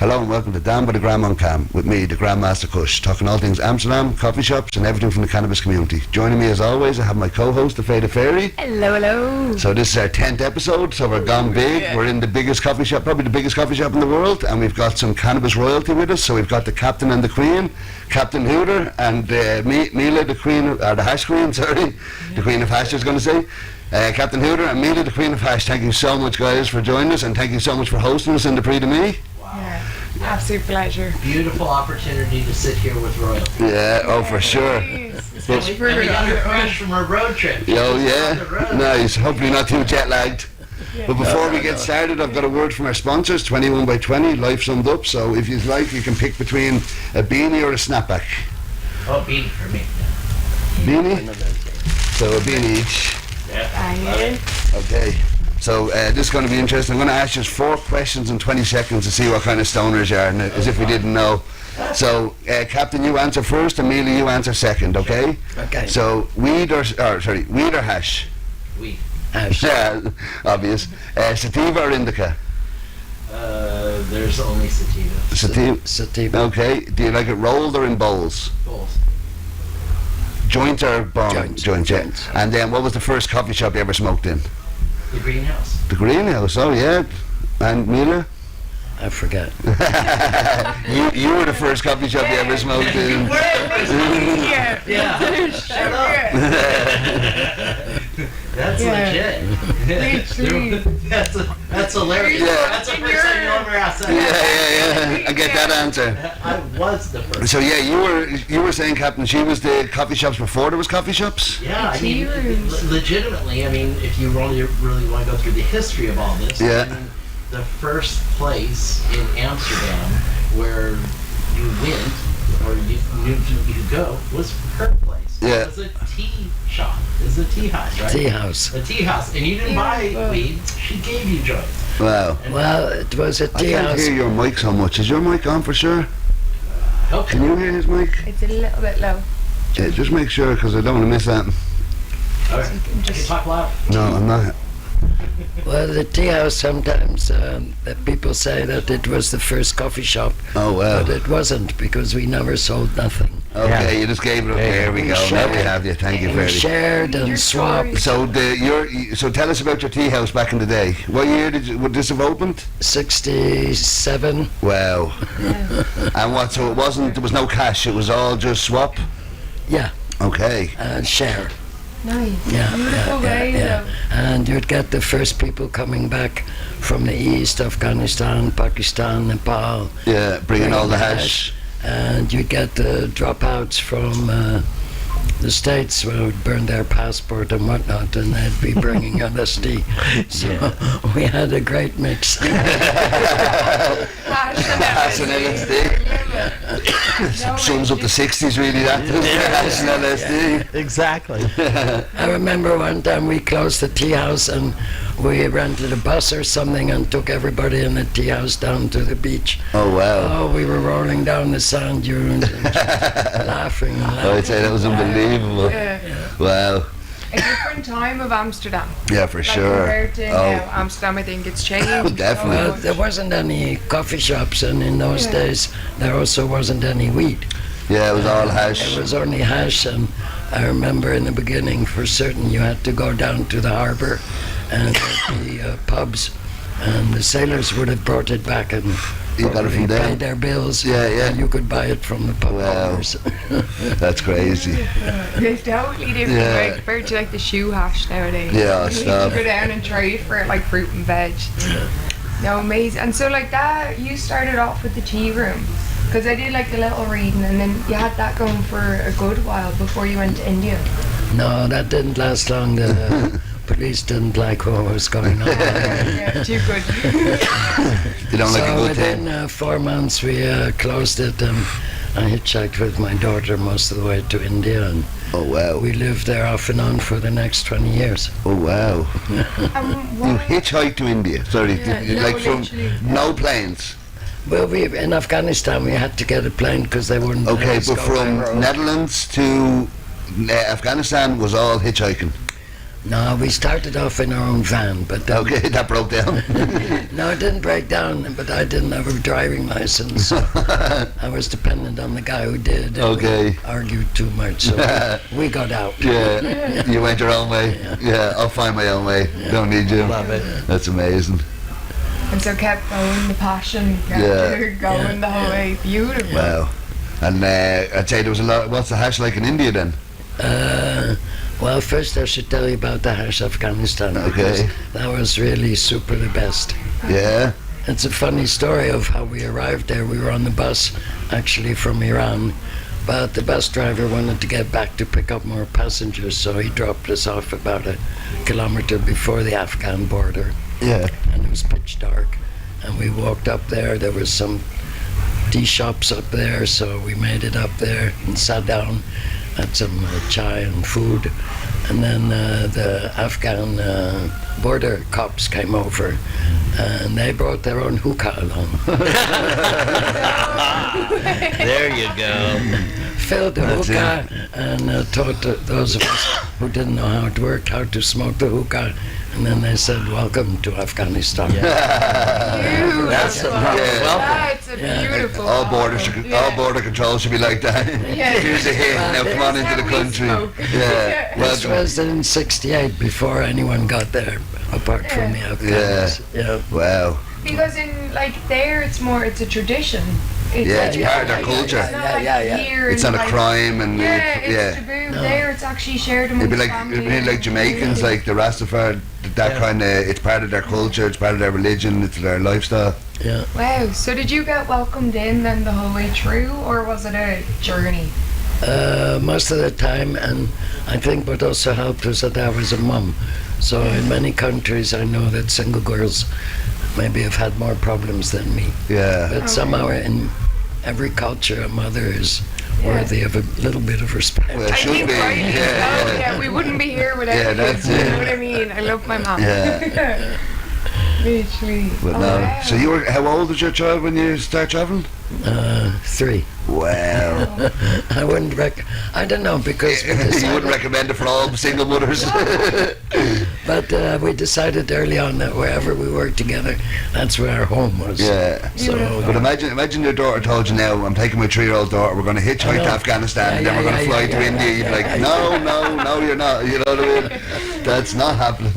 Hello and welcome to Down by the Gram on Cam with me, the Grandmaster Kush, talking all things Amsterdam, coffee shops and everything from the cannabis community. Joining me as always, I have my co-host, the Fada Fairy. Hello, hello. So this is our 10th episode, so we're gone big. Yeah. We're in the biggest coffee shop, probably the biggest coffee shop in the world, and we've got some cannabis royalty with us. So we've got the Captain and the Queen, Captain Hooter, and Mila, the Queen, or the Hash Queen, sorry, the Queen of Hash I was going to say. Captain Hooter and Mila, the Queen of Hash, thank you so much guys for joining us, and thank you so much for hosting us in the Prix to me. Yeah, absolute pleasure. Beautiful opportunity to sit here with royalty. Yeah, oh for sure. And we got it fresh from our road trip. Oh yeah, nice. Hopefully not too jet lagged. Yeah. But before we get started, I've got a word from our sponsors, 21 by 20, life summed up. So if you'd like, you can pick between a beanie or a snapback. Oh, beanie for me. Beanie? So a beanie each. Yeah. Okay. So this is going to be interesting. I'm going to ask you 4 questions in 20 seconds to see what kind of stoners you are, as if we didn't know. So, Captain, you answer first, and Mila, you answer second, okay? Okay. So, weed or hash? Weed. Hash. Yeah, obvious. Sativa or indica? There's only sativa. Sativa. Okay. Do you like it rolled or in bowls? Bowls. Joint or bong? Joint, yeah. And then, what was the first coffee shop you ever smoked in? The greenhouse. The greenhouse, oh yeah. And Mila? I forget. you were the first coffee shop you ever smoked in. Yeah. Shut up. That's legit. That's hilarious. Yeah. That's the first time you ever asked that. Yeah. I get that answer. I was the first. So yeah, you were saying, Captain, she was the coffee shops before there was coffee shops? Yeah, I mean, legitimately, I mean, if you really want to go through the history of all this, yeah. I mean, the first place in Amsterdam where you went, or you knew you could go, was her place. Yeah. It was a tea shop. It was a tea house, right? Tea house. A tea house. And you didn't buy weed, she gave you joints. Wow. Well, it was a tea house. I can't hear your mic so much. Is your mic on for sure? Okay. Can you hear his mic? It's a little bit low. Yeah, just make sure, because I don't want to miss that. All right. Can you talk loud? No, I'm not. Well, the tea house, sometimes people say that it was the first coffee shop. Oh, wow. But it wasn't, because we never sold nothing. Okay, you just gave it up. Here we go. Now we have you. Thank you very We much. shared and swapped. So so tell us about your tea house back in the day. What year would this have opened? 67. Wow. And what? So there was no cash. It was all just swap. Yeah. Okay. And share. Nice. Yeah. And you'd get the first people coming back from the east, Afghanistan, Pakistan, Nepal. Yeah, bringing all the hash. And you'd get the dropouts from the States who would burn their passport and whatnot, and they'd be bringing LSD. So we had a great mix. Hash and LSD. Sums up the 60s really, that hash and LSD. Exactly. I remember one time we closed the tea house and we rented a bus or something and took everybody in the tea house down to the beach. Oh wow. Oh, we were rolling down the sand dunes and laughing. I'd say that was unbelievable. Yeah. Wow. A different time of Amsterdam. Yeah, for sure. Compared to now, Amsterdam, I think it's changed. Definitely. Well, there wasn't any coffee shops, and in those days there also wasn't any weed. Yeah, it was all hash. It was only hash, and I remember in the beginning, for certain, you had to go down to the harbour and the pubs, and the sailors would have brought it back and you got it from there? paid their bills. Yeah. And you could buy it from the pub owners. That's crazy. It's totally different, right, compared to like the shoe hash nowadays. Yeah, you stop. go down and try it for like fruit and veg. No, amazing. And so like that, you started off with the tea room. Because I did like the little reading, and then you had that going for a good while before you went to India. No, that didn't last long. The police didn't like what was going on. Yeah, too good. You don't like a good within thing? 4 months we closed it, and I hitchhiked with my daughter most of the way to India, and Oh wow. we lived there off and on for the next 20 years. Oh wow. You hitchhiked to India? Sorry, like from no planes? Well, in Afghanistan we had to get a plane because they wouldn't let Okay, us but go from by road. Netherlands to Afghanistan was all hitchhiking? No, we started off in our own van, but then, Okay, that broke down. no, it didn't break down. But I didn't have a driving license. So I was dependent on the guy who did. Okay. We argued too much, so we got out. Yeah, you went your own way. Yeah, I'll find my own way. Don't need you. Love it. That's amazing. And so kept going, the passion, kept going the whole way. Beautiful. Wow. And I'd say there was a lot. What's the hash like in India then? Well, first I should tell you about the hash Afghanistan. Okay. Because that was really super the best. Yeah. It's a funny story of how we arrived there. We were on the bus, actually from Iran, but the bus driver wanted to get back to pick up more passengers, so he dropped us off about a kilometre before the Afghan border, Yeah. and it was pitch dark. And we walked up there. There was some tea shops up there, so we made it up there and sat down, had some chai and food, and then the Afghan border cops came over, and they brought their own hookah along. There you go. Filled the That's hookah and taught those of us who didn't know how it worked how to smoke the hookah, and then they said, "Welcome to Afghanistan." Beautiful. That's a That's a beautiful. All border control should be like that. Yeah. Here's a hit. Now come on into the We country. smoke. Yeah. Well, This was in '68, before anyone got there, apart from the Afghans. Yeah. wow. Because in like there, it's a tradition. Yeah, it's like- part of their culture. It's not like Yeah. here It's and not a like- crime and Yeah, it's yeah. taboo. No. There, it's actually shared amongst It'd be family. like Jamaicans, like the Rastafari, that Yeah. kind of. It's part of their culture. It's part of their religion. It's their lifestyle. Yeah. Wow. So did you get welcomed in then the whole way through, or was it a journey? Most of the time, and I think what also helped was that I was a mum. So in many countries, I know that single girls maybe have had more problems than me. Yeah. But Okay. somehow in every culture, a mother is worthy of a little bit of respect. Well, it I should think be. rightly so, Yeah. yeah, we wouldn't be here without Yeah, you. that's You it. know what I mean? I love my mom. Yeah. Literally. But Oh, no. wow. So you were. How old was your child when you start traveling? 3. Wow. I wouldn't I don't know, because we You wouldn't decided, recommend it for all single mothers. but we decided early on that wherever we were together, that's where our home was. Yeah. So, But imagine your daughter told you, now I'm taking my 3-year-old daughter, we're going to hitchhike I know. to Afghanistan, and then Yeah, we're going to yeah, fly yeah, to yeah, India. yeah, You'd be like, yeah, no, you're not. You know what I mean? That's not happening.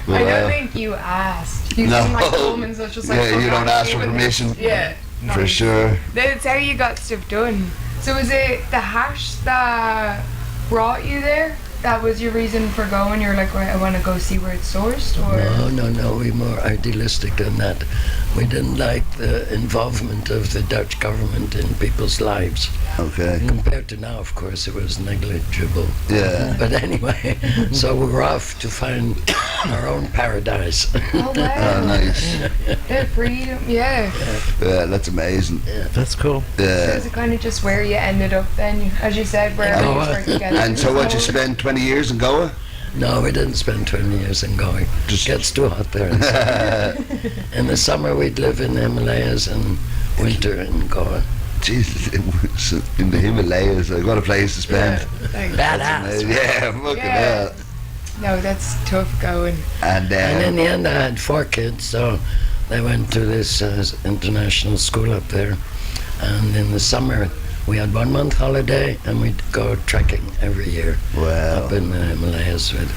I don't think you asked. You No. seem like a woman, so it's just like. Yeah, fuck you don't on, ask stay for with it. permission. Yeah. For nice. sure. That's how you got stuff done. So was it the hash that brought you there? That was your reason for going? You're like, right, I want to go see where it's sourced? Or? No, we more idealistic than that. We didn't like the involvement of the Dutch government in people's lives. Okay. Compared to now, of course, it was negligible. Yeah. But anyway, so we were off to find our own paradise. Oh, Oh, wow. nice. The freedom, yeah. Yeah, that's amazing. That's cool. So Yeah. is it kind of just where you ended up then, as you said, wherever you Goa. start together? And so what, you spent 20 years in Goa? No, we didn't spend 20 years in going. Just- Gets too hot there. In the summer, we'd live in the Himalayas, and winter in Goa. Jesus, it was in the Himalayas. What a place to spend. Like, Badass. Yeah, fucking Yeah. hell. no, that's tough going. And And in the end, I had 4 kids, so they went to this international school up there. And in the summer, we had 1 month holiday, and we'd go trekking every year wow. up in the Himalayas with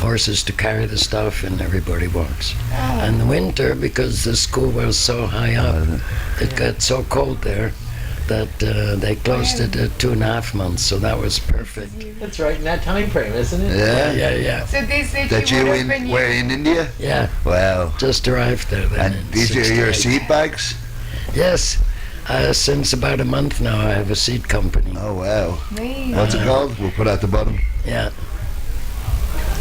horses to carry the stuff, and everybody walks. Oh, And the winter, because the school was so high up, it got so cold there that they closed it at 2.5 months, so that was perfect. That's right in that time frame, isn't it? Yeah. Yeah. so this That you would have been were in India? Yeah, Wow. just arrived there then. And in these are your 68. seed bags? Yes. Since about a month now, I have a seed company. Oh, wow. Amazing. What's it called? We'll put it at the bottom. Yeah.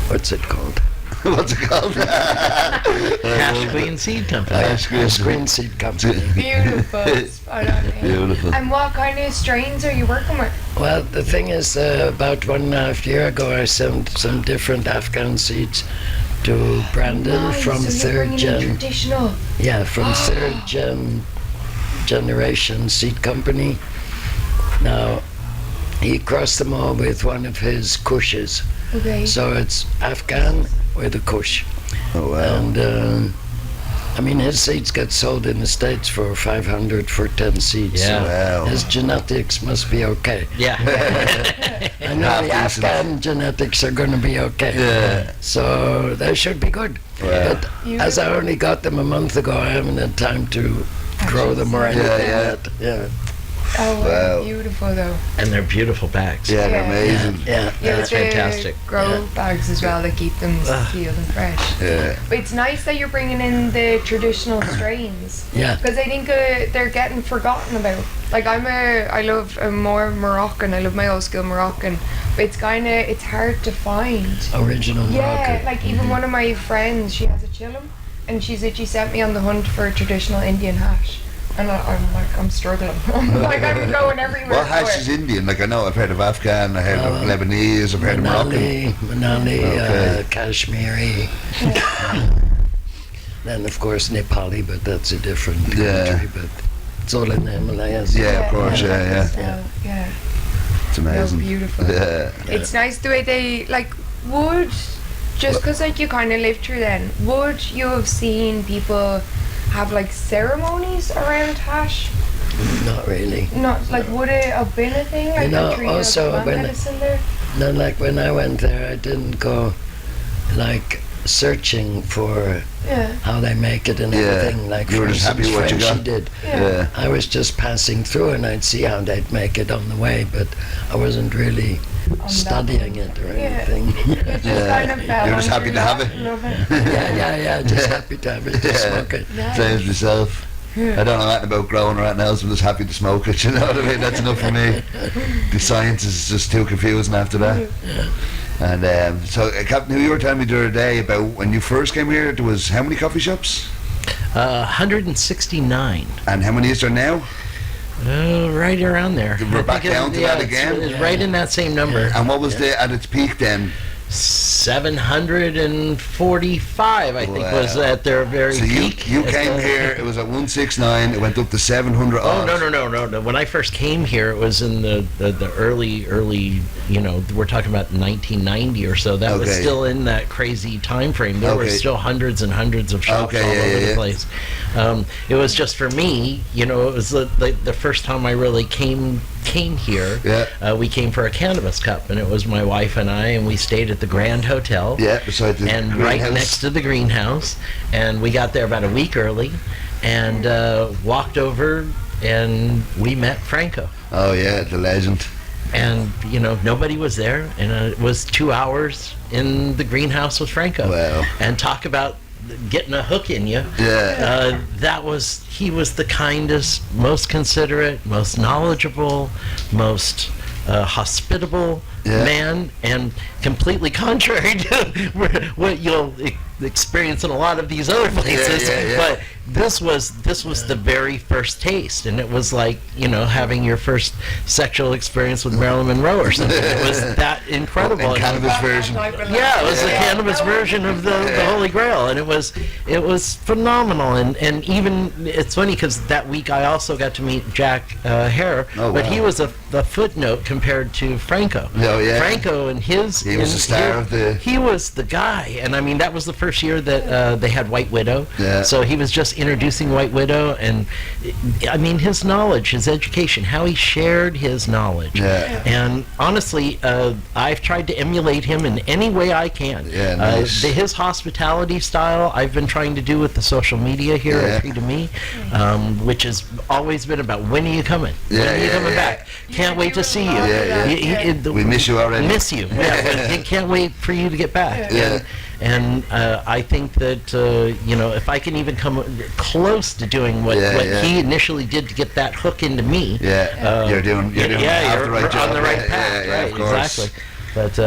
What's it called? What's it called? Cash Queen Seed Company. Ash Green. Screen Seed Company. Beautiful. Spot on. Beautiful. And what kind of strains are you working with? Well, the thing is, about 1.5 years ago, I sent some different Afghan seeds to Brandon Nice, from so you're bringing in 3rd gen. traditional. Yeah, from 3rd generation seed company. Now, he crossed them all with one of his Kushes, Okay. So it's Afghan with a Kush. Oh wow. And I mean, his seeds get sold in the States for 500 for 10 seeds. Yeah. So Wow. his genetics must be okay. Yeah. I know Half the decent. Afghan genetics are going to be okay. Yeah. So they should be good. Wow. But as I only got them a month ago, I haven't had time to grow them or anything yeah. yet. Yeah. Oh, Wow. beautiful though. And they're beautiful bags. Yeah, they're Yeah. amazing. Yeah. Yeah, That's the fantastic. grow bags as well that keep them sealed and fresh. Yeah. But it's nice that you're bringing in the traditional strains. Yeah. Because I think they're getting forgotten about. Like I love more Moroccan. I love my old school Moroccan. But it's hard to find. Original Yeah, Moroccan. like even one of my friends, she has a chillum, and she sent me on the hunt for a traditional Indian hash. And I'm struggling. I'm going everywhere. What hash is Indian? Like I know I've heard of Afghan, I heard of Lebanese, I've heard of Moroccan. Manali, Okay. Kashmiri. Then of course Nepali, but that's a different Yeah. country. But it's all in the Himalayas. Yeah, of course, yeah. Yeah. It's They're amazing. beautiful. Yeah. It's nice the way they would, just because you kind of lived through then, would you have seen people have ceremonies around hash? Not really. Not would it have been a thing? Like know, the tree of also plant when- medicine there? No, like when I went there, I didn't go searching for Yeah. how they make it and Yeah. everything. Like You were for just happy instance, with what you Frenchie got. did. Yeah. I was just passing through and I'd see how they'd make it on the way, but I wasn't really that studying one. it or Yeah. anything. It just kind of fell You're just onto happy your to have lap. it. Love it. yeah, just happy to have it, to smoke it. Yeah. Same as myself. I don't know anything about growing or anything else, I'm just happy to smoke it, you know what I mean? That's enough for me. The science is just too confusing after that. And so, Captain, you were telling me the other day about when you first came here, there was how many coffee shops? 169. And how many is there now? Right around there. We're I back think down to that again? It's right in that same number. And what was at its peak then? 745, I think, was Wow. at their very So peak. you came here, it was at 169, it went up to 700 Oh odd. no! When I first came here, it was in the early. We're talking about 1990 or so. That was Okay. still in that crazy time frame. There were Okay. still hundreds and hundreds of shops Okay, all yeah, over yeah, the yeah. place. It was just for me. It was the first time I really came here. Yeah. We came for a cannabis cup, and it was my wife and I, and we stayed at the Grand Hotel. Yeah, beside the And right greenhouse. next to the greenhouse, and we got there about a week early, and walked over, and we met Franco. Oh yeah, the legend. And nobody was there, and it was 2 hours in the greenhouse with Franco. Wow. And talk about getting a hook in you. Yeah. He was the kindest, most considerate, most knowledgeable, most hospitable man, and completely contrary to what you'll experience in a lot of these other places. Yeah. But this was the very first taste, and it was like having your first sexual experience with Marilyn Monroe or something. It was that incredible. And cannabis version. Yeah, it was the cannabis version of the Holy Grail, and it was phenomenal. And even it's funny because that week I also got to meet Jack Hare, Oh, but wow. he was a footnote compared to Franco. Oh, yeah. Franco and his He was the star of the- He was the guy, and I mean that was the first year that they had White Widow. Yeah. So he was just introducing White Widow, and I mean his knowledge, his education, how he shared his knowledge. Yeah. And honestly, I've tried to emulate him in any way I can. Yeah, nice. His hospitality style, I've been trying to do with the social media here Yeah. at Prix to Me, which has always been about when are you coming? When Yeah, are you yeah, coming yeah. back? Can't wait to see you. Yeah, yeah. We miss you already. Miss you. Yeah, but can't wait for you to get back. Yeah. And I think that if I can even come close to doing what Yeah. he initially did to get that hook into me, Yeah, you're doing half you're the right job. on the right path, Yeah, right? of course. Exactly. But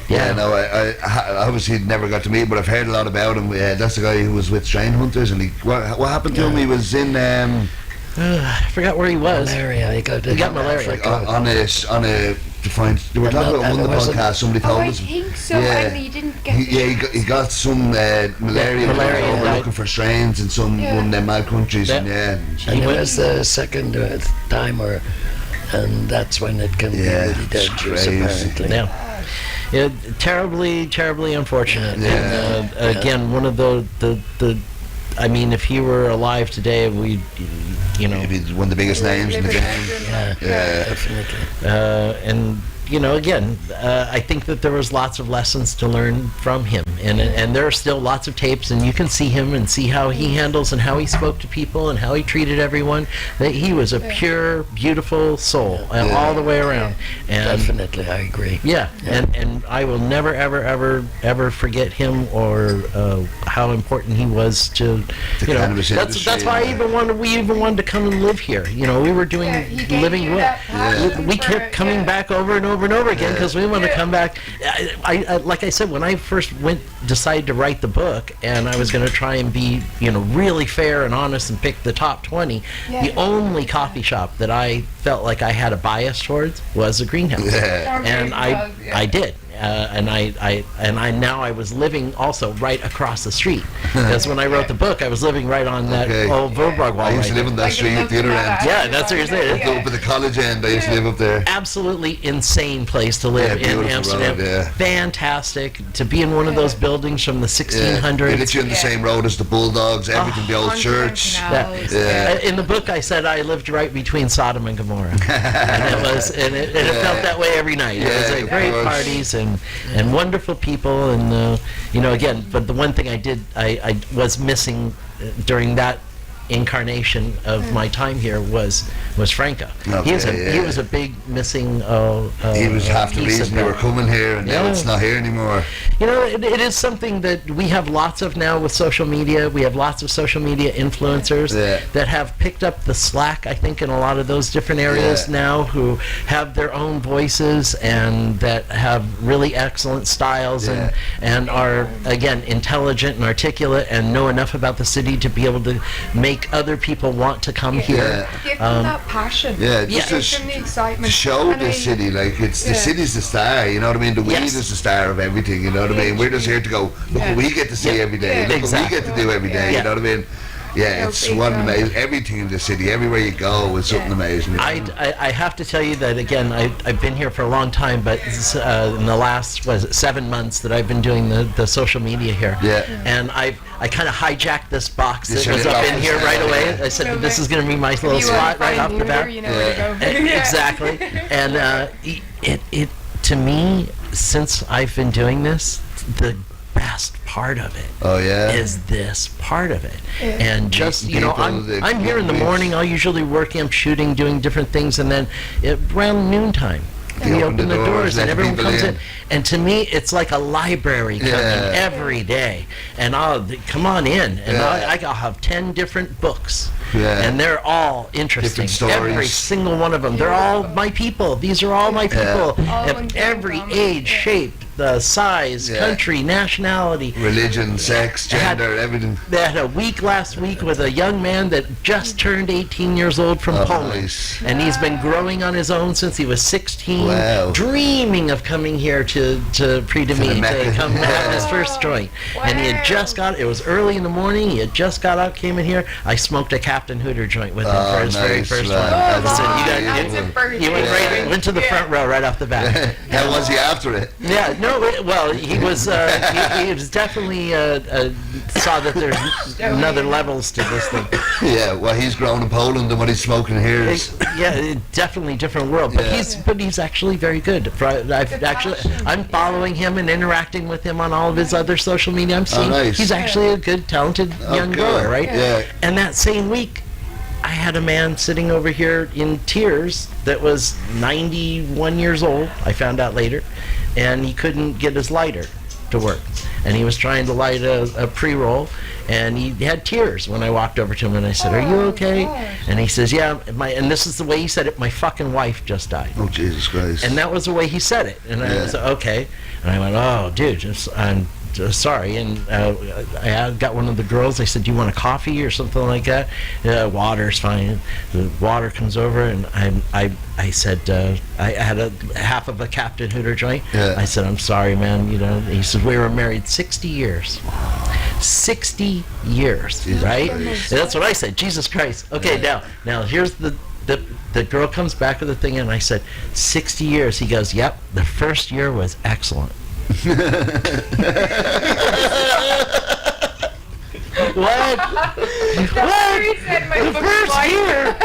Yeah, no, I obviously never got to meet him, but I've heard a lot about him. That's the guy who was with Strain Hunters, and what happened to him? He was in I forgot where he was. Malaria. He got malaria. on a defined. They were talking about And one of it the wasn't- podcasts. Somebody Oh, told I us. think so. Yeah. And he didn't get. He got some malaria. malaria, Over right. looking for strains in some Yeah. one of them mad countries, Yeah. and yeah. And it went- was the second time, and that's when it can be Yeah, really it's dangerous, crazy. apparently. Yeah. Terribly, terribly unfortunate. Yeah. And, again, one of the I mean, if he were alive today, we, you know, He'd be one of the biggest names in the game. Yeah. Definitely. and you know, again, I think that there was lots of lessons to learn from him, and there are still lots of tapes, and you can see him and see how he handles and how he spoke to people and how he treated everyone. That he was a pure, beautiful soul all the way around. And Definitely, I agree. yeah, and I will never, ever forget him or how important he was to The you know. cannabis That's industry, why yeah. we even wanted to come and live here. You know, we were doing he gave living you will. that passion We for kept it, coming back over and over and over again because we want to Yeah. come back. I like I said, when I first decided to write the book, and I was going to try and be, you know, really fair and honest and pick the top 20. Yeah. The only coffee shop that I felt like I had a bias towards was a greenhouse. Yeah. And I did. And I now I was living also right across the street, because when I wrote the book I was living right on that Okay. old Vogelbach wall. I used to right live on there. that street at the other end. Yeah, that's what you're saying. Yeah. Up at the college end, I used to live up there. Absolutely insane place to live Yeah, in beautiful Amsterdam. road, yeah. Fantastic to be in one of those buildings from the Yeah. 1600s. They literally on the same road as the Bulldogs, everything, the old church. Yeah. In the book, I said I lived right between Sodom and Gomorrah, and it felt that way every night. It was Yeah, like of great course. parties and wonderful people, and you know, again. But the one thing I was missing during that incarnation of my time here was Franco. Okay, He was a big missing. He was half the piece reason of you were that. coming here, and now Yeah. it's not here anymore. You know, it is something that we have lots of now with social media. We have lots of social media influencers Yeah. that have picked up the slack, I think, in a lot of those different areas Yeah. now, who have their own voices and that have really excellent styles Yeah. and are, again, intelligent and articulate and know enough about the city to be able to make other people want to come here. Give them that passion. Yeah, Yeah. just Give to them the excitement. show And the I- city, like the Yeah. city's the star, you know what I mean? The weed Yes. is the star of everything, you know what I mean? We're just here to go, look what we get to see Yeah. every day, Yeah. look Exactly. what we get to do every day, Yeah. you know what I mean? Yeah, No, it's big one time. amazing, everything in the city, everywhere you go is something amazing. You know? I have to tell you that, again, I've been here for a long time, but in the last 7 months that I've been doing the social media here, Yeah. and I kind of hijacked this box You that set was it up up in as here that, right away. yeah. I said So this is going to be my If little you wanna spot right find off the Hooter, bat. you know where to go. Yeah. Exactly, and it to me, since I've been doing this, the best part of it Oh yeah? is this part of it. Yeah. And just, you know, People that I'm here in the get morning, I'll usually work, I'm shooting, doing different things, and then around noontime, You we open open the the doors, doors and let everyone people comes in. in. And to me, it's like a library coming Yeah. every day. And come on in, and Yeah. I'll have 10 different books. Yeah. And they're all interesting. Different stories. Every single one of them. They're all my people. These are all my people. All Of one thing every common. age, Yeah. shape, size, Yeah. country, nationality. Religion, sex, They had- gender, everything. They had a week last week with a young man that just turned 18 years old from Oh, Poland. nice. And he's been growing on his own since he was 16, Wow. dreaming of coming here to Prix the to Mecca. come have his first joint. And he had Wow. just it was early in the morning, he had just got out, came in here. I smoked a Captain Hooter joint with him Oh, for his very nice, first man. one. That's I said, a "You got- That's a beautiful. birthday. he went to the front row right off the bat. How was he after it? Yeah, no, well, he was he was definitely saw that there's another levels to this thing. Yeah, well, he's grown in Poland, and what he's smoking here is... Yeah, definitely different world. But Yeah. he's actually very good. I'm following him and interacting with him on all of his other social media. I'm seeing nice. he's actually a good, talented young good. grower, right? Yeah. And that same week, I had a man sitting over here in tears that was 91 years old. I found out later, and he couldn't get his lighter to work, and he was trying to light a pre-roll, and he had tears when I walked over to him, and I said, "Are you okay?" gosh. And he says, "Yeah." And this is the way he said it. My fucking wife just died. Oh, Jesus Christ. And that was the way he said it. And I was okay. And I went, "Oh, dude, I'm sorry." And I had got one of the girls. I said, "Do you want a coffee or something like that?" Water's fine. The water comes over, and I said, I had a half of a Captain Hooter joint. Yeah. I said, "I'm sorry, man." You know, he said, "We were married 60 years." 60 years, Jesus right? Christ. And that's what I said. Jesus Christ. Okay, now here's the girl comes back with the thing, and I said, 60 years. He goes, "Yep, the first year was excellent. What? He said my The book first was year,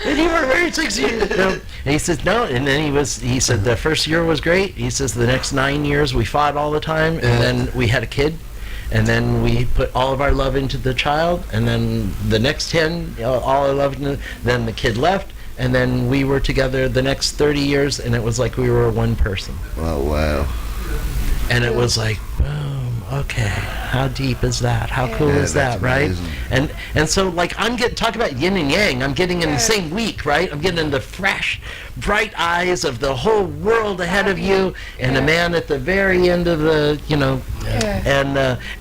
and you were married 6 years. No. And he says no, and then he said the first year was great. He says the next 9 years we fought all the time, and then we had a kid, and then we put all of our love into the child, and then the next 10, all our love, then the kid left, and then we were together the next 30 years, and it was like we were one person. Oh, wow. And it was like, boom, okay, how deep is that? How cool Yeah, is that, that's right? amazing. And so, like, I'm getting, talk about yin and yang, I'm getting in the same week, right? I'm getting in the fresh, bright eyes of the whole world ahead of you, and a man at the very end of the,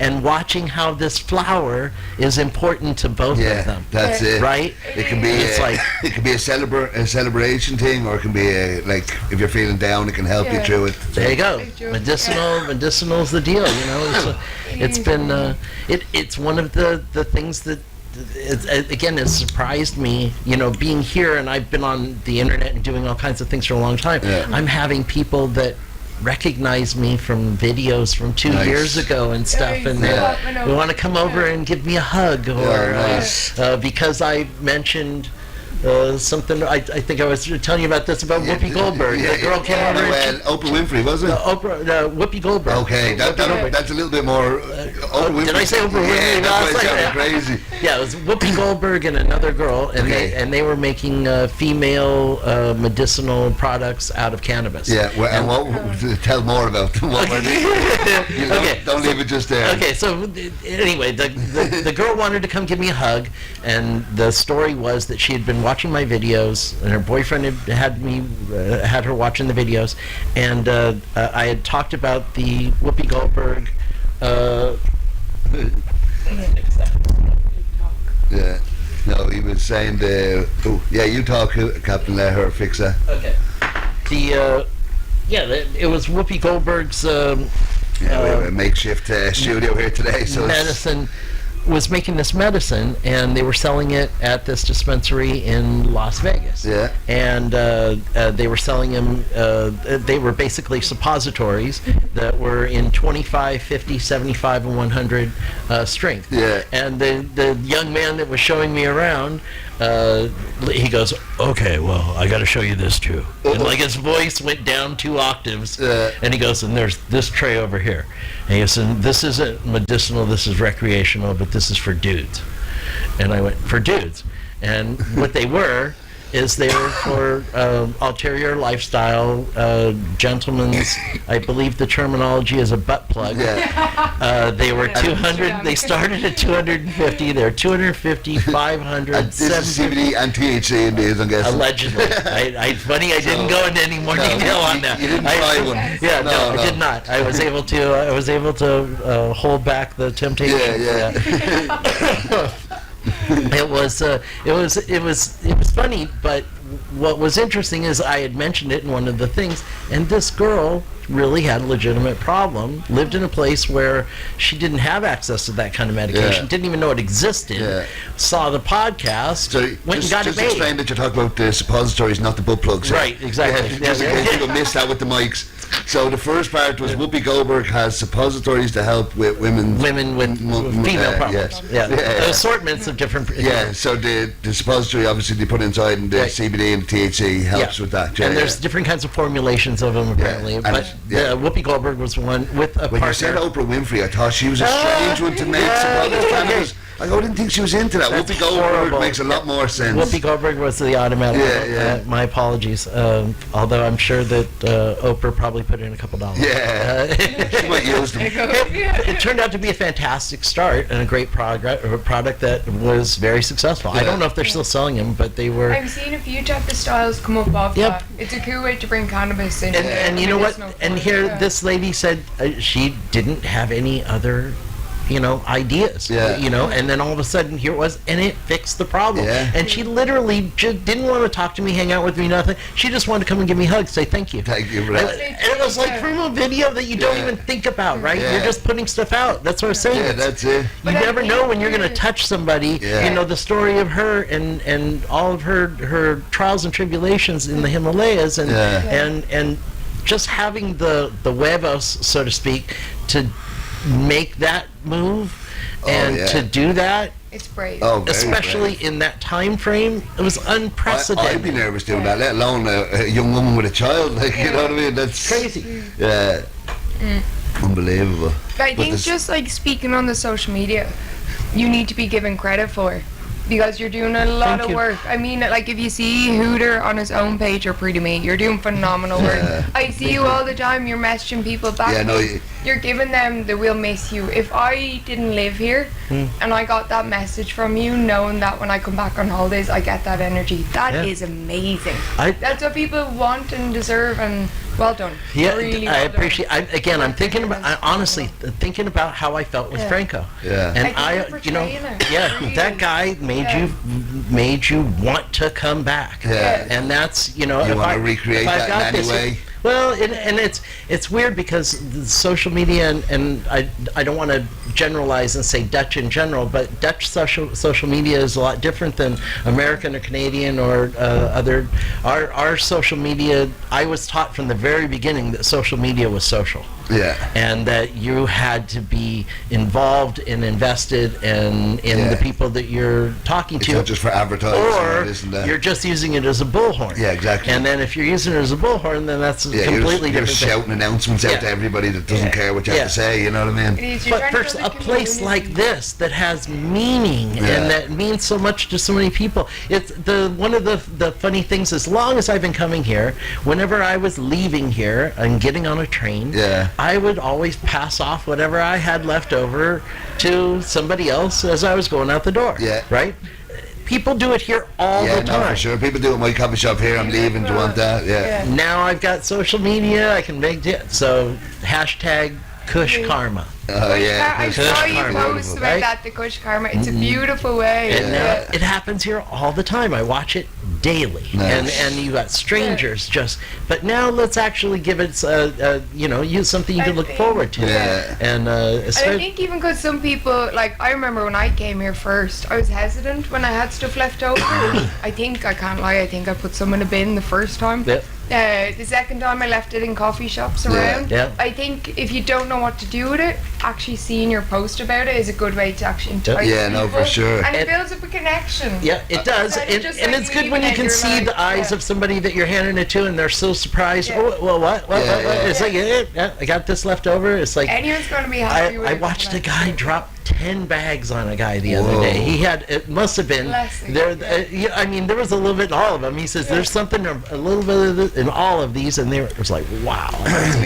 and watching how this flower is important to both of Yeah, them, that's it. right? It can be It's like, it can be a celebration thing, or it can be like if you're feeling down, it can help you Yeah. through it. there you go. Big joke. Medicinal's the deal, you know. It's been it's one of the things that again has surprised me, you know, being here, and I've been on the internet and doing all kinds of things for a long time. Yeah. I'm having people that recognize me from videos from 2 Nice. years ago and stuff, Nice. and Yeah. they want to come over and give me a hug, or nice. because I mentioned something. I think I was telling you about this about Whoopi Goldberg. The girl came over and Oprah Winfrey, wasn't it? Whoopi Goldberg. Okay, that's a little bit more. Oprah Winfrey. did I say Oprah Winfrey? Yeah, No, I was that's like why it that. sounded crazy. Yeah, it was Whoopi Goldberg and another girl, and Okay. they were making female medicinal products out of cannabis. Yeah, well, and what? Tell more about them. What were they? You know, Okay, don't leave it just there. Okay, so anyway, the girl wanted to come give me a hug, and the story was that she had been watching my videos, and her boyfriend had her watching the videos, and I had talked about the Whoopi Goldberg. Yeah. No, he was saying you talk, Captain. Let her fix that. Okay. It was Whoopi Goldberg's We have a makeshift studio here today, so it's- medicine was making this medicine, and they were selling it at this dispensary in Las Vegas. Yeah. And they were selling them, they were basically suppositories that were in 25, 50, 75, and 100 strength. Yeah. And the young man that was showing me around, he goes, okay, well, I got to show you this too. And like his voice went down 2 octaves, and he goes, and there's this tray over here. And he goes, and this isn't medicinal, this is recreational, but this is for dudes. And I went, for dudes? And what they were is they were for ulterior lifestyle, gentlemen's, I believe the terminology is a butt plug. yeah. They were 200, they started at 250, they're 250, 500, And this is 750. CBD and THC in these, I'm guessing. Allegedly. Funny I didn't go into any more No, detail on that. you didn't try one. Yeah, no, No. I did not. I was able to hold back the temptation. Yeah, yeah. It was funny, but what was interesting is I had mentioned it in one of the things, and this girl really had a legitimate problem, lived in a place where she didn't have access to that kind of medication, Yeah. didn't even know it existed, Yeah. saw the podcast, So went and just, got just it made. explain that you're talking about the suppositories, not the butt plugs. Right, exactly. Yeah, just in case people missed that with the mics. So the first part was Whoopi Goldberg has suppositories to help with women with female problems. yes. Yeah. Yeah. Assortments of different. Yeah, so the suppository obviously they put inside, and the Right. CBD and the THC helps with that. Yeah, And there's yeah. different kinds of formulations of them apparently. and But it's- yeah. Whoopi Goldberg was one with a When you said partner. Oprah Winfrey, I thought she was a strange one to make suppositories. Cannabis. I didn't think she was into that. That's Whoopi Goldberg horrible. makes a lot more sense. Whoopi Goldberg was the automatic. Yeah, yeah. My apologies. Although I'm sure that Oprah probably put in a couple dollars. Yeah. She might use them. It turned out to be a fantastic start and a great product that was very successful. I Yeah. don't know if they're still selling them, but they were. I've seen a few type of styles come up off Yep. that. It's a cool way to bring cannabis in. And you know what? And here, this lady said she didn't have any other, ideas. Yeah. And then all of a sudden here it was, and it fixed the problem. Yeah. And she literally just didn't want to talk to me, hang out with me, nothing. She just wanted to come and give me hugs, say thank you. Thank you for And, that. and it was like from a video that you don't Yeah. even think about, right? Yeah. You're just putting stuff out. That's what I'm saying. Yeah, It's- that's it. you But I never think know when you're going to you're- touch somebody. Yeah. The story of her and all of her trials and tribulations in the Himalayas, and Yeah. and just having the huevos, so to speak, to make that move and to do that. It's brave. Oh, very Especially brave. in that time frame, it was unprecedented. I'd be nervous doing that, let alone a young woman with a child. Like, you know what I mean? That's Crazy. Yeah. Unbelievable. But I But think this- just like speaking on the social media, you need to be given credit for, because you're doing a lot Thank of you. work. I mean, like if you see Hooter on his own page or Prix, you're doing phenomenal work. Yeah. I see you all the time. You're messaging people back. Yeah, no, You're giving them the "we'll miss you." If I didn't live here and I got that message from you, knowing that when I come back on holidays I get that energy, that is Yeah. amazing. I- That's what people want and deserve, and well done. Yeah, Really I well done. appreciate. I'm thinking about. I honestly thinking about how I felt with Yeah. Franco. Yeah. And I think you're portraying it. yeah, Really. that guy made you want to come back. Yeah. And that's You if wanna I recreate if I that in got any this, way? Well, and it's weird because the social media and I don't want to generalize and say Dutch in general, but Dutch social media is a lot different than American or Canadian or other. Our social media, I was taught from the very beginning that social media was social. Yeah. And that you had to be involved and invested in Yeah. the people that you're talking It's to. not just for advertising. Or it isn't that. you're just using it as a bullhorn. Yeah, exactly. And then if you're using it as a bullhorn, then that's a Yeah, completely you're different thing. shouting announcements out to everybody that doesn't care what you have to say. You know what I mean? It is, you're But trying to for build a place community. like this that has meaning Yeah. and that means so much to so many people, it's one of the funny things. As long as I've been coming here, whenever I was leaving here and getting on a train, Yeah. I would always pass off whatever I had left over to somebody else as I was going out the door. Yeah. Right. People do it here all Yeah, the time. no, for sure. People do it at my coffee shop here. I'm leaving. Do you want that? Yeah. Now I've got social media. I can make it. So hashtag Kush Karma. Oh yeah. I Kush saw you Karma, post about right? that, the Kush Karma. It's a beautiful way. And it happens here all the time. I watch it daily, Nice. and you got strangers just. But now let's actually give it, use something you can look forward to. Yeah. And And I especially, think even because some people, like, I remember when I came here first, I was hesitant when I had stuff left over. I can't lie, I think I put some in a bin the first time. Yep. The second time I left it in coffee shops around. Yeah. I think if you don't know what to do with it, actually seeing your post about it is a good way to actually entice Yeah, no, for people. sure. And it And- builds up a connection. yeah, it does, Instead of and, just, and like, it's good when leaving you can it, see you're the like, eyes of somebody that you're handing it to, and they're so surprised. Yeah. Oh, well, what? Yeah, yeah. It's like, I got this left over. It's like. Anyone's going to be happy with I it. watched a guy drop 10 bags on a guy the Whoa. other day. He had, it must have been Blessing, there. yeah. I mean, there was a little bit in all of them. He says there's something a little bit of this in all of these, and it was like, wow.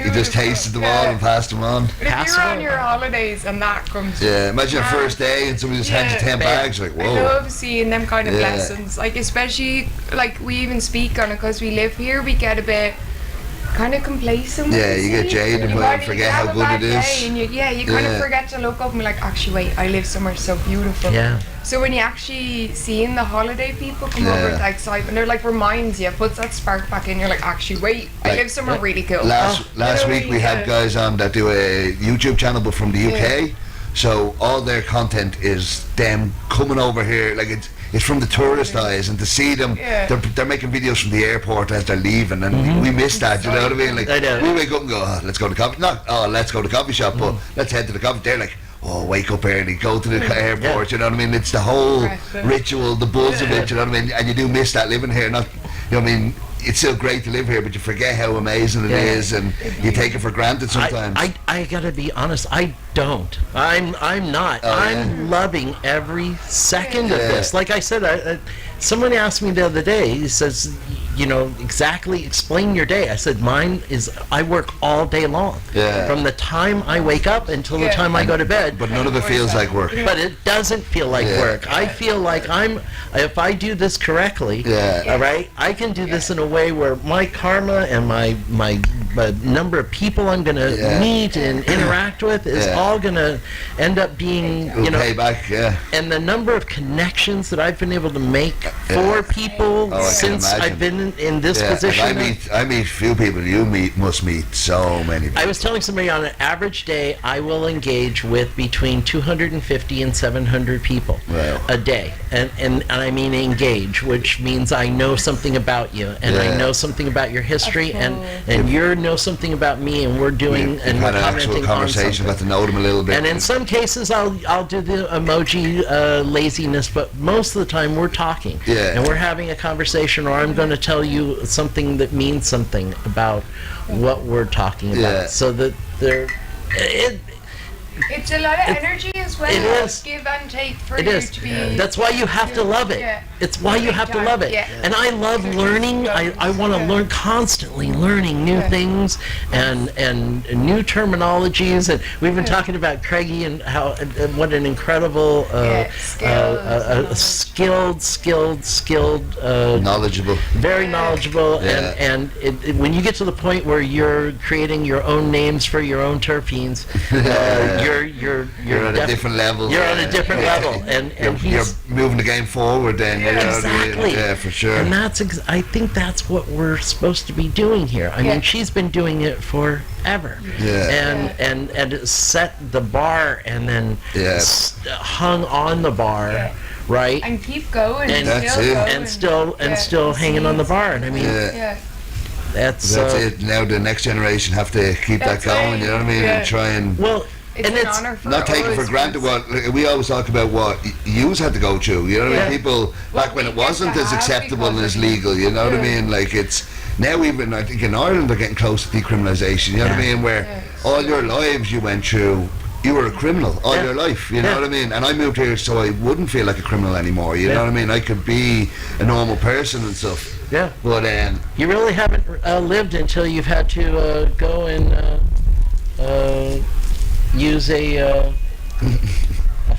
You just tasted them all and passed them on. But if Pass you're it on on. your holidays and that comes Yeah. Imagine your first day and somebody just hands you 10 bags. You're like, I whoa. love seeing them kind of Yeah. lessons. Like, especially, like, we even speak on it because we live here, we get a bit kind of complacent. with Yeah, the you get city. jaded You by it might- and forget you how have a good bad it is. day And you kind Yeah. of forget to look up and be like, actually, wait, I live somewhere so beautiful. Yeah. So when you actually seeing the holiday people come over Yeah. with that excitement, it like reminds you, puts that spark back in. You're like, actually, wait, I Like, live somewhere really cool. Last You know week what we I had mean? guys on that do a YouTube channel but from the UK. So all their content is them coming over here, like it's from the tourist eyes, and to see them, Yeah. they're making videos from the airport as they're leaving, and we miss that. You know what I mean? Like I know. we wake up and go, oh, let's go to coffee. Not let's go to coffee shop, but let's head to the coffee. They're like, oh, wake up early, go to the airport. You know what I mean? It's the whole Right. ritual, the buzz of it. You know what I mean? And you do miss that living here. Not, you know what I mean? It's still great to live here, but you forget how amazing it is, and you take it for granted sometimes. I gotta be honest. I don't. I'm not. Oh, I'm loving every second of Yeah. this. Like I said, someone asked me the other day. He says, exactly explain your day. I said mine is I work all day long. Yeah. From the time I wake up until the Yeah. time I go to bed. But none of it feels like work. But it doesn't feel like Yeah. work. I feel like if I do this correctly, Yeah. all right, I can do this in a way where my karma and my number of people I'm going to Yeah. meet and interact with is Yeah. all going to end up being, It'll pay back, yeah. and the number of connections that I've been able to make for people Oh, I can since imagine. I've been in this Yeah, position. like I meet few people. You must meet so many people. I was telling somebody on an average day, I will engage with between 250 and 700 people Wow. a day. And I mean engage, which means I know something about you, and I Yeah. know something about your history, and course. you know something about me, and we're doing We've and had we're an actual commenting on conversation, got something. to know them a little bit. And in some cases, I'll do the emoji laziness, but most of the time we're talking, Yeah. and we're having a conversation, or I'm going to tell you something that means something about what we're talking about, Yeah. so that It's a lot of energy as well. It is. Give and take for it you is. to be. That's why you have to love it. Yeah. It's why you Big have to time, love it. yeah. And I love learning. I want to Yeah. learn, constantly learning new Yeah. things and new terminologies. And we've been talking about Craigie and how what an incredible skilled knowledgeable. very knowledgeable, Yeah. and when you get to the point where you're creating your own names for your own terpenes, You're at a different level. You're on a different level, and you're he's moving the game forward. Then you know what I mean? exactly. Yeah, for sure. And I think that's what we're supposed to be doing here. I Yeah. mean, she's been doing it forever, Yeah. and it set the bar, and then Yeah. hung on the bar, Yeah. right? And keep going. And That's still it. going. And still Yeah, still hanging on the bar, and I mean, Yeah. Yeah. that's That's it. Now the next generation have to keep that That's going. right. You know what I mean? Yeah. And try and well, It's and an it's honor for not take it for us. granted what like, we always talk about what yous had to go through. You know what I Yeah. mean? People back when we it get wasn't to as have acceptable and because as of- legal. You know what I Yeah. mean? Like it's now even I think in Ireland they're getting close to decriminalisation. You know what I Yeah. mean? Where Yeah. all your lives you went through. You were a criminal all Yeah. your life, you know Yeah. what I mean? And I moved here so I wouldn't feel like a criminal anymore, you Yeah. know what I mean? I could be a normal person and stuff. yeah. But You really haven't lived until you've had to go and use a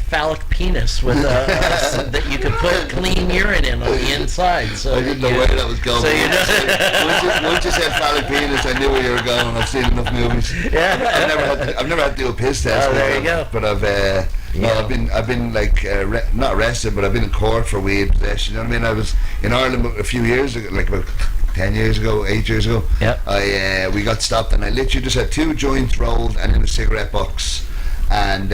phallic penis with that you could put clean urine in on the inside. So I didn't know you- where that was going. So you know, once you said phallic penis, I knew where you were going. I've seen enough movies. yeah. I've never had to do a piss test. Oh, there but you go. But I've been like not arrested, but I've been in court for weed possession. You know what I mean? I was in Ireland a few years ago, like about 10 years ago, 8 years ago. Yep. We got stopped, and I literally just had 2 joints rolled and in a cigarette box, and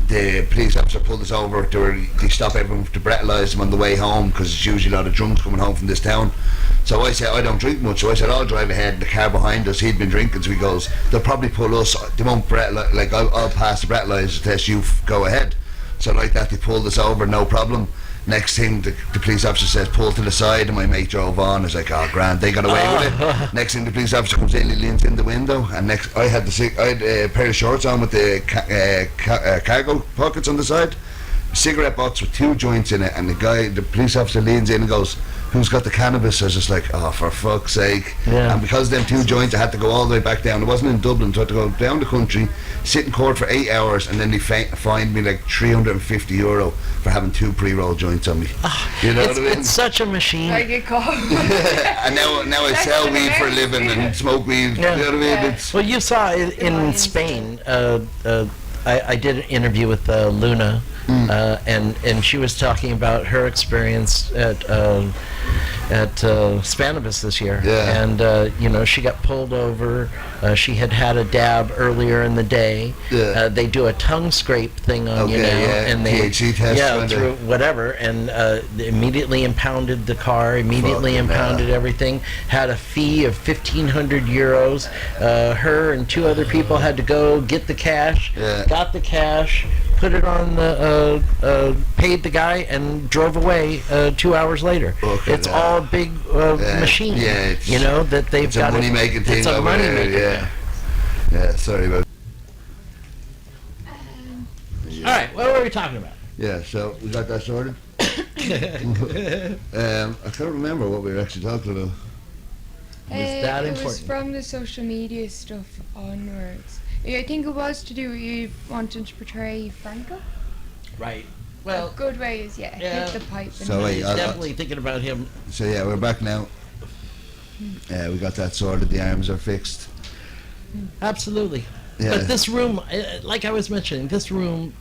the police officer pulled us over. They stopped everyone to breathalyse them on the way home because it's usually a lot of drunks coming home from this town. So I said, I don't drink much. So I said, I'll drive ahead. The car behind us, he'd been drinking, so he goes, they'll probably pull us. They won't breathalyse, like I'll pass the breathalyzer test. You go ahead. So like that, they pulled us over, no problem. Next thing, the police officer says, pull to the side, and my mate drove on. I was like, oh, grand, they got away with it. Next thing, the police officer comes in, he leans in the window, and I had a pair of shorts on with the cargo pockets on the side, a cigarette box with 2 joints in it, and the police officer leans in and goes, who's got the cannabis? I was just like, oh, for fuck's sake. Yeah. And because of them 2 joints, I had to go all the way back down. It wasn't in Dublin, so I had to go down the country, sit in court for 8 hours, and then they fined me like €350 for having 2 pre-roll joints on me. You know what I mean? It's such a machine. I get called. And now I sell That's weed for a amazing. living and smoke weed. Yeah. You know what I mean? Yeah. It's, Well, you saw it in Lions. Spain. I did an interview with Luna, and she was talking about her experience at Spanibus this year. Yeah. And she got pulled over. She had a dab earlier in the day. Yeah. They do a tongue scrape thing on you now, Okay, yeah, and they THC test, yeah kinda. through whatever, and they immediately impounded the car. Immediately Fucking impounded hell. everything. Had a fee of €1,500. Her and 2 other people had to go get the cash. Yeah. Got the cash, put it on the, paid the guy, and drove away 2 hours later. Okay, It's yeah. all a big machine. yeah, it's- that they've it's a got. money-making thing It's a over money there, making yeah. Yeah, sorry about All right, what were we talking about? Yeah, so we got that sorted. I can't remember what we were actually talking about. that It was important? from the social media stuff onwards. Yeah, I think it was to do with you wanting to portray Franco. Right. A Well, good way is, yeah, Yeah. hit the pipe. And So, wait, he's I'll- definitely thinking about him. So yeah, we're back now. We got that sorted. The arms are fixed. Absolutely. Yeah. But this room, like I was mentioning, this room,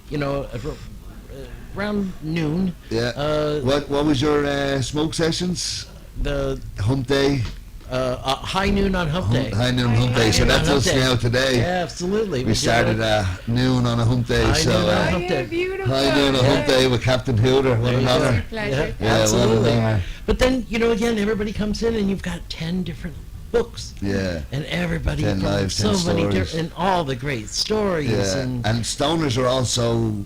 around noon. Yeah. Uh, What was your smoke sessions? the Hump Day. high noon on Hump Day. High noon Hump Day. So High noon that's on us Hump Day. now today. Yeah, absolutely. We started noon on a Hump Day. High So noon on Oh, Hump yeah, Day. beautiful. high noon on Hump Day with Captain Hooter. What There an you go. honor. Pleasure. Yeah, Absolutely. what an honor. But then, again, everybody comes in and you've got 10 different books. Yeah. And everybody 10 from lives, so 10 many stories. different, and all the great stories. Yeah, And and stoners are also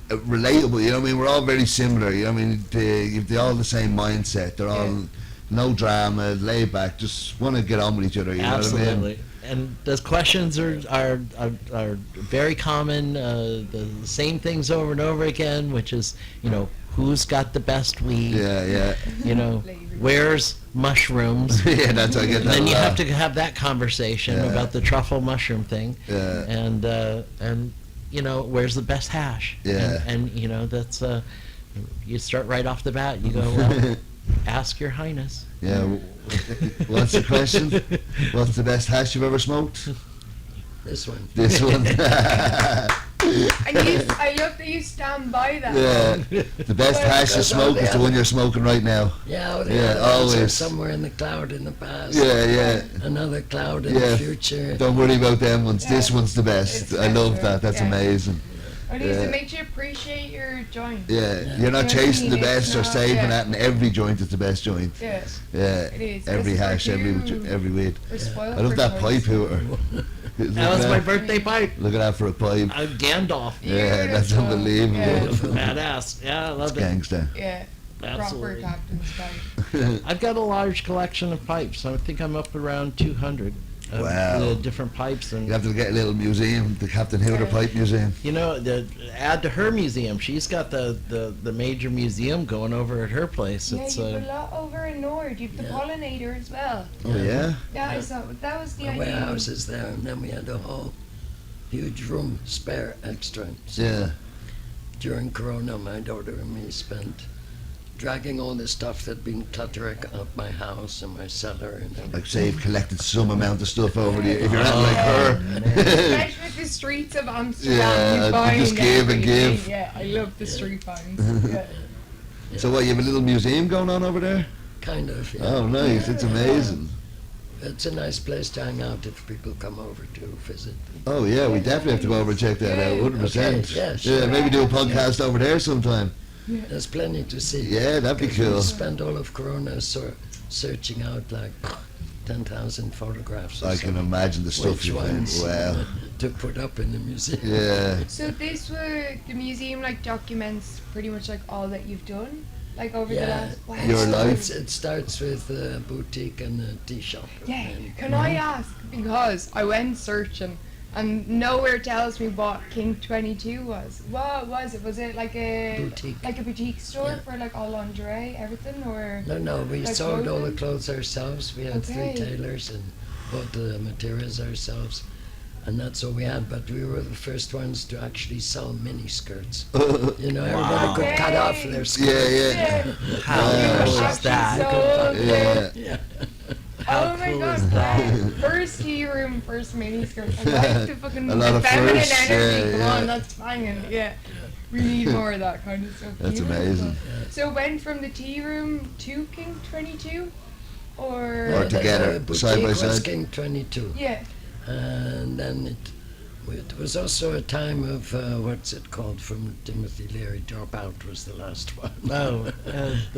relatable. You know what I mean? We're all very similar. You know what I mean? They're all the same mindset. They're all no drama, laid back. Just want to get on with each other. You know what I mean? absolutely. And those questions are very common. The same things over and over again, which is, who's got the best weed? Yeah, Where's mushrooms? yeah. Yeah, that's I get And that. then a you lot. have to have that conversation Yeah. about the truffle mushroom thing. Yeah. And where's the best hash? Yeah. And that's you start right off the bat. You go, well, ask your highness. Yeah. What's the question? What's the best hash you've ever smoked? This one. This one. And I love that you stand by that. Yeah. The best hash you Because all smoke the is the one other- you're smoking right now. Yeah, Yeah, are always. somewhere in the cloud in the past. Yeah. Another cloud in Yeah. the future. Don't worry about them ones. This Yeah. one's the best. It's I love better. that. That's Yeah. amazing. At least Yeah. it makes you appreciate your joint. Yeah. You're not Yeah, chasing the it's best or not- saving yeah. that, and every joint is the best joint. Yeah, Yeah. it is. Every It's hash, like every weed. We're spoiled I love for that choice. pipe, Hooter. That was my birthday pipe. Look at that for a pipe. Gandalf. Yeah, that's Beautiful. unbelievable. Yeah. Badass. Yeah, I love it. Gangster. Yeah. Proper Absolutely. captain's pipe. I've got a large collection of pipes. I think I'm up around 200 of Wow. the different pipes. And You have to get a little museum, the Captain Hooter Pipe Museum. add to her museum. She's got the major museum going over at her place. Yeah, It's you've a lot over in Nord. You've the pollinator as well. Oh yeah. Yeah, I saw. That was the The idea. warehouse is there, and then we had a whole huge room spare extra. So Yeah. during Corona, my daughter and me spent dragging all the stuff that'd been cluttering up my house and my cellar and everything. Like say you've collected some amount of stuff over the if you're not like her. Especially with the streets of Amsterdam, Yeah, you find just give and everything. give. Yeah, I love the street finds. Yeah. So what, you have a little museum going on over there? Kind of, yeah. Oh nice, it's amazing. It's a nice place to hang out if people come over to visit. Oh yeah, we definitely have to go over and check that out, 100%. Okay, yeah, sure. Yeah, maybe do a podcast over there sometime. There's plenty to see. Yeah, that'd be 'Cause we cool. spent all of Corona searching out like 10,000 photographs or I can something, imagine the stuff which you find. ones Wow. to put up in the museum. Yeah. So this were the museum like documents pretty much like all that you've done, like over the Yeah, last. Wow. Your life. It starts with the boutique and the tea shop. Yeah. And Can I ask, because I went searching and nowhere tells me what King 22 was. What was it? Was it like a Boutique. store Yeah. for like all lingerie, everything, or? No, we Like sold all the clothing? clothes ourselves. We had Okay. 3 tailors and bought the materials ourselves. And that's all we had, but we were the first ones to actually sell mini skirts. You know, everybody could cut off their skirts. Yeah. How Yeah. cool is Actually that? sold Yeah. Yeah. How Oh my cool god, is that? wow. First tea room, first mini skirt. I like the fucking A lot of feminine firsts, energy. yeah, Come yeah. on, that's banging. Yeah. We need more of that kind of stuff. That's Beautiful. amazing. So went from the tea room to King 22? Or Or together, the side by boutique was side. King 22. yeah. And then it was also a time of, what's it called, from Timothy Leary, Dropout was the last one. Oh,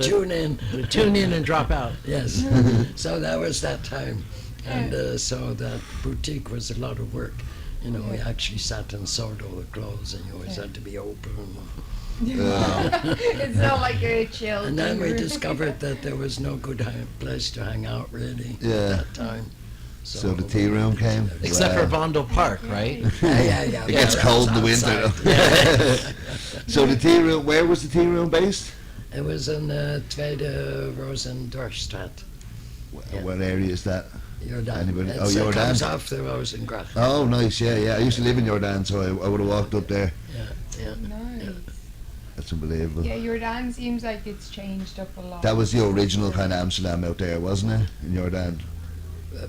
Tune in. tune in and drop out. Yes. So that was that time. And so that boutique was a lot of work. You know, we actually sat and sewed all the clothes, and you always had to be open. It's not like a chill And then tea we room. discovered that there was no good place to hang out, really, Yeah. at that time. So the tea room came? Except for Wow. Vondel Park, right? Yeah. It gets cold in the winter. outside. So the tea room, where was the tea room based? It was in Tweede Rosendorfstraat. Yeah. What area is that? Jordan. Anybody- It oh, Jordan. comes off the Rosengracht. Oh, nice, yeah. I used to live in Jordan, so I would have walked up there. Yeah. Nice. That's unbelievable. Yeah, Jordan seems like it's changed up a lot. That was the original kind of Amsterdam out there, wasn't it? In Jordan.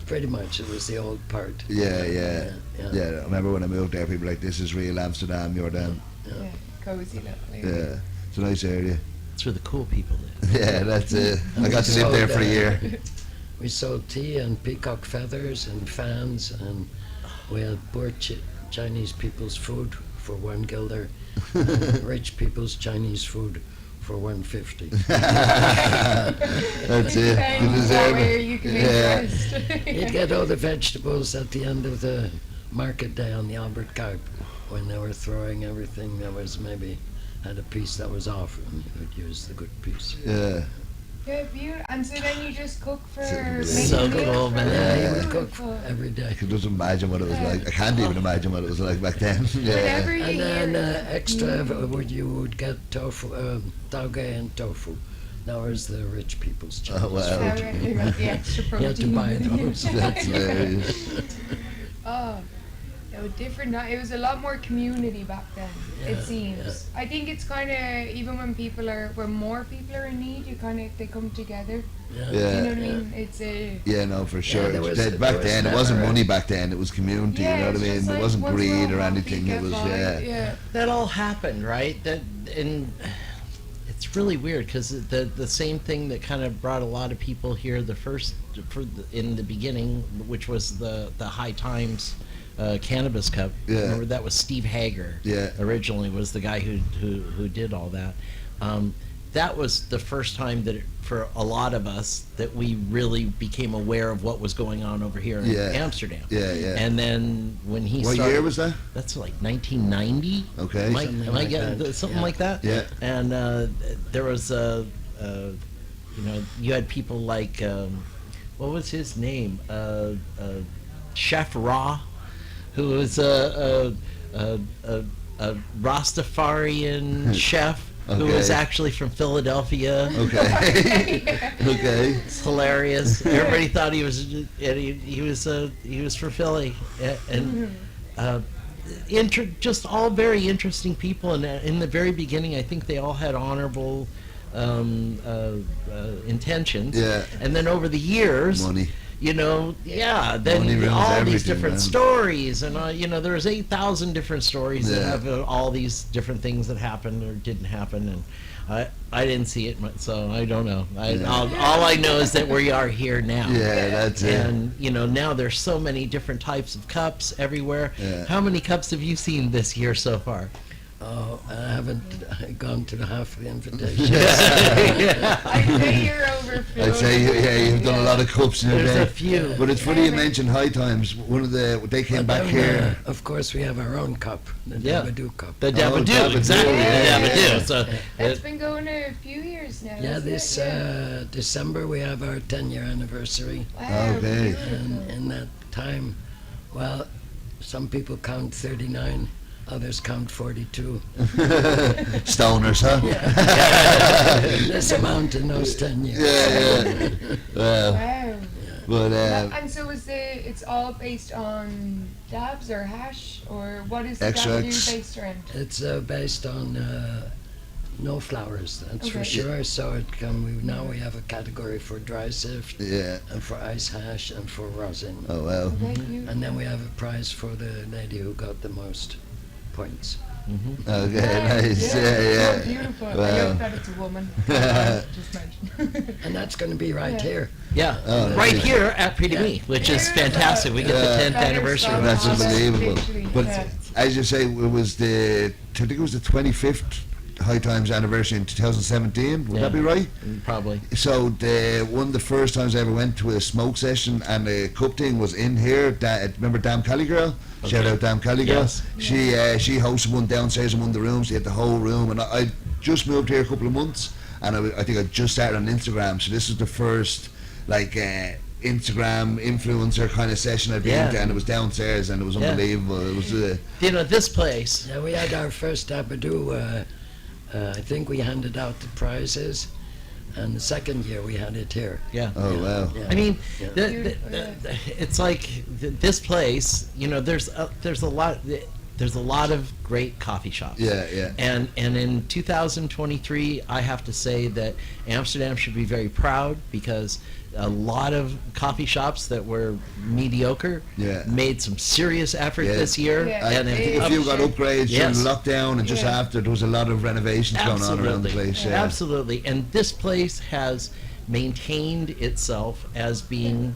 Pretty much, it was the old part. Yeah. Yeah. I remember when I moved there, people were like, this is real Amsterdam, Jordan. Yeah, cozy little. Yeah. It's a nice area. That's where the cool people live. Yeah, that's it. I got to live there for a year. We sold tea and peacock feathers and fans, and we had poor Chinese people's food for 1 guilder, and rich people's Chinese food for 150. That's it. You Depends deserve where it. you can Yeah. invest. You'd get all the vegetables at the end of the market day on the Albert Cup when they were throwing everything that was maybe had a piece that was off, and you would use the good piece. Yeah. Yeah, beautiful. And so then you just cook for So making meals cool, for man. Yeah, them? you would cook Beautiful. every day. I can just imagine what it was like. I can't even imagine what it was like back then. Yeah. Whenever you And then hear extra, you would get tofu, tauge and tofu. That was the rich people's Chinese Oh, wow. So, food. you got the extra You protein. had to buy those. That's hilarious. Oh, it was different. It was a lot more community back then. Yeah, It seems. I think it's kind of even when more people are in need, they come together. Yeah. Yeah. You know what I mean? It's a Yeah, no, for sure. there was- Back there was then, it wasn't never- money back then. It was community, you know what I it's mean? just There like wasn't once greed we're or all anything. happy, It was, get by, yeah. That all happened, right? And it's really weird because the same thing that kind of brought a lot of people here in the beginning, which was the High Times Cannabis Cup. Yeah. Remember that was Steve Hager. Yeah. Originally was the guy who did all that. That was the first time that for a lot of us that we really became aware of what was going on over here in Yeah. Amsterdam. Yeah, yeah. And then when he What started, year was that? that's like 1990. Okay. Am I Something like getting that. something Yeah. like that? Yeah. And there was you had people like what was his name? Chef Ra, who was a Rastafarian chef who was Okay. actually from Philadelphia. Okay. Okay. It's hilarious. Everybody thought he was he was from Philly, and just all very interesting people. And in the very beginning, I think they all had honorable intentions. Yeah. And then over the years, Money. then Money ruins all these everything, different man. stories, and there was 8,000 different stories that Yeah. have all these different things that happened or didn't happen, and I didn't see it, so I don't know. All I know is that we are here now. Yeah, that's it. And now there's so many different types of cups everywhere. Yeah. How many cups have you seen this year so far? Oh, I haven't gone to the half of the invitations. I'd say you're over 50. I'd say, you've done a lot of cups in a There's day. a few. But it's funny you mentioned High Times. They came back Then, here. of course, we have our own cup, the Yeah. Dabadoo cup. The Dabadoo, Dabadoo, exactly. yeah, The yeah. Dabadoo. So It's been going a few years now. Yeah, isn't this it? Yeah. December we have our 10-year anniversary. Wow, Okay. beautiful. And in that time, well, some people count 39, others count 42. Stoners, huh? This amount in those 10 years. Yeah, yeah. Well, Wow. but And so it's all based on dabs or hash, or what is the Extracts. Dabadoo based around? It's based on no flowers, that's for Okay. sure. So now we have a category for dry sift, yeah. and for ice hash, and for rosin. Oh well. Okay, beautiful. And then we have a prize for the lady who got the most points. Okay, nice. Yeah, Oh, yeah. beautiful. I Wow. hope that it's a woman. Just mention. And that's going to be right Yeah. here. yeah, Oh, right nice. here at Prix, which is fantastic. We get the Yeah. 10th That is anniversary. so That's awesome. unbelievable. Literally, But yeah. as you say, it was I think it was the 25th High Times anniversary in 2017. Would that Yeah. be right? Probably. So one of the first times I ever went to a smoke session and the cup thing was in here. Remember Dam Cali Girl? Shout out Dam Cali Girl. Yes. She hosted one downstairs in one of the rooms. She had the whole room, and I just moved here a couple of months, and I think I just started on Instagram. So this was the first Instagram influencer kind of session I'd been Yeah. to, and it was downstairs, and it was Yeah. unbelievable. It was This place. Yeah, we had our first Dabadoo. I think we handed out the prizes, and the second year we had it here. Yeah. oh wow. Yeah. I mean, Yeah. it's like this place. There's a lot. there's a lot of great coffee shops. Yeah. And in 2023, I have to say that Amsterdam should be very proud, because a lot of coffee shops that were mediocre made some serious effort this year. Yeah. And I think a few got upgrades during Yes. lockdown, and just after there was a lot of renovations going on around the place. Yeah. Absolutely. And this place has maintained itself as being,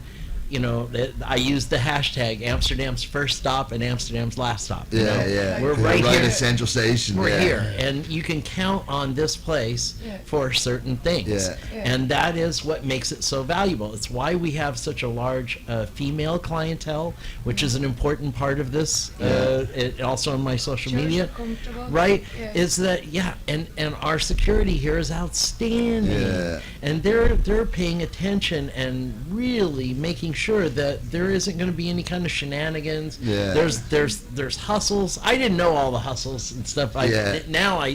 you know, I use the hashtag Amsterdam's first stop and Amsterdam's last stop. you know? We're right here. at Central Station. We're here, and you can count on this place for certain things. And that is what makes it so valuable. It's why we have such a large female clientele, which is an important part of this. Also on my social media, right? Is that and our security here is outstanding, and they're paying attention and really making sure that there isn't going to be any kind of shenanigans. There's hustles. I didn't know all the hustles and stuff. Now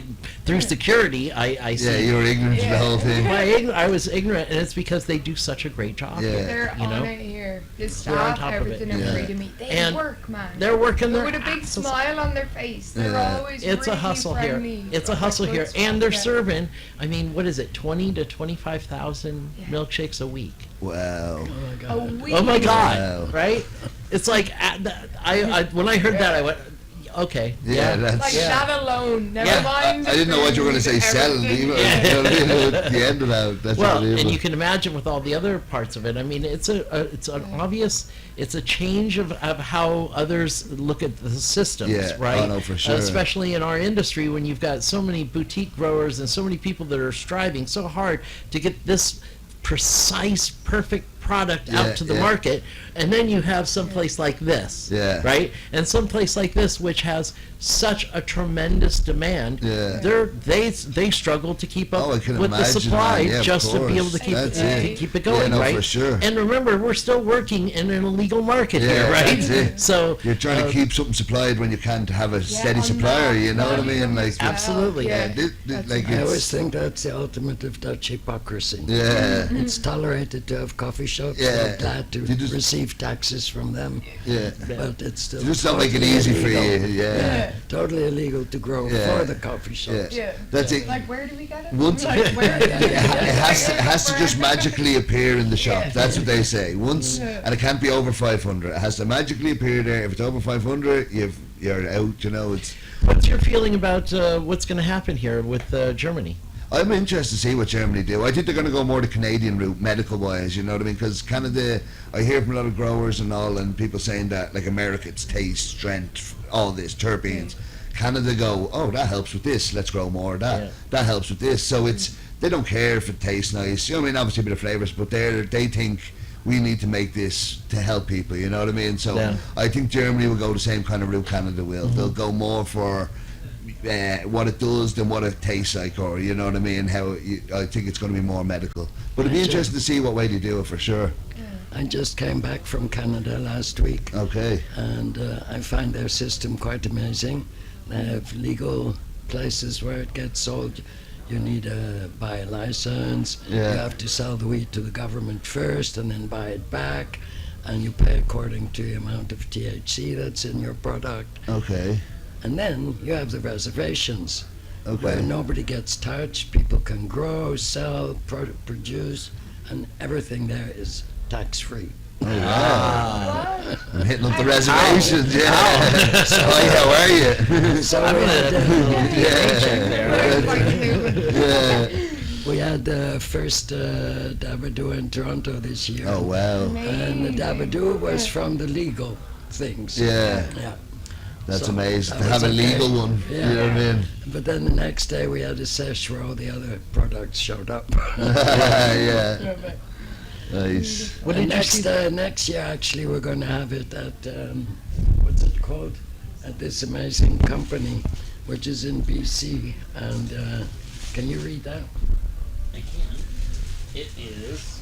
through security I see. Yeah, you were ignorant to the whole thing. I was ignorant, and it's because they do such a great job. They're you know? on it here. The They're on staff, top of it. everything are free to meet. They And work, man. They're working But their with a big asses smile on their face. They're always It's a really hustle friendly. here. It's a hustle here, and they're serving. I mean, what is it? 20 to 25,000 milkshakes a week. Wow. A week. Oh my God! Wow. Right? It's like I when I heard that, I went, okay. That's. Like that alone. Never Yeah. mind. I didn't know what you were going to say. Selling, even. You know what I mean? At the end of that, that's Well, unbelievable. and you can imagine with all the other parts of it. I mean, it's an obvious, it's a change of how others look at the systems, right? Oh, no, for sure. Especially in our industry, when you've got so many boutique growers and so many people that are striving so hard to get this precise, perfect product out to the market, and then you have someplace like this, right? And someplace like this, which has such a tremendous demand, they struggle to keep up with the supply just to be able to keep it going, right? For sure. And remember, we're still working in an illegal market here, right? That's it. So you're trying to keep something supplied when you can't have a steady supplier. You know what I mean? Like absolutely. Like I always think that's the ultimate of Dutch hypocrisy. It's tolerated to have coffee shops. We're glad to receive taxes from them. But it's still just don't make it easy for you. Totally illegal to grow for the coffee shops. That's it. Like, where do we get it? Once Like, where? it has to just magically appear in the shop. That's what they say. Once, and it can't be over 500. It has to magically appear there. If it's over 500, you're out. You know, it's. What's your feeling about what's going to happen here with Germany? I'm interested to see what Germany do. I think they're going to go more the Canadian route, medical-wise, you know what I mean? Because Canada, I hear from a lot of growers and all, and people saying that, like America, it's taste, strength, all this, terpenes. Canada go, oh, that helps with this, let's grow more of that. That helps with this. So it's, they don't care if it tastes nice. You know what I mean? Obviously a bit of flavours, but they think we need to make this to help people, you know what I mean? So I think Germany will go the same kind of route Canada will. They'll go more for what it does than what it tastes like, or you know what I mean, I think it's going to be more medical, but it'd be interesting to see what way they do it for sure. I just came back from Canada last week, and I find their system quite amazing. They have legal places where it gets sold. You need to buy a license, you have to sell the weed to the government first and then buy it back, and you pay according to the amount of THC that's in your product. And then you have the reservations, where nobody gets touched, people can grow, sell, produce, and everything there is tax-free. I'm hitting up the reservations, So how are you? So we had the first Dabadoo in Toronto this year. Oh wow. And the Dabadoo was from the legal things. That's so amazing that to have a legal one. You know what I mean? But then the next day we had a sesh where all the other products showed up. Nice. What did next year actually we're going to have it at what's it called? At this amazing company, which is in BC. And can you read that? I can. It is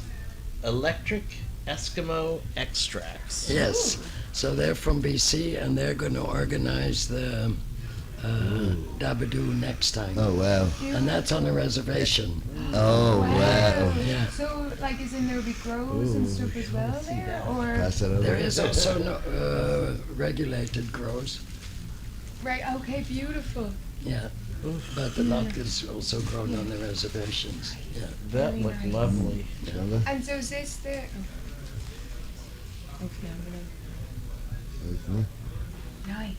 Electric Eskimo Extracts. Yes. So they're from BC, and they're going to organize the Dabadoo next time. Oh wow. And that's on a reservation. Oh wow. Yeah. So, like, is in there be grows and stuff as well there, or? Pass that over. There is also no, regulated grows. Right. Okay. Beautiful. Yeah. But a lot is also grown on the reservations. Yeah. That Very looked nice. lovely. And so is this the? Hopefully I'm gonna. Nice.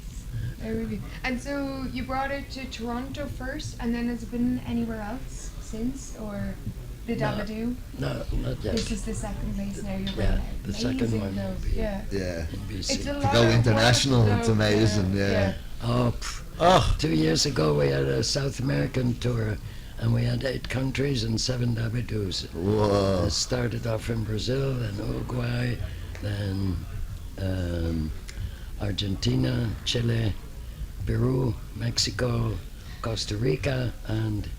Very good. And so you brought it to Toronto first, and then has it been anywhere else since, or the No. Dabadoo? No, not yet. This is the second place now you're Yeah, going. the second Amazing one though. will be- Yeah. Yeah. In It's BC. a To lot go of international, work, it's though. amazing, yeah. Oh, Oh, 2 years ago we had a South American tour, and we had 8 countries and 7 Dabadoos. Whoa. It started off in Brazil, then Uruguay, then Argentina, Chile, Peru, Mexico, Costa Rica, and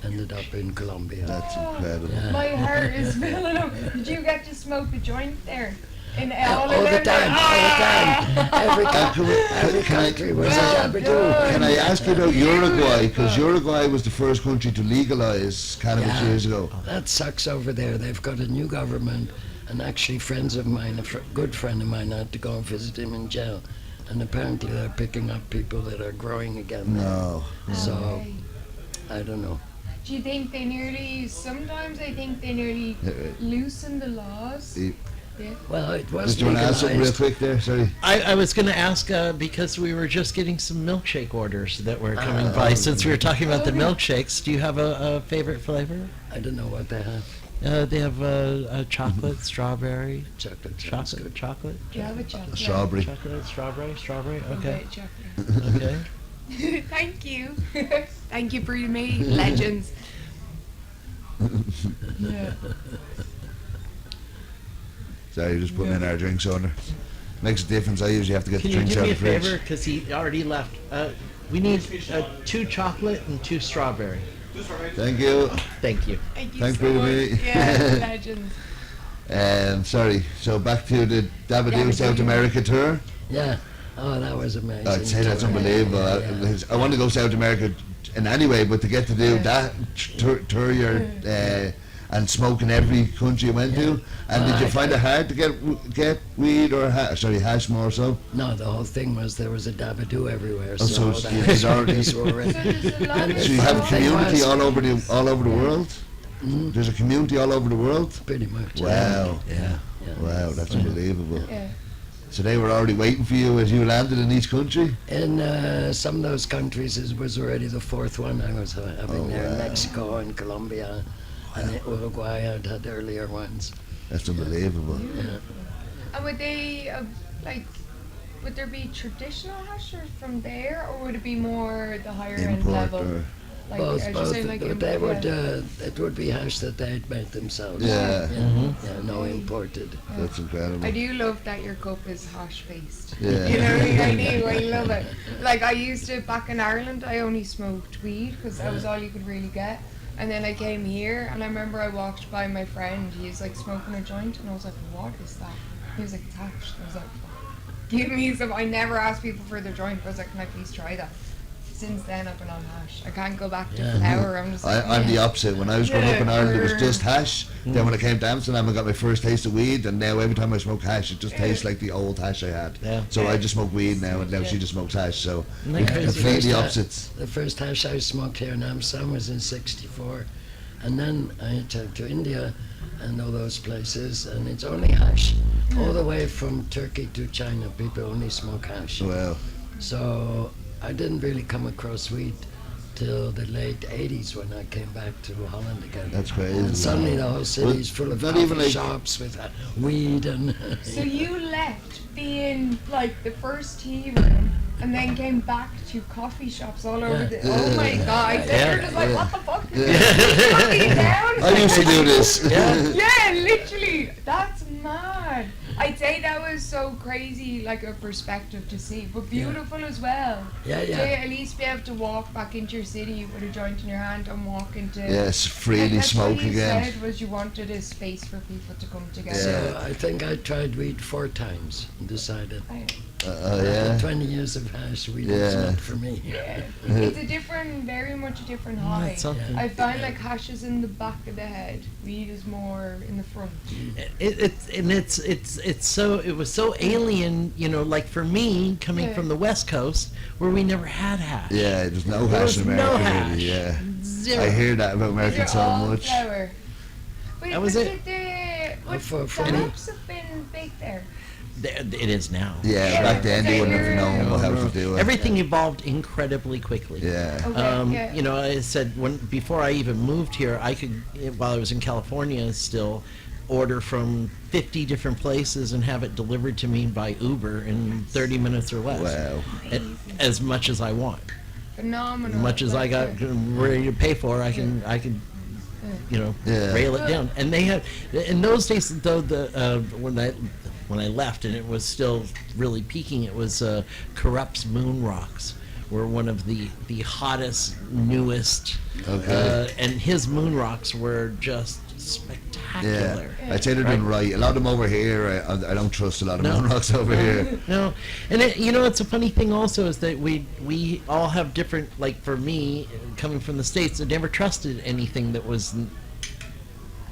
ended up in Colombia. That's incredible. Yeah. My heart is filling up. Did you get to smoke a joint there? In All all the of them? time, all the time. Every Can country was Well a Dabadoo. done. Can I ask you about Uruguay? Because Beautiful. Uruguay was the first country to legalize cannabis Yeah. years ago. That sucks over there. They've got a new government, and actually friends of mine, good friend of mine, had to go and visit him in jail. And apparently they're picking up people that are growing again. No. So, Okay. I don't know. Do you think they nearly, sometimes I think they nearly loosen the laws? Yeah. Yeah. Well, it was Just do you want to ask something real legalized. quick there? Sorry. I was going to ask because we were just getting some milkshake orders that were coming by. Since we were talking about the milkshakes, do you have a favorite flavor? I don't know what they have. They have a chocolate, strawberry, Chocolate. sounds chocolate, good. chocolate, Do you have a chocolate? Strawberry. chocolate, strawberry. Okay, Okay, chocolate. okay. Thank you. Thank you, Breed Me. Legends. Yeah. Sorry, just putting in our drinks on there. Makes a difference. I usually have to get Can the you drinks do out me a of the fridge. favor? Because he already left. We need 2 chocolate and 2 strawberry. Thank you. Thank you. Thank you Thanks, so much. Breed Me. Yeah, legends. Sorry. So back to the Dabadoo South Dabadoo. America tour. Yeah. Oh, that was amazing. I'd say that's unbelievable. I want to go South America in any way, but to get to do Yeah. that tour your and smoke in every country you went to. And did you find it hard to get weed or hash more so? No, the whole thing was there was a Dabadoo everywhere. Oh, so the it's already- hashis were in. So there's a lot And of So you have a Something community was- all over the world. Mm, There's a community all over the world. pretty much. Wow. Yeah. Yeah. Wow, that's unbelievable. Yeah. So they were already waiting for you as you landed in each country? In some of those countries, it was already the 4th one I was having Oh, there. wow. Mexico and Colombia, and in Uruguay I'd had earlier ones. That's unbelievable. Yeah. And would they, would there be traditional hashers from there, or would it be more the higher end Import level? or... Like, both, as you both. say, like But import, they would, yeah. it would be hash that they'd made themselves. Yeah. Yeah, no imported. That's incredible. I do love that your cup is hash based. Yeah. You know what I mean? I love it. Like I used to back in Ireland, I only smoked weed because that was all you could really get. And then I came here, and I remember I walked by my friend. He was like smoking a joint, and I was like, "What is that?" He was like, "It's hash." I was like, "Give me some." I never asked people for their joint. I was like, "Can I please try that?" Since then, I've been on hash. I can't go back to Yeah. flour. I'm just like, I'm the opposite. When I was growing up in Yeah. Ireland, it was just hash. Then when I came to Amsterdam, I got my first taste of weed, and now every time I smoke hash, it just tastes like the old hash I had. Yeah. So I just smoke weed now, and now Yeah. she just smokes hash. So Isn't that we're crazy? completely First, opposites. The first hash I smoked here in Amsterdam was in '64, and then I took to India and all those places, and it's only hash. All the way from Turkey to China, people only smoke hash. Well, So I didn't really come across weed till the late '80s when I came back to Holland again. that's crazy. And suddenly the whole city's full of not coffee even like- shops with weed and. So you left being like the first tea room and then came back to coffee shops all over the. Oh my god! I said you're just like, what the fuck? Fucking down. I used to do this. Yeah, literally. That's mad. I'd say that was so crazy, like a perspective to see, but beautiful as well. Yeah, To yeah. at least be able to walk back into your city with a joint in your hand and walk into. Yes, freely That's what smoke you again. said was you wanted a space for people to come together. So I think I tried weed 4 times and decided. Yeah. 20 years of hash, weed is Yeah. not for me. Yeah. It's a different, very much a different high. That's something. I find like hash is in the back of the head, weed is more in the front. It was was so alien, you know, like for me, coming from the West Coast, where we never had hash. Yeah, there's no There hash was in no America. hash. Really, yeah. Zero. I hear that about Americans They're so all much. flower. Wait, That was but it. What For the me. shops have been big there. It is now. Yeah, Yeah, back then they but wouldn't have they're- known how to do it. Everything evolved incredibly quickly. Yeah. Okay, yeah. You know, I said before I even moved here, I could, while I was in California, still order from 50 different places and have it delivered to me by Uber in 30 minutes or less. Wow. As much as I want, Phenomenal. as much as I Like, got ready to pay for, I can, you know, Yeah. rail it down. And they had, in those days, though, when I left, and it was still really peaking, it was Corrupt's Moon Rocks were one of the hottest, newest, Okay. and his moon rocks were just spectacular. Yeah, I'd say they're doing right. A lot of them over here, I don't trust a lot of No. moon rocks over here. No, and you know, it's a funny thing also is that we all have different. Like for me, coming from the States, I never trusted anything that was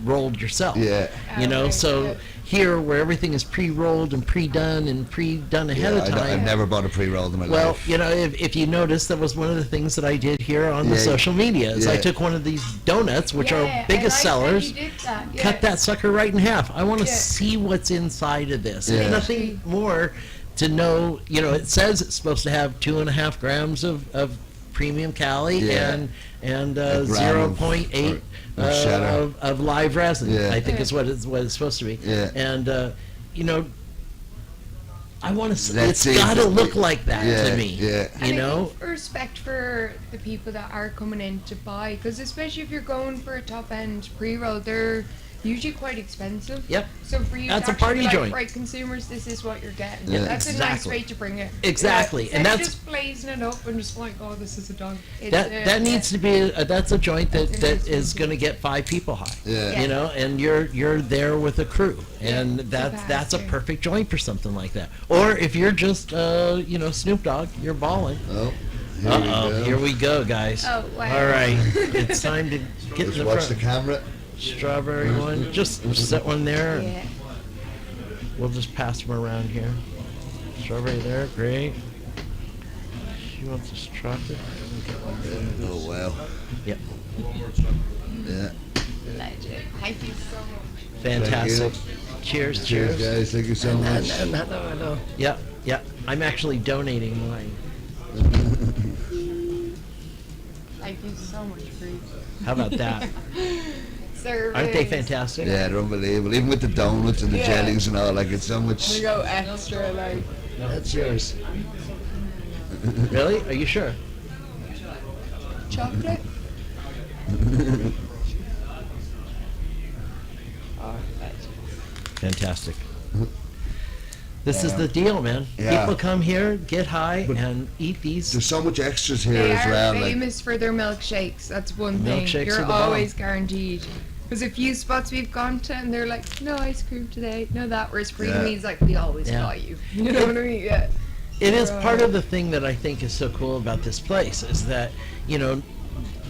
rolled yourself. Yeah. You know, Okay, so yeah. here where everything is pre-rolled and pre-done and pre-done ahead Yeah, of time. I've never bought a pre-roll in my Well, life. you know, if you notice, that was one of the things that I did here on the Yeah, social media. Is I yeah. took one of these donuts, which Yeah, are and biggest I said sellers, you did that, yeah. cut that sucker right in half. I want to Yeah. see what's inside of this. Yeah. There's nothing more to know. You know, it says it's supposed to have 2.5 grams of premium Cali Yeah. and A gram 0.8 of shadow. of live resin. Yeah. I think is what it's supposed to be. Yeah. And you know, I want to. Let's It's see. got to look like that Yeah, to me. yeah. And You I know. think respect for the people that are coming in to buy, because especially if you're going for a top end pre-roll, they're usually quite expensive. Yep. So for you That's to a actually party be like, joint. right, consumers, this is what you're getting. Yeah. That's a nice Exactly. way to bring it. Exactly, Yeah. and Instead of that's- just blazing it up and just like, oh, this is a dog. That needs to be that's a joint that That's a that nice is one. going to get 5 people high. Yeah. You know, and you're there with a crew, and that's a Fantastic. perfect joint for something like that. Or if you're just you know, Snoop Dogg, you're balling. Oh, here we go. Here we go, guys. Oh, wow. All right, it's time to get Just in the watch the front. camera. Strawberry one, just set one there. and Yeah. We'll just pass them around here. Strawberry there, great. She wants this chocolate. Oh, wow. Yep, Yeah. Legend. Thank you so much. fantastic. Cheers, Cheers, cheers. guys. Thank you so much. No. Yep, yep. I'm actually donating mine. Thank you so much for How about that? service. Aren't they fantastic? Yeah, they're unbelievable. Even with the donuts and the Yeah. jellies and all, like, it's so much. We go extra, like. That's yours. Really? Are you sure? Chocolate? Oh, legend. Fantastic. This is the deal, man. Yeah. People come here, get high, But and eat these. There's so much extras here They as are well. Like, famous for their milkshakes. That's one thing. Milkshakes are You're the bomb. always guaranteed. There's a few spots we've gone to, and they're like, no ice cream today, no that. Whereas Freedomy's like, we always Yeah. got you. You know what I mean? Yeah. It is part of the thing that I think is so cool about this place is that, you know,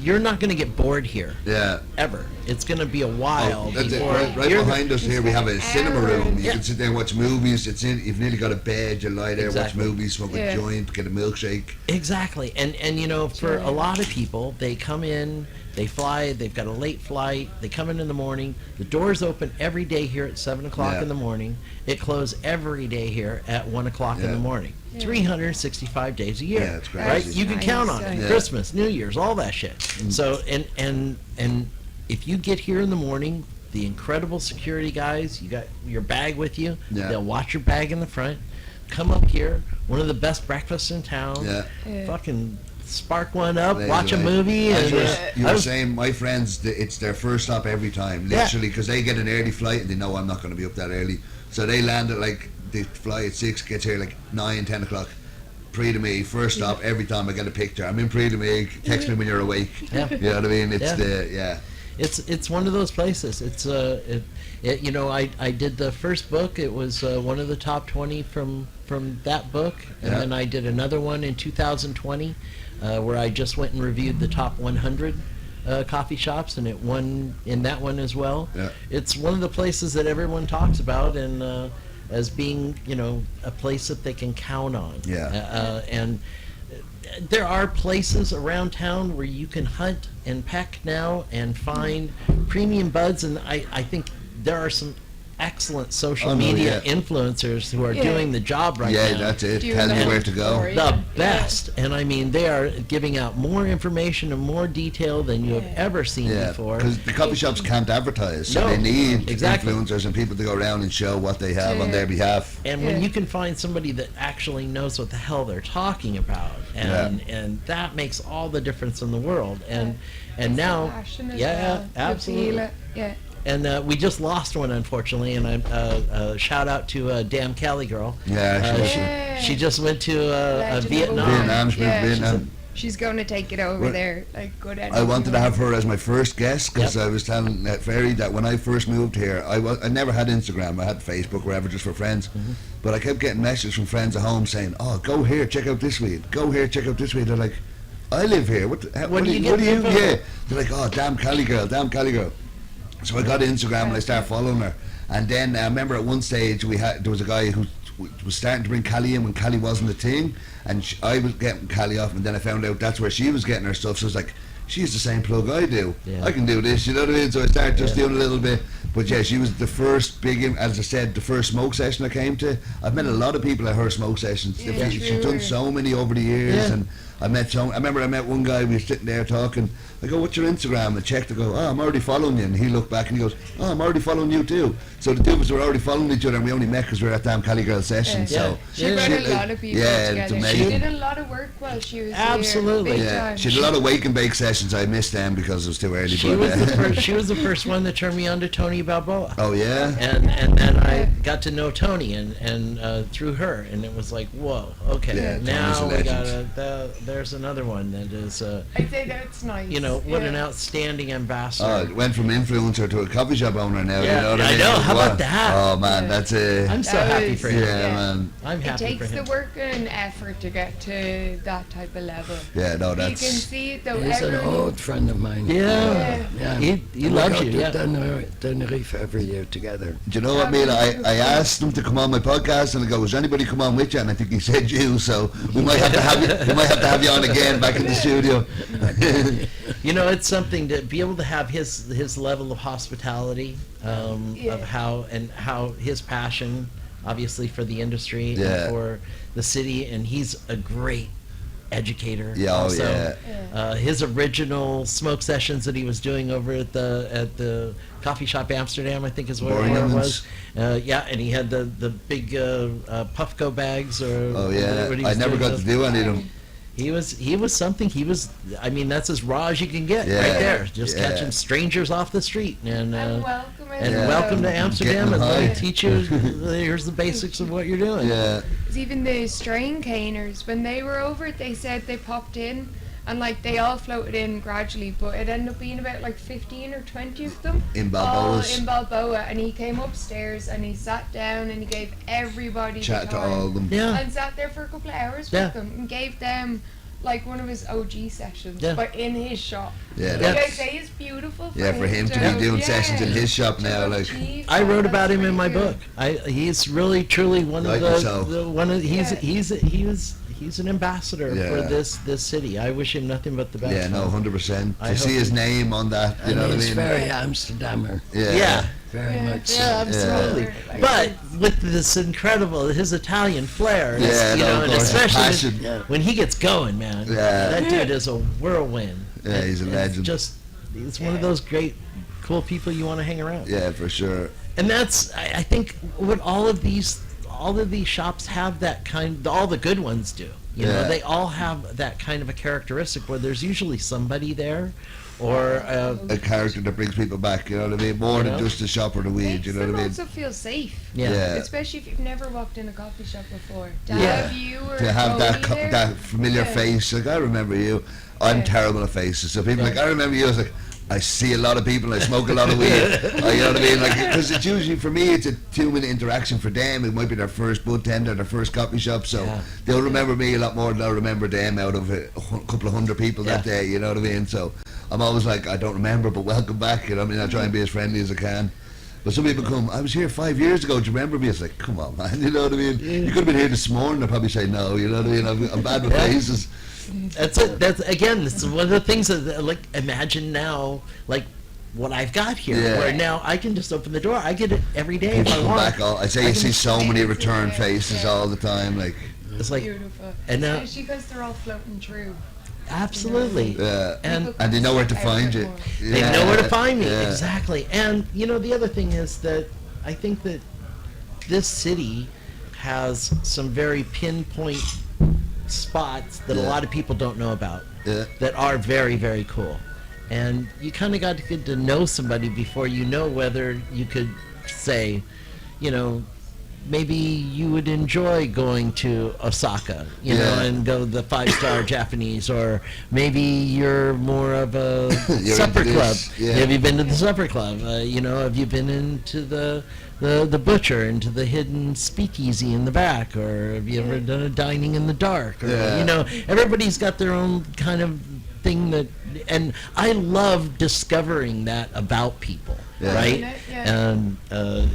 you're not going to get bored here yeah. ever. It's going to be a while Oh, that's it. before Right you're- behind us here, we have a cinema room. You Yeah. can sit there and watch movies. You've nearly got a bed. You lie there, Exactly. watch movies, smoke Yeah. a joint, get a milkshake. Exactly, and you know, for a lot of people, they come in, they fly, they've got a late flight, they come in the morning. The doors open every day here at 7 o'clock Yeah. in the morning. It closes every day here at 1 o'clock in Yeah. the morning. 365 days a year. Yeah, it's crazy. Right? You can Nice. count on it. Yeah. Christmas, New Year's, all that shit. So and if you get here in the morning, the incredible security guys, you got your bag with you. Yeah. They'll watch your bag in the front. Come up here, one of the best breakfasts in town. Yeah. Yeah. Fucking spark one up, Lazy watch a life. movie, As and you I were was- saying, my friends, it's their first stop every time, Yeah. literally, because they get an early flight and they know I'm not going to be up that early. So they land at like, they fly at 6, gets here like 9, 10 o'clock. Pre to me, first stop every time I get a picture. I'm in pre to me, text me when you're awake. Yeah. You know what I mean? It's Yeah. it's one of those places. It's you know, I did the first book. It was one of the top 20 from that book, and Yeah. then I did another one in 2020 where I just went and reviewed the top 100 coffee shops, and it won in that one as well. Yeah. It's one of the places that everyone talks about, and as being, you know, a place that they can count on. Yeah. And there are places around town where you can hunt and peck now and find premium buds, and I think there are some excellent social media influencers who are doing the job right now. Yeah, that's it. Doing Tell the you whole where to go. story. The best. And I mean, they are giving out more information and more detail than you have ever seen Yeah, before. because the coffee shops can't advertise, so No, they need exactly. influencers and people to go around and show what they have on their behalf. And when you can find somebody that actually knows what the hell they're talking about, and that makes all the difference in the world. And now, Passion as yeah, well. absolutely. Feel it, yeah. And we just lost one, unfortunately. And I shout out to Damn Cali Girl. Yeah, She just went to Legend Vietnam. of Vietnam. She's going to take it over Well, there, like good. I wanted to have her as my first guest because Yep. I was telling Ferry that when I first moved here, I never had Instagram. I had Facebook, wherever, just for friends. But I kept getting messages from friends at home saying, "Oh, go here, check out this weed. Go here, check out this weed." They're like, "I live here. What do you get What do you? info Yeah." from? They're like, "Oh, damn Cali girl, damn Cali girl." So I got Instagram and I started following her. And then I remember at one stage there was a guy who was starting to bring Cali in when Cali wasn't a thing, and I was getting Cali off, and then I found out that's where she was getting her stuff. So I was like, she's the same plug I do. Yeah. I can do this, you know what I mean? So I started just doing a little bit. But yeah, she was the first as I said, the first smoke session I came to. I've met a lot of people at her smoke sessions. Yeah, She's done true. so many over the years, Yeah. and I remember I met one guy, we were sitting there talking. I go, "What's your Instagram?" I checked, I go, "Oh, I'm already following you." And he looked back and he goes, "Oh, I'm already following you too." So the two of us were already following each other, and we only met because we were at Damn Cali Girl session. Yeah. So She Yeah. brought She- a lot of people yeah, it's together. She amazing. did a lot of work while she was Absolutely. here. Big yeah, time. she did a lot of wake and bake sessions. I missed them because it was too early. She but, was the first. She was the first one that turned me on to Tony Balboa. oh yeah. And then I got to know Tony and through her, and it was like, whoa, okay, Yeah, Tony's now a we got legend. there's another one that is, I'd say that's nice. you know, what yeah. an outstanding ambassador. Oh, it went from influencer to a coffee shop owner now. Yeah, you know what I I mean? know. How Wow. about that? Oh man, Yeah. that's a I'm so That happy was- for him. yeah, Yeah. man. I'm It happy for takes the him. work and effort to get to that type of level. Yeah, no, You can that's see it though. He's an everyone- old friend of mine. Yeah. Yeah. He We loves go you. to Yeah. Tenerife every year together. Do you know what, Mila? I asked him to come on my podcast, and I go, "Was anybody come on with you?" And I think he said you, so we might have to have you. We might have to have you on again back in the studio. You know, it's something to be able to have his level of hospitality, Yeah. of how his passion, obviously, for the industry Yeah. and for the city, and he's a great educator. Yeah, oh, also. yeah. His original smoke sessions that he was doing over at the coffee shop Amsterdam, I think is where it Borgman's. was. Yeah, and he had the big Puffco bags or. Oh yeah, what he I was never doing got those. to do any of them. He was something. I mean, that's as raw as you can get Yeah. right there. Just Yeah. catching strangers off the street and And welcome and Yeah. welcome to Amsterdam, Getting and let me high. teach you. Here's the basics of what you're doing. Yeah, Even the strain caners, when they were over, they said they popped in and like they all floated in gradually, but it ended up being about like 15 or 20 of them. In all Balboa's. in Balboa, and he came upstairs and he sat down and he gave everybody chat the to time all of them. Yeah. and sat there for a couple of hours Yeah. with them and gave them like one of his OG sessions, Yeah. but in his shop. Yeah, Like that's- I say, it's beautiful. Yeah, for him to be doing sessions in his shop now, like. I wrote about him in my book. He's really truly one Like of yourself. he's an ambassador Yeah. for this city. I wish him nothing but the best. Yeah, no, 100%. I To see hope his he- name on that, you And know what I he's mean? very Amsterdammer. Yeah. Very much so. Yeah, absolutely. Yeah. But with this incredible, his Italian flair, Yeah, you no, know, of and course, his especially passion. when he gets going, man. Yeah. That dude is a whirlwind. Yeah, he's a It's legend. he's one of those great, cool people you want to hang around. Yeah, for sure. And that's, I think, what all of these shops have that kind. All the good ones do. You know, Yeah. they all have that kind of a characteristic where there's usually somebody there, or A character that brings people back, you know what I mean? More You than know? just the shop or the weed, Makes you know them what I mean? also feel safe. yeah. Yeah. Especially if you've never walked in a coffee shop before. To Yeah. have you or To have that Tony there, that familiar yeah. face, like I remember you. I'm Yeah. terrible at faces, so people Right. like I remember you. I was like, I see a lot of people, I smoke a lot of weed. You know what I mean? Like, because it's usually for me, it's a 2-minute interaction. For them, it might be their first bud tender, their first coffee shop, so Yeah. they'll remember me a lot more than I'll remember them out of a couple of hundred people that Yeah. day. You know what I mean? So I'm always like, I don't remember, but welcome back. You know what I mean? I try and be as friendly as I can. But some people come, I was here 5 years ago, do you remember me? It's like, come on, man, you know what I mean? You could have been here this morning, I'd probably say no, you know what I mean? I'm bad with faces. That's it. That's again. This is one of the things that, like, imagine now, like, what I've got here, Yeah. where now I can just open the door. I get it every day if People I come want. back, I say you see so many return faces all the time, like, It's like, Beautiful. and now, Especially because they're all floating through. absolutely, yeah. and And they know where to find you. they know where to find me, Yeah. exactly. And you know, the other thing is that I think that this city has some very pinpoint spots that a Yeah. lot of people don't know about, Yeah. that are very, very cool. And you kind of got to get to know somebody before you know whether you could say, you know, maybe you would enjoy going to Osaka, you know, Yeah. and go to the 5-star Japanese, or maybe you're more of a You're supper into club. this, yeah. Have you been to the supper club? You know, have you been into the butcher, into the hidden speakeasy in the back, or have you ever done a dining in the dark? Or, Yeah. you know, everybody's got their own kind of thing that, and I love discovering that about people, Yeah. right? Yeah.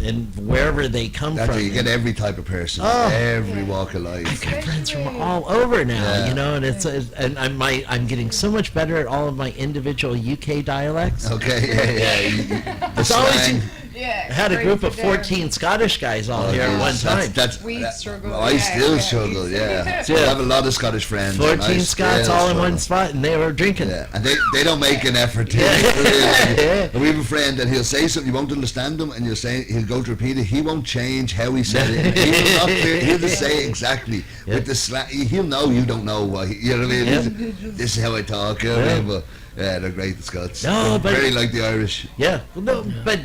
And wherever they come That's from. it, you get every type of person, Oh. every Yeah. walk of I've life. got friends from Especially- all over now, Yeah. you know, and and I'm getting so much better at all of my individual UK dialects. Okay, yeah. The It's always- slang. Yeah. I had a breaks group it of down. 14 Scottish guys all here at one time. We struggle, I yeah, still yeah, struggle, we yeah. still- I have a lot of Scottish friends. and I 14 Scots still all in struggle. one spot, and they were drinking. Yeah, and they don't make an effort to. Yeah. And we have a friend, and he'll say something, you won't understand him, and he'll go to repeat it. He won't change how he said it. He will not clear, he'll just say it exactly. Yeah. With the he'll know you don't know why. You know what I mean? Yeah. This is how I talk, you know what I mean? But yeah, they're great, the Scots. No, but- Very like the Irish. Yeah, well, no, but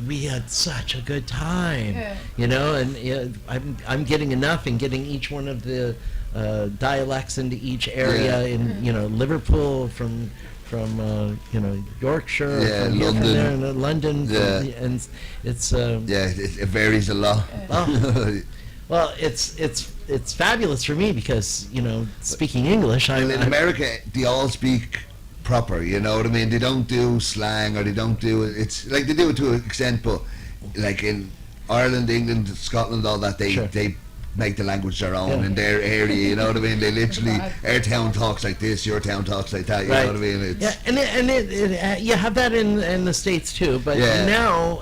we had such a good time, Yeah. you know, and I'm getting enough and getting each one of the dialects into each area Yeah. in, you know, Liverpool from you know, Yorkshire, Yeah, from here, from London. there, and London, Yeah. and it's Yeah, it varies a lot. oh, well, it's fabulous for me because, you know, speaking English, Well, in I'm America, they all speak proper, you know what I mean? They don't do slang, or they don't do it. It's like they do it to an extent, but like in Ireland, England, Scotland, all that, Sure. they make the language their own Yeah. in their area, you know what I mean? They literally, our town talks like this, your town talks like that, you Right. know what I mean? It's, yeah, and you have that in the States too, but Yeah. now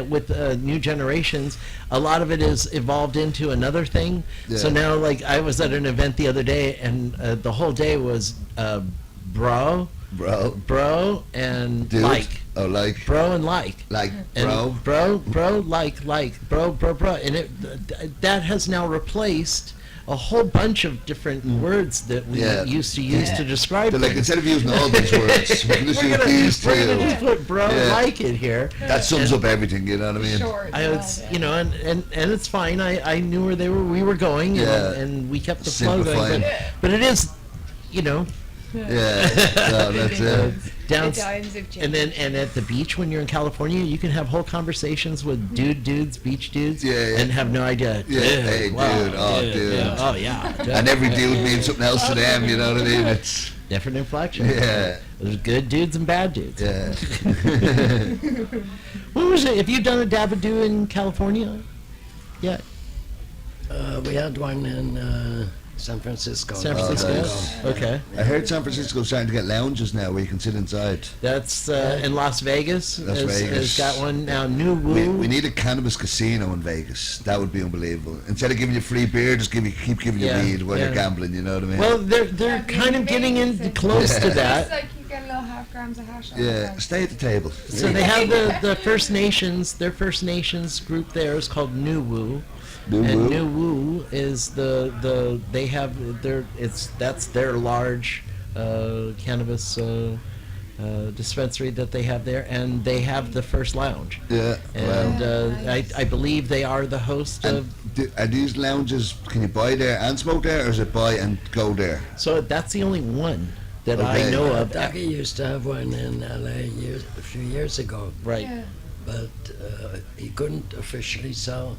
with new generations, a lot of it is evolved into another thing. So Yeah. now, like, I was at an event the other day, and the whole day was bro, and dude, like, oh, like, bro and like. And bro. like, bro, and that has now replaced a whole bunch of different words that we Yeah. used to use to describe They're like, things. instead of using all these words, we can just use these We're gonna just two. put bro Yeah. like it here. That sums up everything, you know what I mean? Short. I was, you know, and it's fine. I knew where we were going, Yeah. and we kept the flow going. Simplifying. But it is, you know, Yeah, no, that's it. down. The times have changed. And at the beach when you're in California, you can have whole conversations with dudes, beach dudes, Yeah, yeah. and have no idea. Yeah, hey, dude, oh, dude. Yeah, oh yeah. And every dude means something else to them, you know what I mean? It's, different inflection. yeah, There's good dudes and bad dudes. yeah. What was it? Have you done a dabadoo in California? Yeah. We had one in San Francisco. San Oh, Francisco? nice. Okay. I heard San Francisco's starting to get lounges now where you can sit inside. That's in Las Vegas. Las has Vegas. got one now. New We Woo. need a cannabis casino in Vegas. That would be unbelievable. Instead of giving you free beer, just keep giving you Yeah, weed while yeah. you're gambling, you know what I mean? Well, they're That'd be kind of getting in amazing. close to It's that. like you get a little half grams of hash on the yeah, ground. stay at the table. So they have the First Nations. Their First Nations group there is called New Woo. New And Woo. New Woo is they have that's their large cannabis dispensary that they have there, and they have the first lounge. Yeah. And Well, I believe they are the host of. are these lounges, can you buy there and smoke there, or is it buy and go there? So that's the only one that I Okay. know of. Ducky used to have one in LA a few years ago, Right. Yeah. but he couldn't officially sell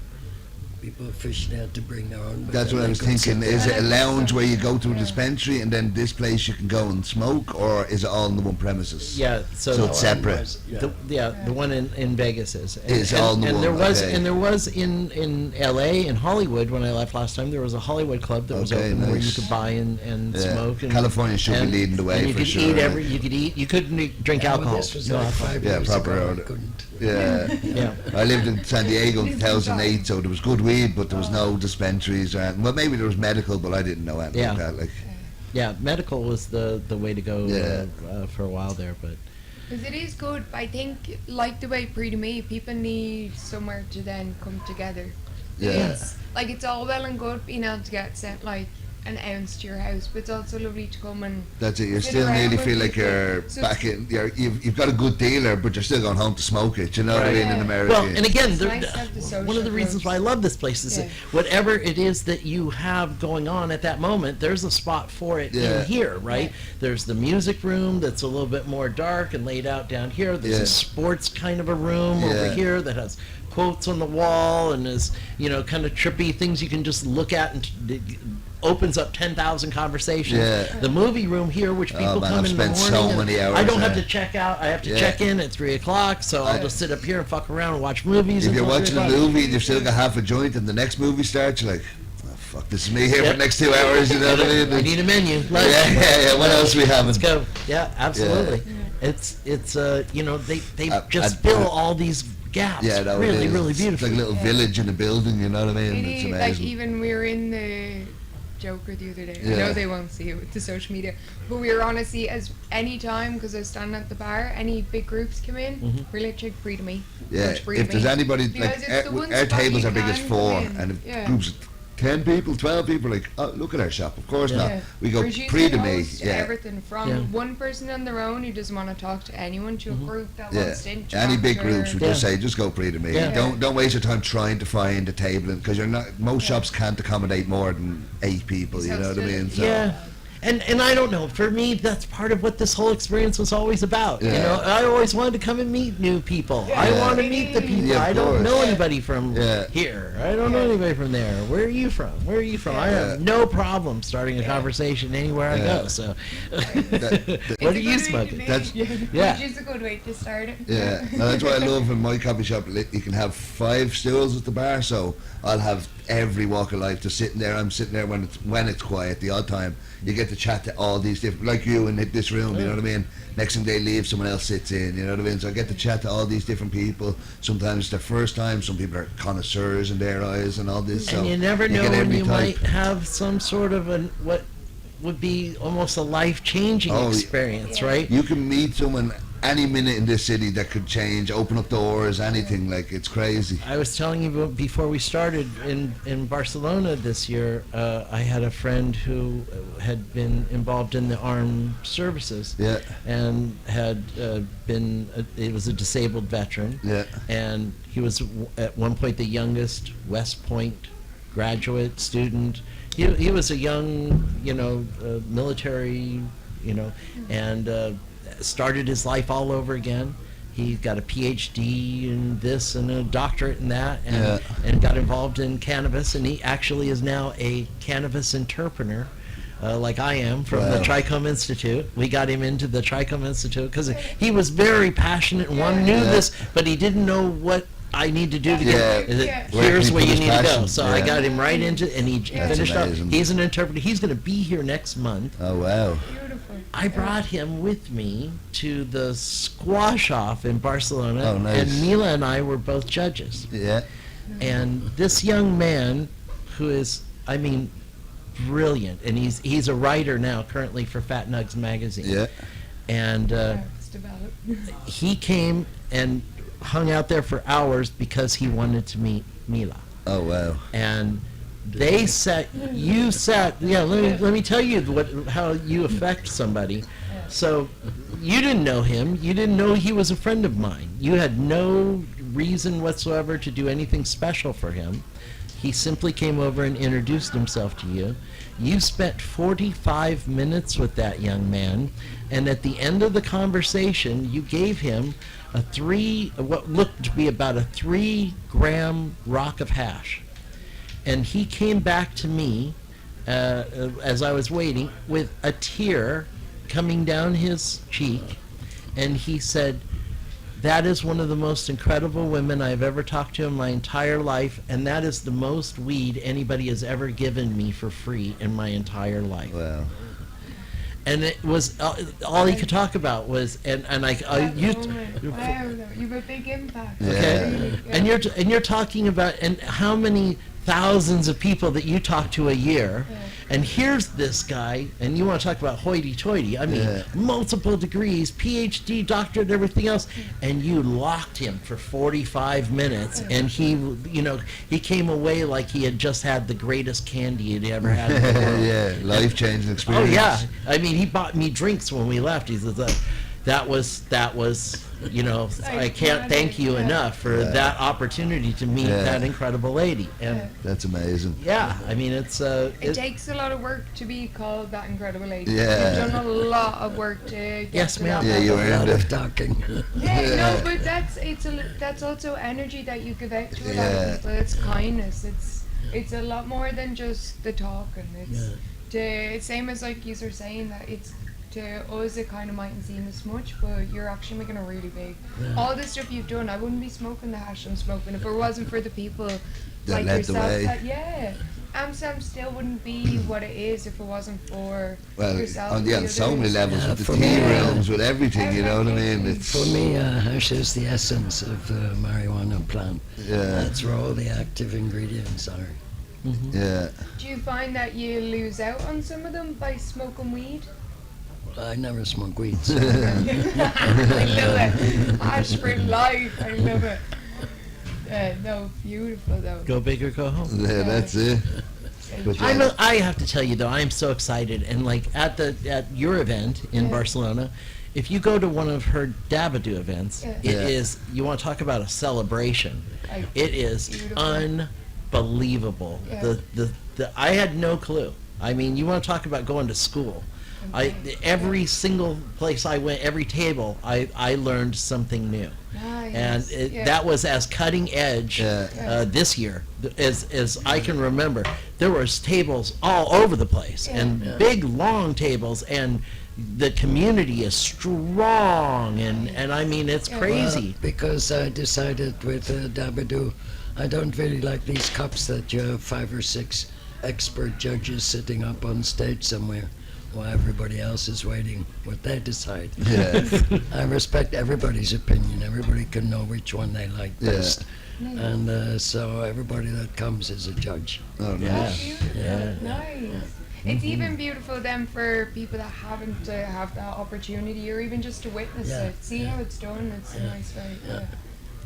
people officially had to bring their own. but That's then what I they was could thinking. sit Is there. it a lounge where you go to a dispensary and then this place you can go and smoke, or is it all in the one premises? Yeah, So it's separate. The one in Vegas is. It's all in the and one, there was okay. and there was in L.A. in Hollywood when I left last time. There was a Hollywood club that was Okay, open where you nice. could buy and Yeah. smoke. And, California should be and- leading the way and you for could sure, eat right? you could eat. You couldn't drink Yeah, but alcohol. this was No like alcohol. 5 Yeah, years proper ago. I order. couldn't. Yeah. Yeah. I lived in San Diego in 2008, so there was good weed, but there was no dispensaries. Well, maybe there was medical, but I didn't know anything Yeah. like that. Like, Yeah, medical was the way to go Yeah. for a while there, but Because it is good, but I think, like the way Prix to me, people need somewhere to then come together. Yeah. It's all well and good being able to get sent like an ounce to your house, but it's also lovely to come and that's it. You sit still around nearly with feel like people. you're So back it's- in. You've got a good dealer, but you're still going home to smoke it. You know what I Right. mean? In Yeah. America. well, and again, It's nice to have the social one of the reasons clubs. why I love this place is that Yeah. whatever it is that you have going on at that moment, there's a spot for it Yeah. in here, right? Yeah. There's the music room that's a little bit more dark and laid out down here. There's Yeah. a sports kind of a room over Yeah. here that has quotes on the wall and is, kind of trippy things you can just look at and opens up 10,000 conversations. Yeah. The movie room here, which people man, come I've in the spent morning. so and many hours I don't have there. to check out. I have to Yeah. check in at 3 o'clock, so I'll just sit up here and fuck around and watch movies. if you're until watching a 3 o'clock. movie and you've still got half a joint, and the next movie starts, you're like, oh, "Fuck, this is me here for Yep. the next 2 hours." You know what I mean? I need a menu. Yeah. What else we having? Let's go. Yeah, absolutely. It's they I- just I- fill all these gaps. Yeah, no, really, it is. really It's beautiful. like a little village in a building. You know what I mean? It It's is, like amazing. even we were in the Joker the other day. I Yeah. know they won't see it with the social media, but we were honestly as any time because I was standing at the bar. Any big groups come in, we're literally free to me. Yeah, Much free to if there's me. anybody Because like it's the one our spot tables you are big as can 4, come in. and if Yeah. groups of 10 people, 12 people, like, oh, look at our shop. Of course not. Yeah. We go Whereas you pre to can me. host Yeah, everything from Yeah. one person on their own who doesn't want to talk to anyone to a group that yeah. wants to interact. Any big or- groups would just say, just go pre to me. Yeah. Don't waste your time trying to find a table, because you're not. Most shops can't accommodate more than 8 people. You So know what I still- mean? So, Yeah. And I don't know. For me, that's part of what this whole experience was always about. You Yeah. know, I always wanted to come and meet new people. I Yeah. want to meet the people. Yeah, of I don't course. know anybody from Yeah. here. I don't know anybody from there. Where are you from? Where are you from? I have Yeah. no problem starting a conversation anywhere I Yeah. go. So, That- what It's are a you good way to smoking? be. That's- Yeah. Which is a good way to start it. Yeah, no, that's what I love in my coffee shop. You can have 5 stools at the bar, so I'll have every walk of life just sitting there. I'm sitting there when it's quiet. The odd time you get to chat to all these different, like you in this room. You know what I mean? Next thing they leave, someone else sits in. You know what I mean? So I get to chat to all these different people. Sometimes it's their first time. Some people are connoisseurs in their eyes and all this. So And you never know get when every you type. might have some sort of what would be almost a life-changing Oh, yeah. experience, Yeah. right? You can meet someone any minute in this city that could change, open up doors, anything. Like, it's crazy. I was telling you before we started in Barcelona this year, I had a friend who had been involved in the armed services Yeah, and had he was a disabled veteran, yeah, and he was at one point the youngest West Point graduate student. He was a young, military, and started his life all over again. He got a PhD in this and a doctorate in that, and got involved in cannabis, and he actually is now a cannabis entrepreneur. Like I am from the Wow. Trichome Institute. We got him into the Trichome Institute because he was very passionate and knew Yeah. this, but he didn't know what I need to do to Yeah. get it. Yeah. Where Here's can where he you put need his to go. passion? So I Yeah. got him right into it, and he That's finished up. amazing. He's an interpreter. He's going to be here next month. Oh, wow. Beautiful. I brought him with me to the squash off in Barcelona, Oh, nice. and Mila and I were both judges. Yeah, And this young man, who is, I mean, brilliant, and he's a writer now, currently for Fat Nugs magazine. yeah. And Yeah, it's developed. he came and hung out there for hours because he wanted to meet Mila. Oh, wow. And they sat. Yeah, let me tell you how you affect somebody. So you didn't know him. You didn't know he was a friend of mine. You had no reason whatsoever to do anything special for him. He simply came over and introduced himself to you. You spent 45 minutes with that young man, and at the end of the conversation, you gave him what looked to be about a 3-gram rock of hash. And he came back to me as I was waiting with a tear coming down his cheek, and he said, "That is one of the most incredible women I've ever talked to in my entire life, and that is the most weed anybody has ever given me for free in my entire life." Wow. And it was all he could talk about was, and I That you. moment. Wow, you have a big impact. Okay, Really, and you're talking about, and how many thousands of people that you talk to a year, and here's this guy, and you want to talk about hoity-toity. I mean, multiple degrees, PhD, doctorate, everything else, and you locked him for 45 minutes, and he came away like he had just had the greatest candy he'd ever had in the world. Yeah, life-changing Oh experience. yeah, I mean, he bought me drinks when we left. He said that was I can't thank you enough for that opportunity to meet that incredible lady. And That's amazing. yeah, I mean, It takes a lot of work to be called that incredible lady. Yeah. You've done a lot of work to get Yes, to ma'am. that Yeah, you level. earned A lot it. of talking. Yeah, no, but that's also energy that you give out to a lot of people. It's kindness. It's a lot more than just the talking. It's same as like you were saying that it's to us it kind of mightn't seem as much, but you're actually making a really big. All the stuff you've done, I wouldn't be smoking the hash I'm smoking if it wasn't for the people like led the yourself. way. Amsterdam still wouldn't be what it is if it wasn't for Well, yourself. on, and the on so many others. levels, Yeah, with the for tea me, rooms, with everything, you know what I mean? It's For me, hash is the essence of the marijuana plant. yeah, That's where all the active ingredients are. yeah. Do you find that you lose out on some of them by smoking weed? I never smoke weed. So I love it. Hash for life. I love it. No, beautiful though. go big or go home. Yeah, that's it. But I have to tell you though, I am so excited, and like at your event in Barcelona, if you go to one of her Dabadoo events, it is, you want to talk about a celebration. It is Beautiful. unbelievable. Yeah. I had no clue. I mean, you want to talk about going to school. Every single place I went, every table, I learned something new. Nice. And that was as cutting edge this year as I can remember. There was tables all over the place, and big long tables, and the community is strong, and I mean, it's crazy. because I decided with Dabadoo, I don't really like these cups that you have 5 or 6 expert judges sitting up on stage somewhere while everybody else is waiting what they decide. Yeah. I respect everybody's opinion. Everybody can know which one they like best. And so everybody that comes is a judge. Oh, Yeah. nice. Beautiful. Yeah. Nice. It's even beautiful then for people that haven't have that opportunity, or even just to witness it, see how it's done. It's a nice way. Yeah.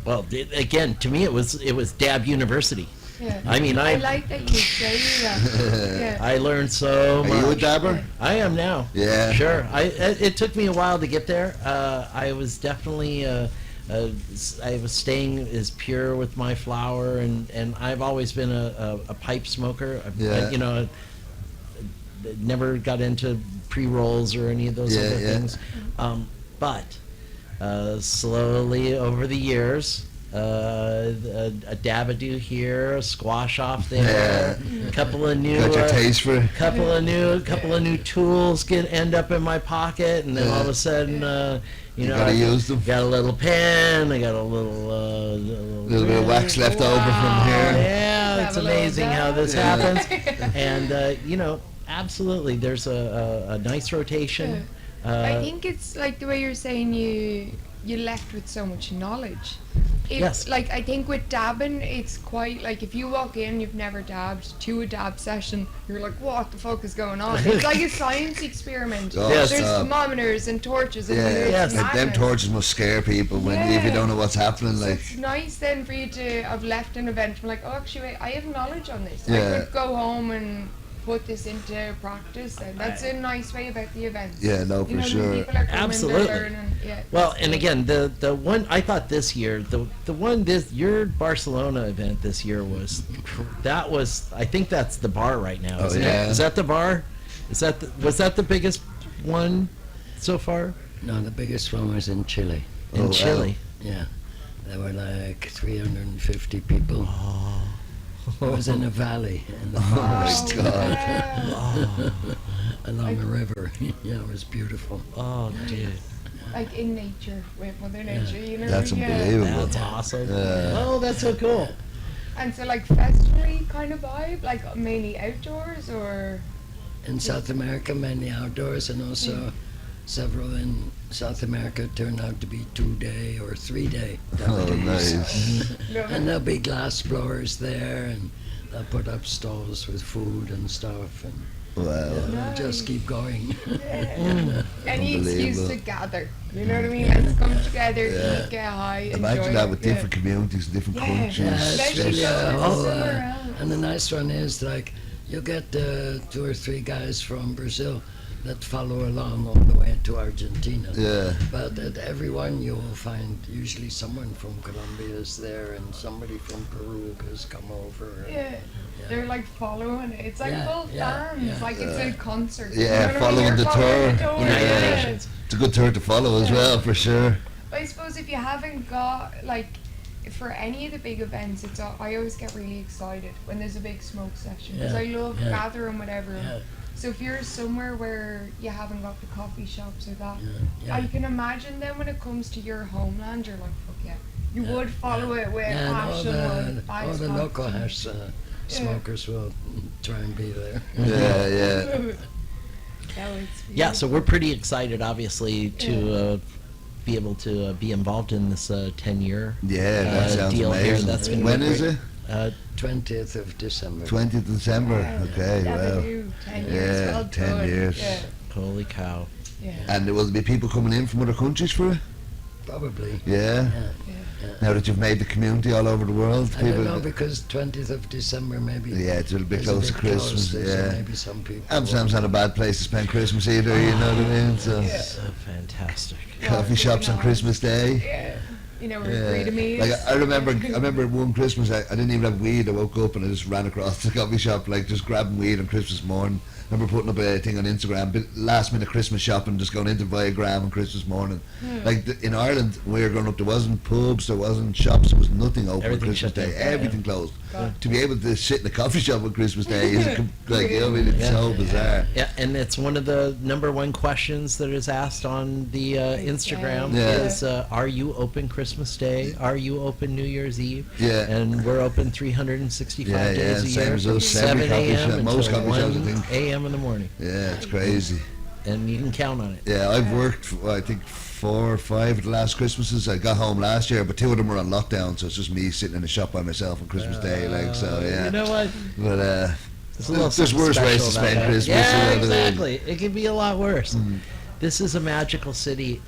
Well, again, to me, it was Dab University. Yeah. I mean, I like that you say that. Yeah. I learned so much. Are you a dabber? I am now. Yeah. Sure. It took me a while to get there. I was definitely I was staying as pure with my flower, and I've always been a pipe smoker. I never got into pre-rolls or any of those other things. But slowly over the years, a Dabadoo here, a squash off there, a couple of new Got your taste for it. couple of new tools end up in my pocket, and then all of a sudden you know, gotta use them. got a little pen, I got a little Little bit of wax left over from here. Yeah, Have it's a little amazing how this dab. happens. And you know, absolutely, there's a nice rotation. I think it's like the way you're saying you're left with so much knowledge. Yes. Like, I think with dabbing, it's quite like if you walk in, you've never dabbed, to a dab session, you're like, what the fuck is going on? It's like a science experiment. Oh, Yes. There's stop. thermometers and torches and Yeah, Yes. like them madness. torches must scare people when if you Yeah. don't know what's happening. So Like, it's nice then for you to have left an event and be like, oh, actually, wait, I have knowledge on this. Yeah. I could go home and put this into practice. And that's a nice way about the event. yeah, no, You for know, sure. when people are coming, Absolutely. they're learning. Yeah. Well, and again, the one I thought this year, your Barcelona event this year was I think that's the bar right now. Oh, Isn't yeah. it? Is that the bar? Was that the biggest one so far? No, the biggest one was in Chile. In wow. Chile. Yeah. There were like 350 people. It was in a valley in the Oh forest my God. wow. along a river. Yeah, it was beautiful. Oh, dude. Like in nature with Mother Nature, you know. That's yeah. unbelievable. That's awesome. Yeah. Oh, that's so cool. And so like festival kind of vibe, like mainly outdoors or. In South America, mainly outdoors, and also several in South America turn out to be 2-day or 3-day. Oh, nice. And there'll be glass blowers there, and they'll put up stalls with food and stuff, and Wow. we'll just keep going. Any excuse Unbelievable. to gather. You know what I mean? Let's come together, eat, get high, Imagine enjoy that it. with Yeah. different communities, different Yeah. countries. Yeah, it's Especially really going a whole, somewhere else. and the nice one is like you get 2 or 3 guys from Brazil that follow along all the way to Argentina. Yeah. But at every one you will find usually someone from Colombia is there and somebody from Peru has come over. Yeah. They're like following it. It's like Yeah, full yeah, fans. yeah. Like it's a concert. Yeah, You know what I mean? following You're the following tour. United Yeah. Nations. It's a good tour to follow as well, for sure. But I suppose if you haven't got like for any of the big events, I always get really excited when there's a big smoke session because Yeah, I love yeah. gathering with everyone. Yeah, So if you're somewhere where you haven't got the coffee shops or that, yeah, I yeah. can imagine then when it comes to your homeland, you're like, fuck yeah. You Yeah, would follow it with And all passion. all the local hash smokers will try and be there. Yeah, yeah. Yeah, so we're pretty excited, obviously, to be able to be involved in this 10-year Yeah, that sounds deal here. amazing. That's gonna When be is great. it? 20th of December. 20th of December. Okay, wow. 10 years. Yeah, Well 10 done. years. Yeah. Holy cow. Yeah. And will there be people coming in from other countries for it? Probably. Yeah. Yeah. Now that you've made the community all over the world, I don't know because 20th of December maybe. Yeah, it's a little bit is close to Christmas. closer, so Yeah. maybe some people. Amsterdam's not a bad place to spend Christmas either. You know what I mean? So So fantastic. coffee shops on Christmas Day. Yeah. You know, we're free to meet. Like I remember one Christmas I didn't even have weed. I woke up and I just ran across the coffee shop, like just grabbing weed on Christmas morning. I remember putting up a thing on Instagram, last minute Christmas shopping, just going into buy a gram on Christmas morning. Like in Ireland, when we were growing up, there wasn't pubs, there wasn't shops, there was nothing open on Everything Christmas shut Day. down. Everything closed. God. To be able to sit in a coffee shop on Christmas Day is like, you know, I mean, it's Yeah. so bizarre. Yeah, and it's one of the number one questions that is asked on the Instagram Yeah. is, are you open Christmas Day? Are you open New Year's Eve? Yeah. And we're open 365 Yeah, yeah, days a same year as from us. 7 Every coffee a.m. shop, most until coffee shops, I 1 think. a.m. in the morning. Yeah, it's crazy. And you can count on it. Yeah, I've worked, I think, 4 or 5 of the last Christmases. I got home last year, but 2 of them were on lockdown, so it's just me sitting in the shop by myself on Christmas Day, like, so, yeah. You know what? But, There's a little there's something worse ways special to about spend that. Christmas. Yeah, you know what I mean? exactly. It can be a lot worse. This is a magical city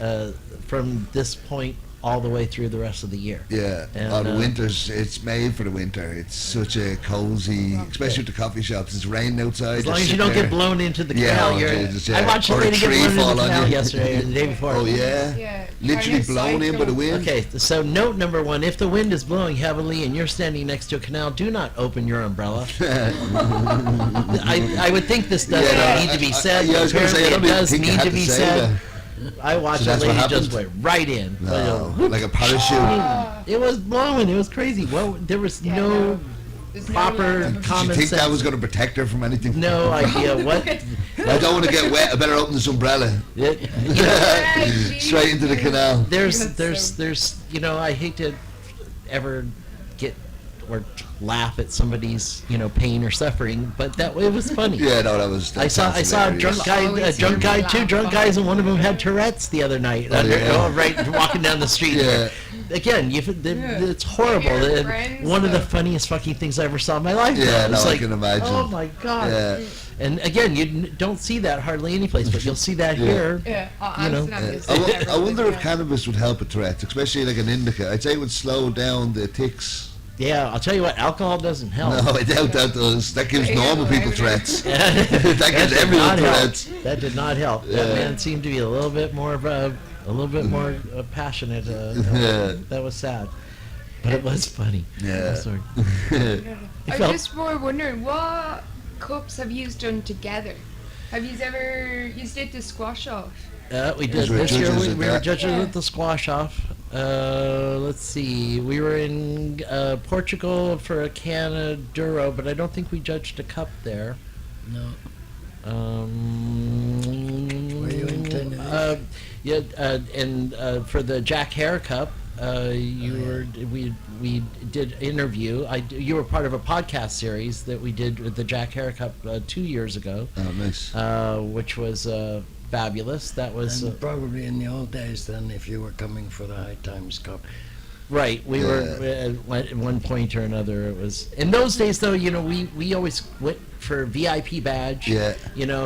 from this point all the way through the rest of the year. Yeah, And, the winters, it's made for the winter. It's such a cozy, especially with the coffee shops. It's raining outside. As long just as you sit don't there. get blown into the Yeah, canal. oh, You're, Jesus, yeah. I watched a Or a lady get tree blown into fall the on canal you. yesterday or the day before. Oh, yeah? Yeah. Literally Trying to blown in by the cycle. wind. Okay, so note number 1, if the wind is blowing heavily and you're standing next to a canal, do not open your umbrella. I would think this doesn't Yeah, need to be said, yeah, I but was gonna say, I apparently don't it does think you need had to to be say said. that. I watched So a that's what lady just happened? went right in. No, like a parachute. It was blowing. It was crazy. Well, there was Yeah, no no. There's no proper line. Did you common think sense. that was going to protect her from anything? No idea what. I don't want to get wet. I better open this umbrella. It, Straight into the canal. there's you know, I hate to ever get or laugh at somebody's, you know, pain or suffering, but it was funny. Yeah, no, that was. I saw a drunk guy, two drunk guys, and one of them had Tourette's the other night. yeah. Right, walking down the street. Yeah. Again, it's horrible. Your And friends, one of the though. funniest fucking things I ever saw in my life. Yeah, It was no, I like, can imagine. Oh my god. Yeah. And again, you don't see that hardly any place, but you'll see that Yeah. here. Yeah. You know, Amsterdam is I everything, wonder if yeah. cannabis would help with Tourette's, especially like an indica. I'd say it would slow down the tics. Yeah, I'll tell you what, alcohol doesn't help. No, I doubt that does. That gives Yeah, normal I people would- Tourette's. that That gives did everyone not help. Tourette's. That did not help. That Yeah. man seemed to be a little bit more of a little bit more passionate. Yeah. That was sad, but it was funny. Yeah. Sorry. I'm felt- just more wondering, what cups have you done together? Have you ever, you did the squash off? We did Because we're this year. judges We at were that. judges Yeah. with the squash off. Let's see. We were in Portugal for a Canaduro, but I don't think we judged a cup there. No. Were you in Tenerife? Yeah, and for the Jack Hare Cup, we did interview. You were part of a podcast series that we did with the Jack Hare Cup 2 years ago. Oh, nice. Which was fabulous. That was And probably in the old days then, if you were coming for the High Times Cup. right. We were at one point or another. It was in those days, though. We always went for VIP badge. Yeah.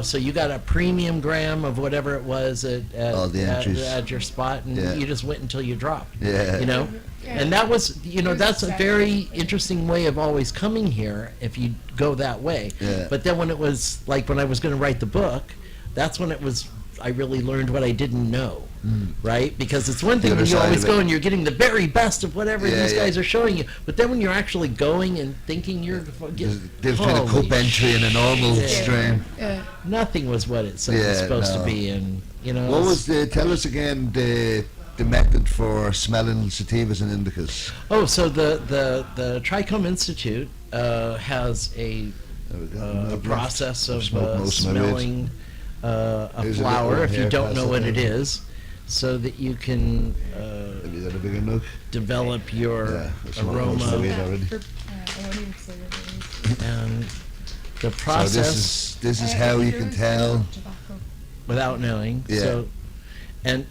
So you got a premium gram of whatever it was All the entries. at your spot, and Yeah. you just went until you dropped. Yeah. Yeah. And that was, that's a Exactly. very interesting way of always coming here if you go that way. Yeah. But then when it was like when I was going to write the book, that's when I really learned what I didn't know, right? Because it's one thing other when you side always of it. go and you're getting the very best of whatever Yeah, these yeah. guys are showing you, but then when you're actually going and thinking you're There's a difference between a holy cup entry and a normal shit. strain. nothing was what it's Yeah, supposed to no. be, and What was tell us again the method for smelling sativas and indicas? Oh, so the Trichome Institute has a There we go. process of Smoke most of my smelling a Here's a flower little if you hair don't know pass what up it there. is, so that you can Have you got a bigger nook? develop your Yeah, I smoked most of aroma it already. I won't even say what it is. and the So process this is how you can tell. Tobacco. without knowing. Yeah. So, and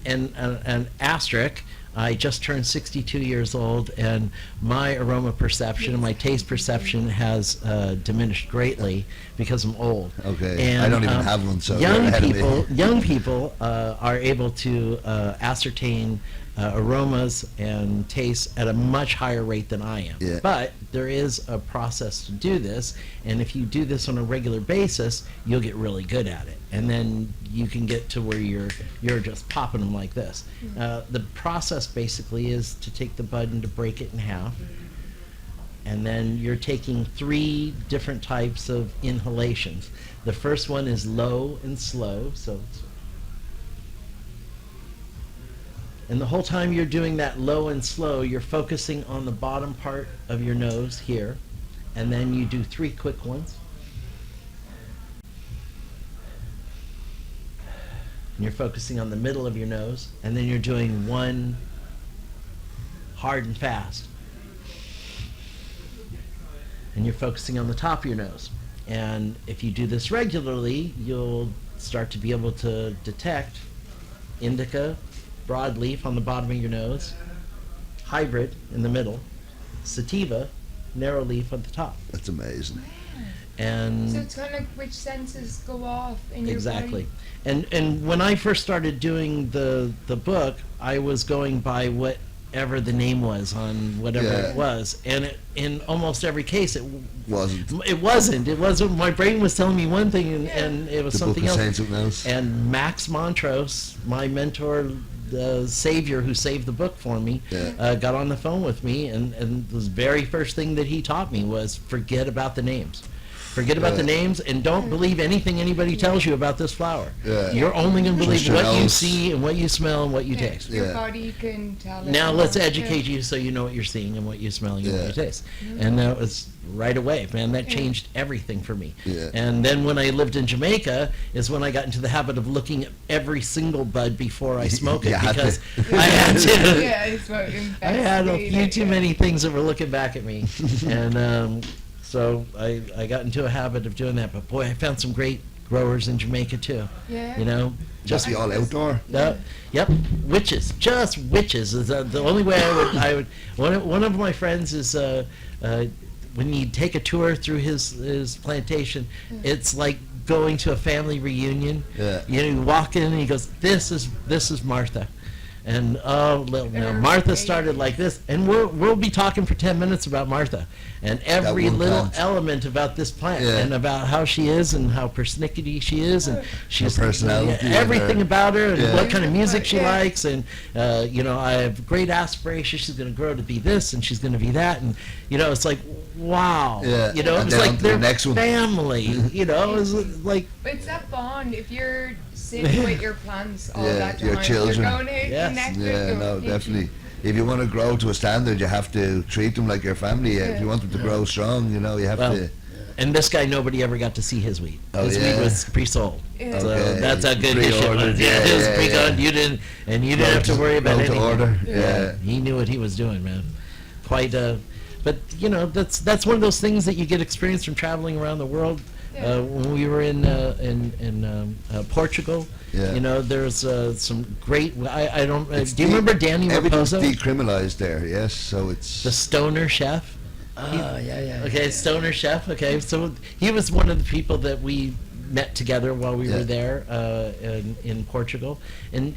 asterisk, I just turned 62 years old, and my aroma perception and my taste perception has diminished greatly because I'm old. Okay, And, I don't even have one, so you're young ahead of me. young people are able to ascertain aromas and tastes at a much higher rate than I am. Yeah. But there is a process to do this, and if you do this on a regular basis, you'll get really good at it, and then you can get to where you're just popping them like this. The process basically is to take the bud and to break it in half, and then you're taking 3 different types of inhalations. The first one is low and slow, and the whole time you're doing that low and slow, you're focusing on the bottom part of your nose here, and then you do 3 quick ones. And you're focusing on the middle of your nose, and then you're doing 1 hard and fast. And you're focusing on the top of your nose. And if you do this regularly, you'll start to be able to detect indica, broadleaf on the bottom of your nose, hybrid in the middle, sativa, narrow leaf at the top. That's amazing. And So it's kind of like which senses go off in your exactly. body. And when I first started doing the book, I was going by whatever the name was on whatever Yeah. it was, and in almost every case it Wasn't. It wasn't. My brain was telling me one thing, and it was The book something was else. saying something else. And Max Montrose, my mentor, the savior who saved the book for me, Yeah. got on the phone with me, and the very first thing that he taught me was forget about the names. Forget about the names, and don't believe anything anybody tells you about this flower. Yeah. You're only going to believe Trust your what you nose. see and what you smell and what you Yeah, taste. your Yeah. body can tell. it. Now let's Yeah. educate you so you know what you're seeing and what you're smelling and what Yeah. you taste. And that was right away, man. That changed everything for me. Yeah. And then when I lived in Jamaica is when I got into the habit of looking at every single bud before I smoke it You had because to. I had to. Yeah, it's what I had a few investigated, too yeah. many things that were looking back at me, and so I got into a habit of doing that. But boy, I found some great growers in Jamaica too. Yeah. You know, Just be all outdoor. Yep, witches, just witches is the only way I would. One of my friends is when you take a tour through his plantation, it's like going to a family reunion. Yeah. You walk in and he goes, this is Martha. And Martha started like this, and we'll be talking for 10 minutes about Martha and every one little plant. element about this plant Yeah. and about how she is and how persnickety she is and she's personality and everything her- about her and Yeah. what kind of music she Yeah. likes, and I have great aspirations. She's going to grow to be this and she's going to be that, and it's like wow, Yeah. it And was then like on to the their next one. family, it was like. But it's that bond. If you're sitting with your plants all Yeah, that time, your children. you're going to Yes. connect with Yeah, them. no, definitely. if you want to grow to a standard, you have to treat them like your family. If you want them to grow strong, you know, you have Well, to. And this guy, nobody ever got to see his weed. Oh, His yeah. weed was pre-sold. Yeah. So Okay. that's a good issue. Pre-ordered, Yeah, yeah, it was yeah, pre-ordered. yeah. You didn't have to worry about Grow to anything. order. Yeah. He knew what he was doing, man. Quite but you know, that's one of those things that you get experience from traveling around the world. Yeah. When we were in Portugal, Yeah. you know, there's some great. I don't. Do you remember Danny Everything's Raposo, decriminalized there. Yes, so it's the stoner chef? Yeah. Okay, stoner chef. Okay, so he was one of the people that we met together while we Yeah. were there in Portugal, and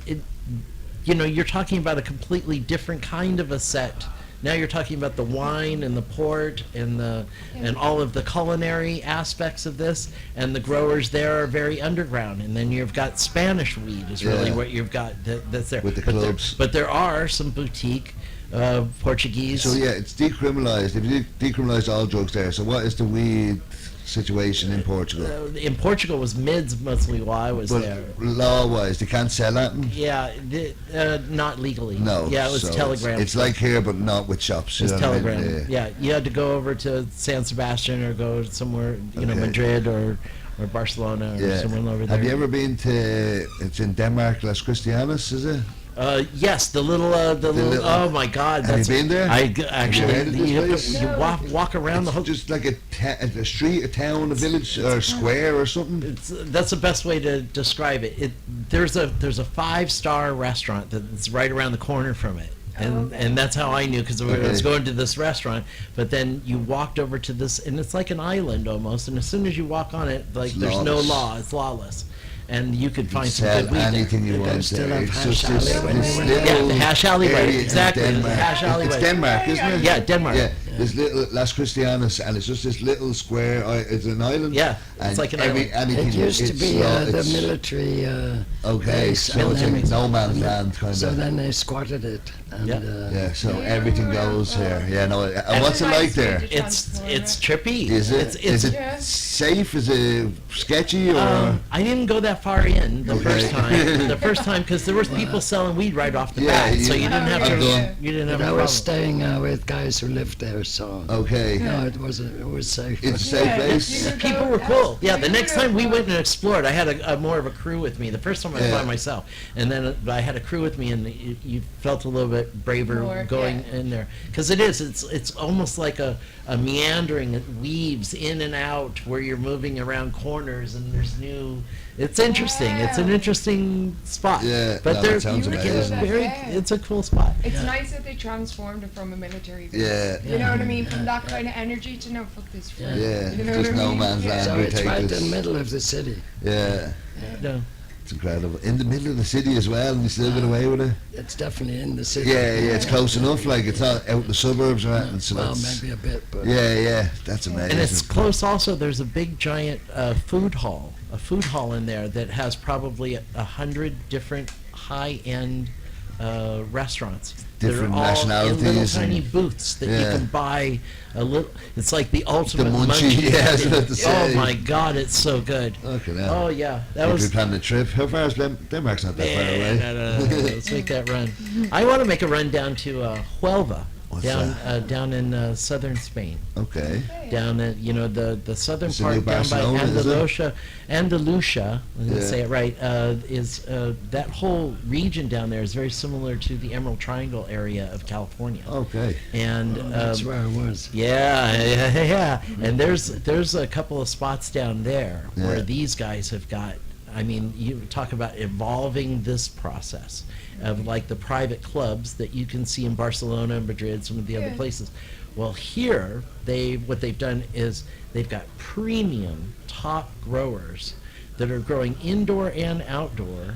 you know, you're talking about a completely different kind of a set. Now you're talking about the wine and the port and all of the culinary aspects of this, and the growers there are very underground. And then you've got Spanish weed is really Yeah. what you've got that's there. With the But there- clubs. but there are some boutique Portuguese. so yeah, it's decriminalized. If you decriminalize all drugs there, so what is the weed situation in Portugal? In Portugal was mids mostly while I was But there. law-wise, they can't sell that. Yeah, not legally. No. Yeah, it was so telegram. It's like here, but not with shops. It was you know what I mean? telegram. Yeah, you had to go over to San Sebastian or go somewhere, you know, Okay. Madrid or Barcelona or Yeah. somewhere over there. Have you ever been to? It's in Denmark, Las Christianas, is it? Yes, the little. Oh my God! Have you That's, been there? Actually, heard of this you have place? to, you walk around the whole. Just like a street, a town, a village, or a square, or something. That's the best way to describe it. There's a 5-star restaurant that's right around the corner from it. And that's how I knew, because I was Okay. going to this restaurant. But then you walked over to this, and it's like an island almost. And as soon as you walk on it, like It's there's lawless. no law. It's lawless, and you could find some Sell good weed there. anything you They want still there. have It's hash just this alley when we went Yeah, little the hash alleyway, area in exactly, the Denmark. hash alleyway. It's Denmark, isn't it? Yeah, Denmark. Yeah, this little Las Christianas, and it's just this little square. It's an island. Yeah, and it's like an island. anything. It used to it's be law- the it's- military Okay, base, so and it's then- like no man's land, kind So of. then they squatted it, and Yeah. Yeah, so Yeah, everything goes here. Yeah, no. And what's it like there? It's trippy. Is it? It's, Is it Yeah. safe? Is it sketchy or? I didn't go that far in the Okay. first time. The first time, because there was people selling weed right off the Yeah, bat, so you- you didn't have I'm to. going- You didn't have but a I problem. was staying with guys who lived there, so Okay. no, it was safe. It's a safe place. People were cool. Yeah, the next time we went and explored, I had a more of a crew with me. The first time I was Yeah. by myself, and then I had a crew with me, and you felt a little bit braver More, going yeah. in there, because it's almost like a meandering. It weaves in and out where you're moving around corners, and there's new. It's interesting. It's an Wow. interesting spot. Yeah, but no, there, that sounds you get amazing. very. Yeah. It's a cool spot. It's nice that they transformed it from a military base. Yeah. You know what I mean? From that kind of energy to no, fuck this. Yeah. Yeah, You know just what I no mean? man's Yeah. land. So we it's take right in this. the middle of the city. Yeah, No. it's incredible. In the middle of the city as well, and you still get away with it. It's definitely in the city. Yeah, it's close enough. Like it's not out in the suburbs or anything. So Well, that's, maybe a bit, but yeah, that's amazing. And it's close also, there's a big giant food hall in there that has probably 100 different high-end restaurants. Different that are all in little nationalities tiny and- booths that you yeah. can buy a little, it's like the ultimate munchie, yeah, I was about to Oh say. my God, it's so good. Okay, now. Oh yeah, that If was we planned a trip. How far is Denmark's not that far Man, away. no, let's make that run. I want to make a run down to Huelva, What's down in southern Spain. Okay. Down at the southern It's the new part down by Barcelona, is it? Andalusia, I'm gonna Yeah. say it right, is that whole region down there is very similar to the Emerald Triangle area of California. Okay. And that's where I was. yeah. And there's a couple of spots down there where Yeah. these guys have got. I mean, you talk about evolving this process of like the private clubs that you can see in Barcelona and Madrid, some of the other Yeah. places. Well, here what they've done is they've got premium top growers that are growing indoor and outdoor,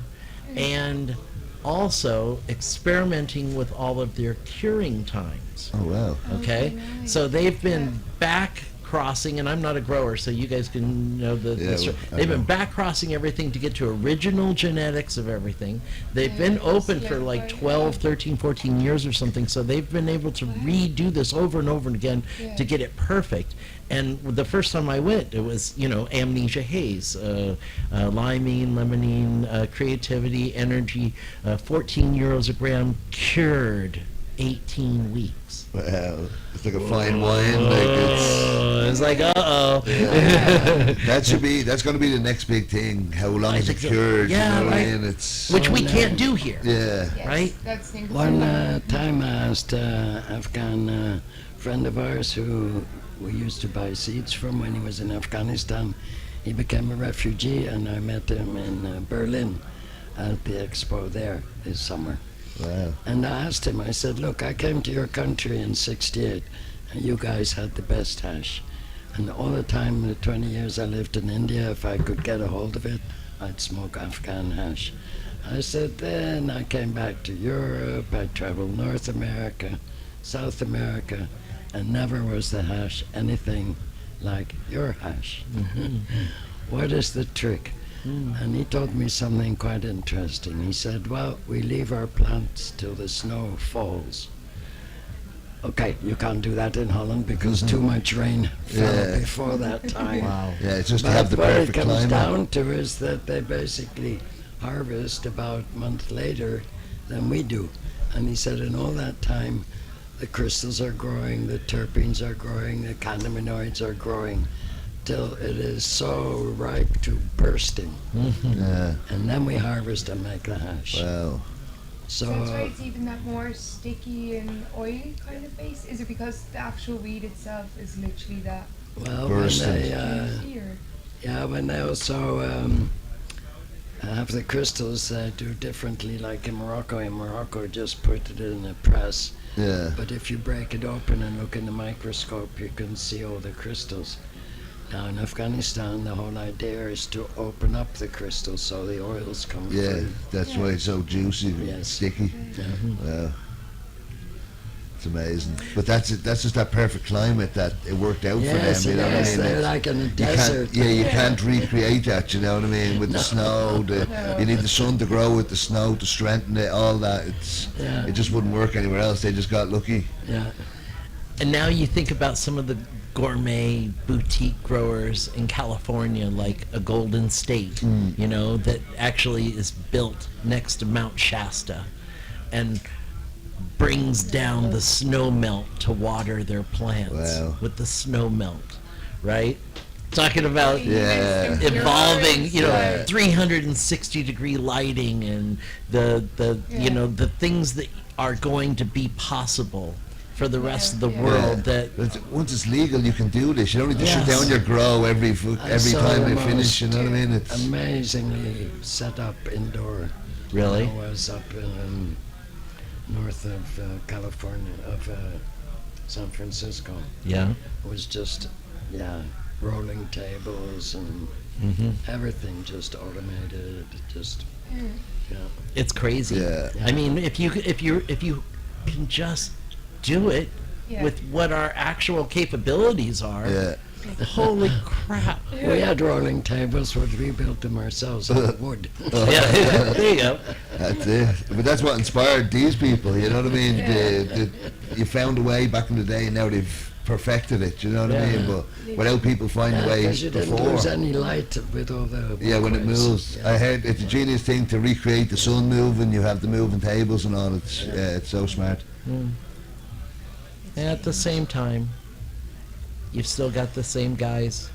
and also experimenting with all of their curing times. Oh wow. Okay, so they've been back crossing, and I'm not a grower, so you guys can know the. Yeah, the I they've been know. back crossing everything to get to original genetics of everything. They've been Yeah, open it's for like like by- 12, 13, 14 years or something, so they've been able to redo this over and over again Yeah. to get it perfect. And the first time I went, it was, amnesia haze, limeine, limonene, creativity, energy, 14 euros a gram, cured 18 weeks. Well, it's like a fine wine. Like it's, It's like, uh-oh. that's going to be the next big thing. How long I is it think so. cured? Yeah, you know what I right. mean? It's Which we can't do here. yeah. Yes, Right? That's the One time I asked Afghan friend of ours who we used to buy seeds from when he was in Afghanistan. He became a refugee, and I met him in Berlin at the expo there this summer. Wow. And I asked him, I said, look, I came to your country in 68, and you guys had the best hash. And all the time, the 20 years I lived in India, if I could get a hold of it, I'd smoke Afghan hash. I said, then I came back to Europe, I traveled North America, South America, and never was the hash anything like your hash. What is the trick? And he told me something quite interesting. He said, well, we leave our plants till the snow falls. Okay, you can't do that in Holland because too much rain fell Yeah. before that time. Wow. Yeah, it's just to But have the what it perfect comes climate. down to is that they basically harvest about a month later than we do. And he said in all that time, the crystals are growing, the terpenes are growing, the cannabinoids are growing, till it is so ripe to bursting. Yeah. And then we harvest and make the hash. Wow. So that's why So it's even that more sticky and oily kind of base. Is it because the actual weed itself is literally that well, when Bursting. they juicy, or yeah, when they also have the crystals, they do differently. Like in Morocco, just put it in a press. Yeah. But if you break it open and look in the microscope, you can see all the crystals. Now in Afghanistan, the whole idea is to open up the crystals so the oils come Yeah. free. That's why it's so juicy, Yes. sticky. Yeah. Wow. It's amazing. But that's it. That's just that perfect climate that it worked out Yes, for them. You know what I yes, mean? they're It's- like in a you desert. can't, you can't recreate that. You know what I mean? With the snow, you need the sun to grow with the snow to strengthen it. All that. Yeah. It just wouldn't work anywhere else. They just got lucky. Yeah. And now you think about some of the gourmet boutique growers in California, like a Golden State, you know, that actually is built next to Mount Shasta and brings down the snow melt to water their plants Wow. with the snow melt, right? Talking about Yeah. evolving, you know, Yeah. 360 degree lighting and the Yeah. you know, the things that are going to be possible for the rest of the Yeah. world that But once it's legal, you can do this. You don't need to shut Yes. down your grow every I saw time the they finish. You know what I mean? It's Amazingly set up indoor. really. I was up in north of California, of San Francisco. Yeah. It was just, yeah, rolling tables and hmm everything just automated. Just, yeah. It's crazy. Yeah. I mean, if you can just do it Yeah. with what our actual capabilities are. yeah. Holy crap. We had rolling tables, but we built them ourselves out of wood. Yeah, there you go. That's it. But that's what inspired these people. You know what I mean? You found a way back in the day, and now they've perfected it. You know what I Yeah. mean? But without people finding ways Because you didn't before. lose any light with all the Yeah, when it walkways. moves. Yeah. I heard it's a genius thing to recreate the sun moving. You have the moving tables and all. It's so smart. And at the same time, you've still got the same guys.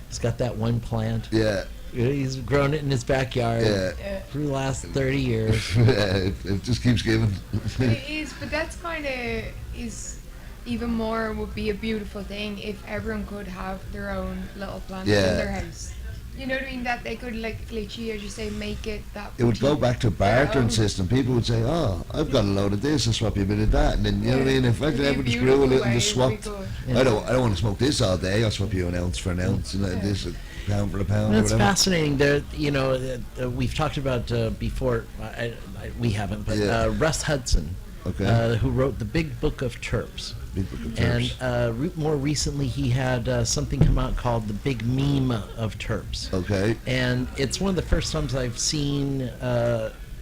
He's got that one plant. Yeah, He's grown it in his backyard yeah. for the last 30 years. It just keeps giving. It is, but that's kind of is even more would be a beautiful thing if everyone could have their own little plants Yeah. in their house. You know what I mean? That they could like literally, as you say, make it that. It would go boutique back to a their bartering own. system. People would say, "Oh, I've got a load of this. I'll swap you a bit of that." And then you know what I mean. If I It'd be a ever just grew a beautiful little and way, just it'd be swapped, good. I don't want to smoke this all day. I'll swap you an ounce for an ounce, and this a pound for a pound. That's or whatever. fascinating. There, you know, we've talked about before. We haven't, but Yeah. Russ Hudson, Okay. who wrote the Big Book of Terps, Big book of and terps. more recently he had something come out called the Big Meme of Terps, Okay. and it's one of the first times I've seen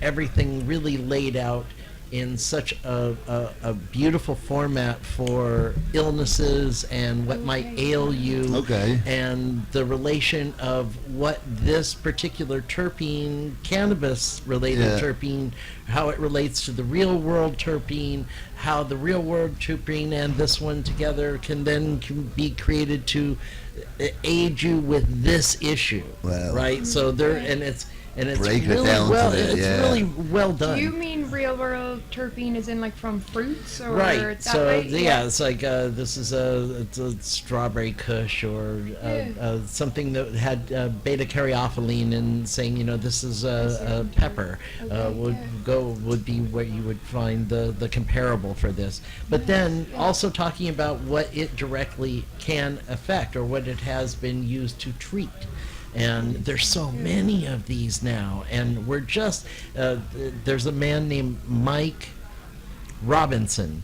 everything really laid out in such a beautiful format for illnesses and what might ail you, Okay. and the relation of what this particular terpene, cannabis-related Yeah. terpene, how it relates to the real-world terpene, how the real-world terpene and this one together can be created to aid you with this issue, Wow. right? So there, and it's Breaking it really down to well, the- it's yeah. really well done. Do you mean real world terpene is in like from fruits or Right. that So way? yeah, it's like this is it's a strawberry Kush or something that had beta caryophyllene and saying this is a pepper would be where you would find the comparable for this. But then also talking about what it directly can affect or what it has been used to treat. And there's so many of these now, and we're just there's a man named Mike Robinson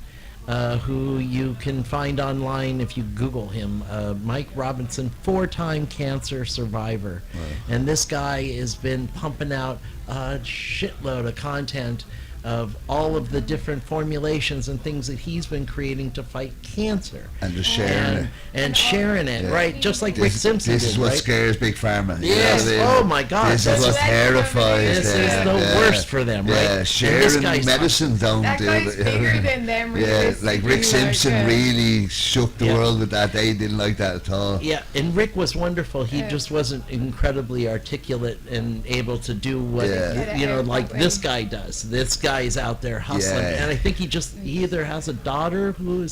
who you can find online if you Google him. Mike Robinson, 4-time cancer survivor, and this guy has been pumping out a shitload of content of all of the different formulations and things that he's been creating to fight cancer. And just sharing it. And sharing it, Yeah. right? Just like Rick Simpson This did, is what right? scares Big Pharma. you know Yes. what I mean? Oh my God. This That's is what what- terrifies This them. is the worst for them, right? Yeah, And this sharing guy's- medicine don't That do guy's it. you know? bigger than them. Yeah, like realistically, Rick Simpson yeah. really shook the Yeah. world with that. They didn't like that at all. Yeah, and Rick was wonderful. He Yeah. just wasn't incredibly articulate and able to do what Yeah. like Yeah. this guy does. This guy's out there hustling, Yeah. and I think he either has a daughter who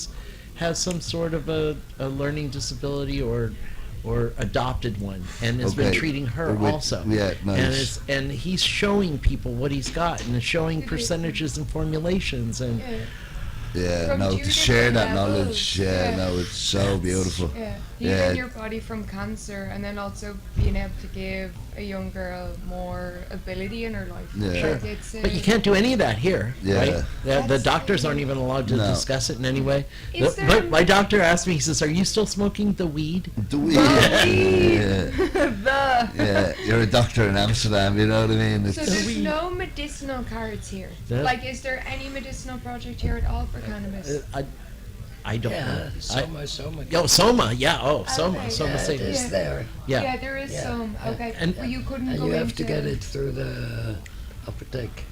has some sort of a learning disability or adopted one, and has been Okay. treating her With- also. yeah, nice. And he's showing people what he's got and showing percentages and formulations and. Yeah. Yeah, From no, two to share different that levels, knowledge, yeah. no, it's so beautiful. Yeah, Yeah. healing your body from cancer, and then also being able to give a young girl more ability in her life. Yeah. Sure. Like it's, But you can't do any of that here, Yeah. right? The That's- doctors aren't even allowed to No. discuss it in any way. Is there- But my doctor asked me, he says, "Are you still smoking the weed?" Do we? Yeah, the. yeah, you're a doctor in Amsterdam, you know what I mean? So It's, there's no medicinal cards here. That- Like, is there any medicinal project here at all for cannabis? I don't Yeah, know. Soma. Soma, yeah, Soma, Okay. Soma Yeah, it State. is Yeah. there. Yeah. there is Yeah. some. Okay, And- but you couldn't And go you into. have to get it through the apotheke.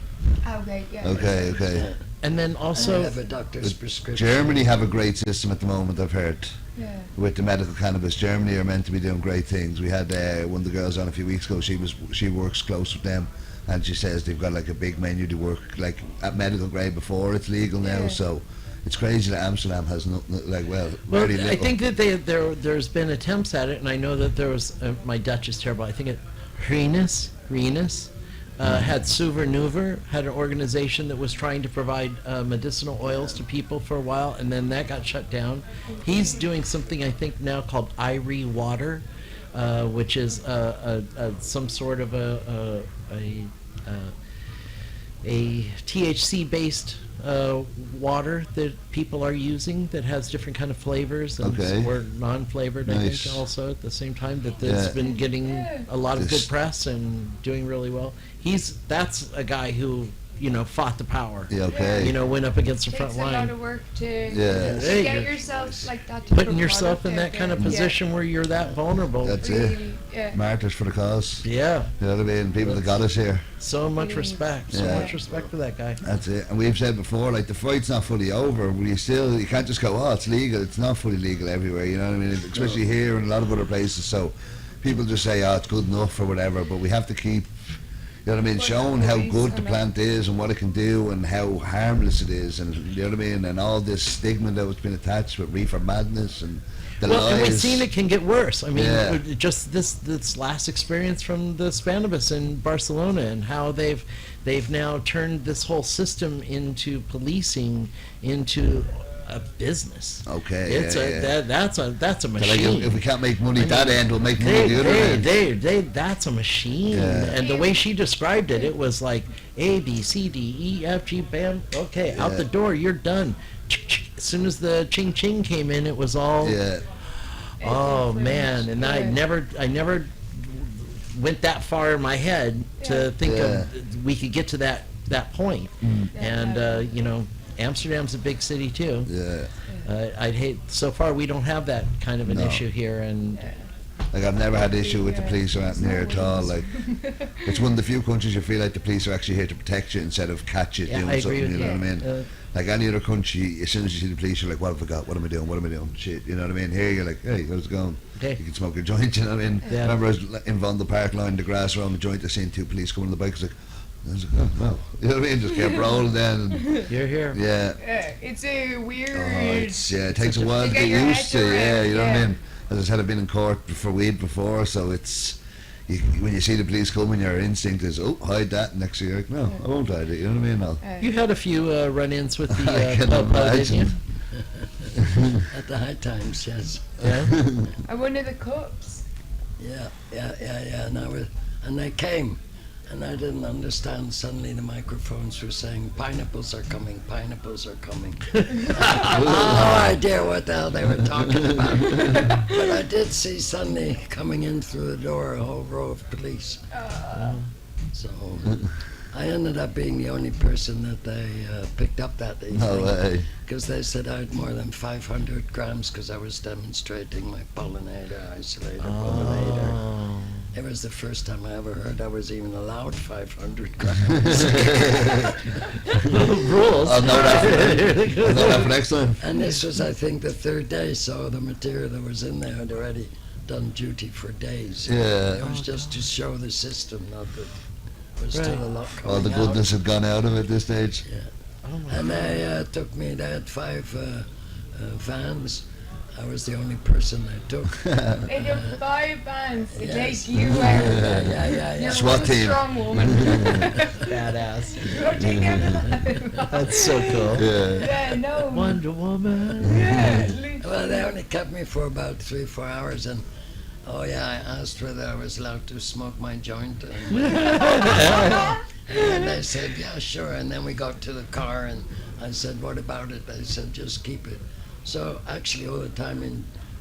Okay, yeah. okay. And then So also, have a doctor's prescription. Germany have a great system at the moment, I've heard, Yeah. with the medical cannabis. Germany are meant to be doing great things. We had one of the girls on a few weeks ago. She works close with them, and she says they've got like a big menu to work like at medical grade before it's legal now. Yeah. So it's crazy that Amsterdam has nothing very little. I think that there's been attempts at it, and I know that there was, my Dutch is terrible, I think it, Renus, had Suver Nuver, had an organization that was trying to provide medicinal oils to people for a while, and then that got shut down. He's doing something I think now called Irie Water, which is some sort of a THC-based water that people are using that has different kind of flavors and Okay. or non-flavored. I Nice. think also at the same time that's Yeah. been getting a lot of This- good press and doing really well. That's a guy who fought the power. Yeah, okay. Went up against the front Takes a lot line. of work to Yeah. Hey, get you're yourself like that. type Putting of yourself product in out that kind of there. position where you're that vulnerable. That's Yeah, it. really, yeah. Martyrs for the cause. Yeah, You know what I mean? People that got us here. so much respect. So Yeah. much respect for that guy. That's it. And we've said before, like the fight's not fully over. But you can't just go, oh, it's legal. It's not fully legal everywhere. You know what I mean? Especially here and a lot of other places. So people just say, oh, it's good enough or whatever. But we have to keep, you know what I mean, Put showing how voice good the on it. plant is and what it can do and how harmless it is. And you know what I mean? And all this stigma that's been attached with reefer madness and the Well, and we've lies. seen it can get worse. I mean, Yeah. just this last experience from the Spanibus in Barcelona and how they've now turned this whole system into policing into a business. Okay, it's yeah. that's a So, like, machine. if we can't make money at that mean, end, we'll make money at the other end. that's a machine. Yeah. And the way she described it, it was like A, B, C, D, E, F, G, bam, okay, out Yeah. the door, you're done. As soon as the ching ching came in, it was all, Yeah. oh different. man, and I Yeah. never went that far in my head to think Yeah. of we could get to that that point. And Amsterdam's a big city too. Yeah. I'd hate. So far, we don't have that kind of an No. issue here, and Like I've never had issue with the police or anything here at all. Like it's one of the few countries you feel like the police are actually here to protect you instead of catch you Yeah, doing I agree something. with You know you. what I mean? Like any other country, as soon as you see the police, you're like, "What have I got? What am I doing? What am I doing?" Shit, you know what I mean? Here you're like, "Hey, how's it going? Okay. You can smoke a joint." You know what I mean? Yeah. Remember, I was in Vondel Park line the grass around the joint. I seen two police coming on the bike. I was like, "Oh well," you know what I mean? Just kept rolling then. And, you're here. yeah. It's a weird. It takes a while to get get your used head to. Yeah, around, you know what I yeah. mean? As I said, I've been in court for weed before, so it's. When you see the police coming, your instinct is, oh, hide that. Next thing you're like, no, I won't hide it. You know what I mean? You had a few run-ins with the I can po-po, didn't you? imagine. At the high times, yes. Yeah. And one of the cups. Yeah. And they came, and I didn't understand. Suddenly the microphones were saying, pineapples are coming, pineapples are coming. No idea what the hell they were talking about. But I did see suddenly coming in through the door a whole row of police. So I ended up being the only person that they picked up that evening. No way. Because they said I had more than 500 grams because I was demonstrating my pollinator, isolated pollinator. Oh. It was the first time I ever heard I was even allowed 500 grams. Rules. I'll know that for next time. And this was, I think, the third day, so the material that was in there had already done duty for days. Yeah. It was just to show the system, not that there was still a lot coming All the out. goodness had gone out of it at this stage. And they took me, they had 5 vans. I was the only person they took. They took 5 bands to Yes. take you out. Yeah. You're SWAT one team. strong woman. Badass. Go take out alive. That's so cool. Yeah. Yeah, no. Wonder Woman. Yeah, literally. Well, they only kept me for about 3-4 hours, and I asked whether I was allowed to smoke my joint, and they said, yeah, sure. And then we got to the car, and I said, what about it? They said, just keep it. So actually, all the time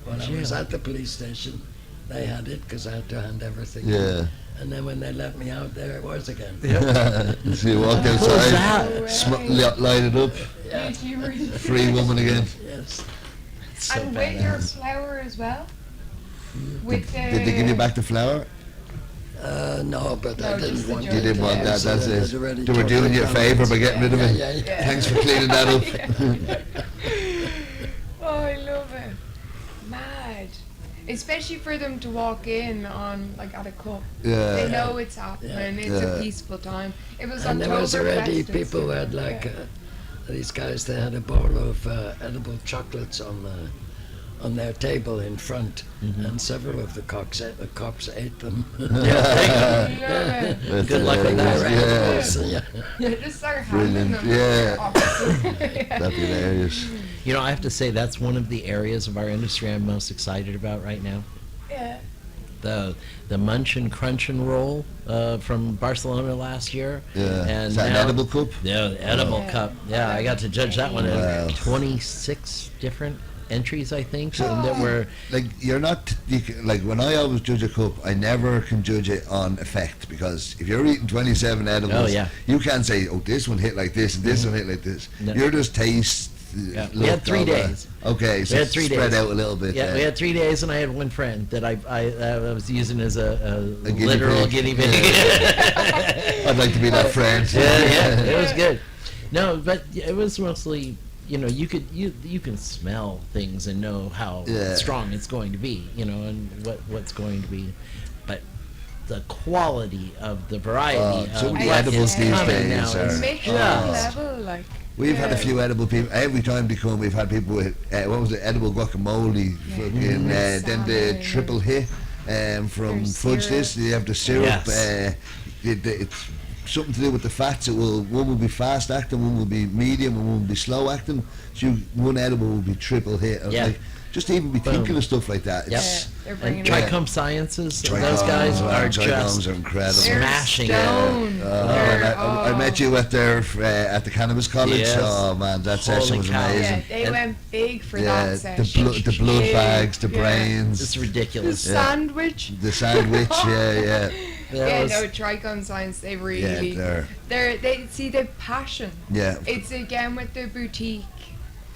when I was at the police station, they had it because I had to hand everything in. Yeah. And then when they let me out, there it was again. So you walked What was outside, that? light it up, Yeah. free woman again. Yes. So And with your badass. flower as well? With the... Did they give you back the flower? No, but No, I just didn't the want joint. You didn't want that, So that's they'd it. already They were took doing it you a down. favour by getting rid of it. Yeah. Thanks for cleaning that up. Oh, I love it. Mad. Especially for them to walk in on, like, at a cup. They Yeah. know it's happening. It's Yeah. a peaceful time. It was And there was Oktoberfest already and people who stuff. had like Yeah. these guys. They had a bowl of edible chocolates on their table in front, and several of the cops ate them. I love it. Good luck with that, They're right? edibles, yeah. Yeah, just start handing Brilliant. them. Yeah. Yeah. That'd be hilarious. You know, I have to say that's one of the areas of our industry I'm most excited about right now. Yeah. The Munch and Crunch and Roll from Barcelona last year. Yeah. And Is that an now- edible cup? Yeah, the edible Yeah. cup. Yeah, I got to judge that one. Wow. 26 different entries, I think, and that were Like you're not like when I always judge a cup, I never can judge it on effect because if you're eating 27 edibles, Oh, yeah. you can't say, oh, this one hit like this and this one hit like this. No. You're just taste. Yeah. We had 3 days. Okay, so We had it's 3 spread days. out a little bit. Yeah, we had 3 days, and I had one friend that I was using as a guinea literal pig. guinea pig. I'd like to be that friend. Yeah, it was good. No, but it was mostly, you can smell things and know how Yeah. strong it's going to be, and what's going to be, but the quality of the variety so of many what edibles is these coming days now are- is Mixed just- level, like. We've had a yeah. few edible people. Every time they come, we've had people with what was it? Edible guacamole. Fucking, then the Salmon. triple hit from There's Fudge syrup. This. They have the syrup. Yes. It's something to do with the fats. One will be fast acting, one will be medium, and one will be slow acting. So one edible will be triple hit. Yeah. Like, just to even be Boom. thinking of stuff like that. Yep. It's, They're And bringing Tri- it. Tricom Sciences, Trichomes, those guys oh, are Trichomes just are incredible. They're smashing it. stoned. They're- I met you at the cannabis college. Yes. Oh man, that session Holy was cow. amazing. Yeah, they And- went big for Yeah, that session. the blood Yeah. bags, the Yeah. brains, It's The ridiculous. Yeah. sandwich. the sandwich. Yeah, yeah. Yeah, was- no, Tricon Science, they really, Yeah, they see the passion. yeah. It's again with the boutique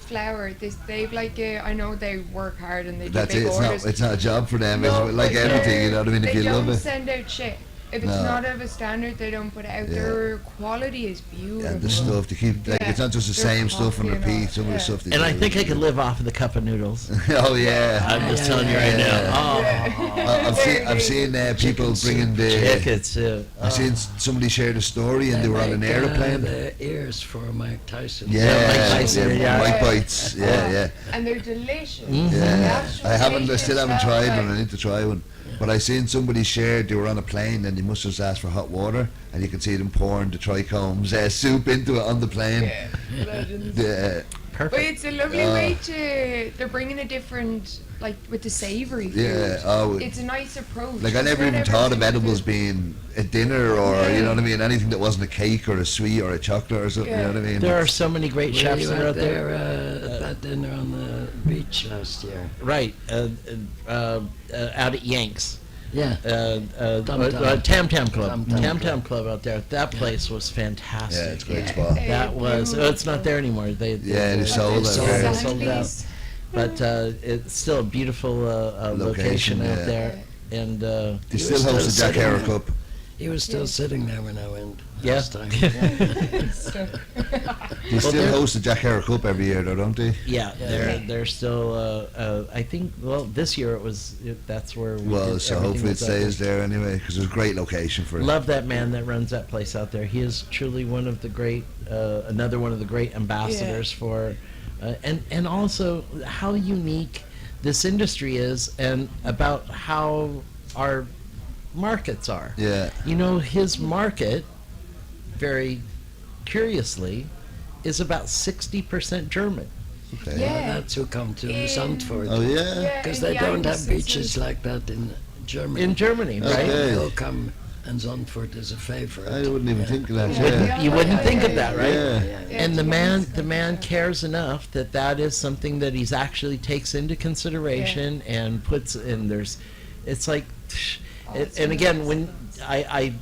flower. They've like I know they work hard and they do That's big it. It's orders. not a job for them. No, It's like but everything, you know what I mean? They If you don't love it. send out shit. If it's No. not of a standard, they don't put it out. Yeah. Their quality is beautiful. And the stuff to keep, like, Yeah. it's not just the Their same stuff and coffee and all, repeat. Some of the yeah. stuff they And do I think I is- could live off of the cup of noodles. Oh yeah. I'm just Yeah, telling you yeah, right yeah. now. I've seen people bringing the. Tickets. I've seen somebody share the story and they were on an airplane. The ears for Mike Tyson. Yeah, Mike Tyson, yeah. Mike bites. Yeah, yeah. And they're delicious. Yeah, That's I delicious still haven't stuff, tried like- one. I need to try one. But I seen somebody shared. They were on a plane and they must have asked for hot water, and you can see them pouring the trichomes soup into it on the plane. Yeah, legends. The, But Perfect. it's a lovely way to. They're bringing a different, like with the savoury food. yeah. Oh, It's a nice approach. like I It's never not even thought of everything edibles to- being a dinner or you know what I mean. Anything that wasn't a cake or a sweet or a chocolate or something. You know what I mean? There are so many great Were chefs you that are out out there. at that dinner on the beach last year? Right. Out at Yanks. Yeah. Tam Tam Club. Tam Tam Tam Tam Club. Club out there. That place was fantastic. Yeah, it's a great Yeah. spot. That was. Oh, it's not there anymore. Yeah, they sold it. sold yeah. it. Sold out. Sandleys. But it's still a beautiful location out yeah. there. And They You still were host the still Jack Harrow sitting Cup. He was still sitting there when I went Yeah. last time. Stuff. They still they're- host the Jack Harrow Cup every year, though, don't they? yeah, Yeah. they're still. I think. Well, this year that's where. We Well, did so everything hopefully it was out there. stays there anyway, because it's a great location for it. Love that man that runs that place out there. He is truly one of the great, another one of the great ambassadors for, and also how unique this industry is, and about how our markets are. Yeah, You know, his market, very curiously, is about 60% German. okay. Yeah. That's who come to In- Zandvoort. Oh, yeah? Yeah, Because in they don't Yanks, have it's beaches like that in Germany. In Germany, right? Okay. They'll come, and Zandvoort is a favorite. I wouldn't even think of that, Yeah. yeah. You wouldn't think of that, right? Yeah. Yeah, And the Germans man come cares enough that is something that he's actually takes into consideration and puts in. It's like, it's and again, nice. when I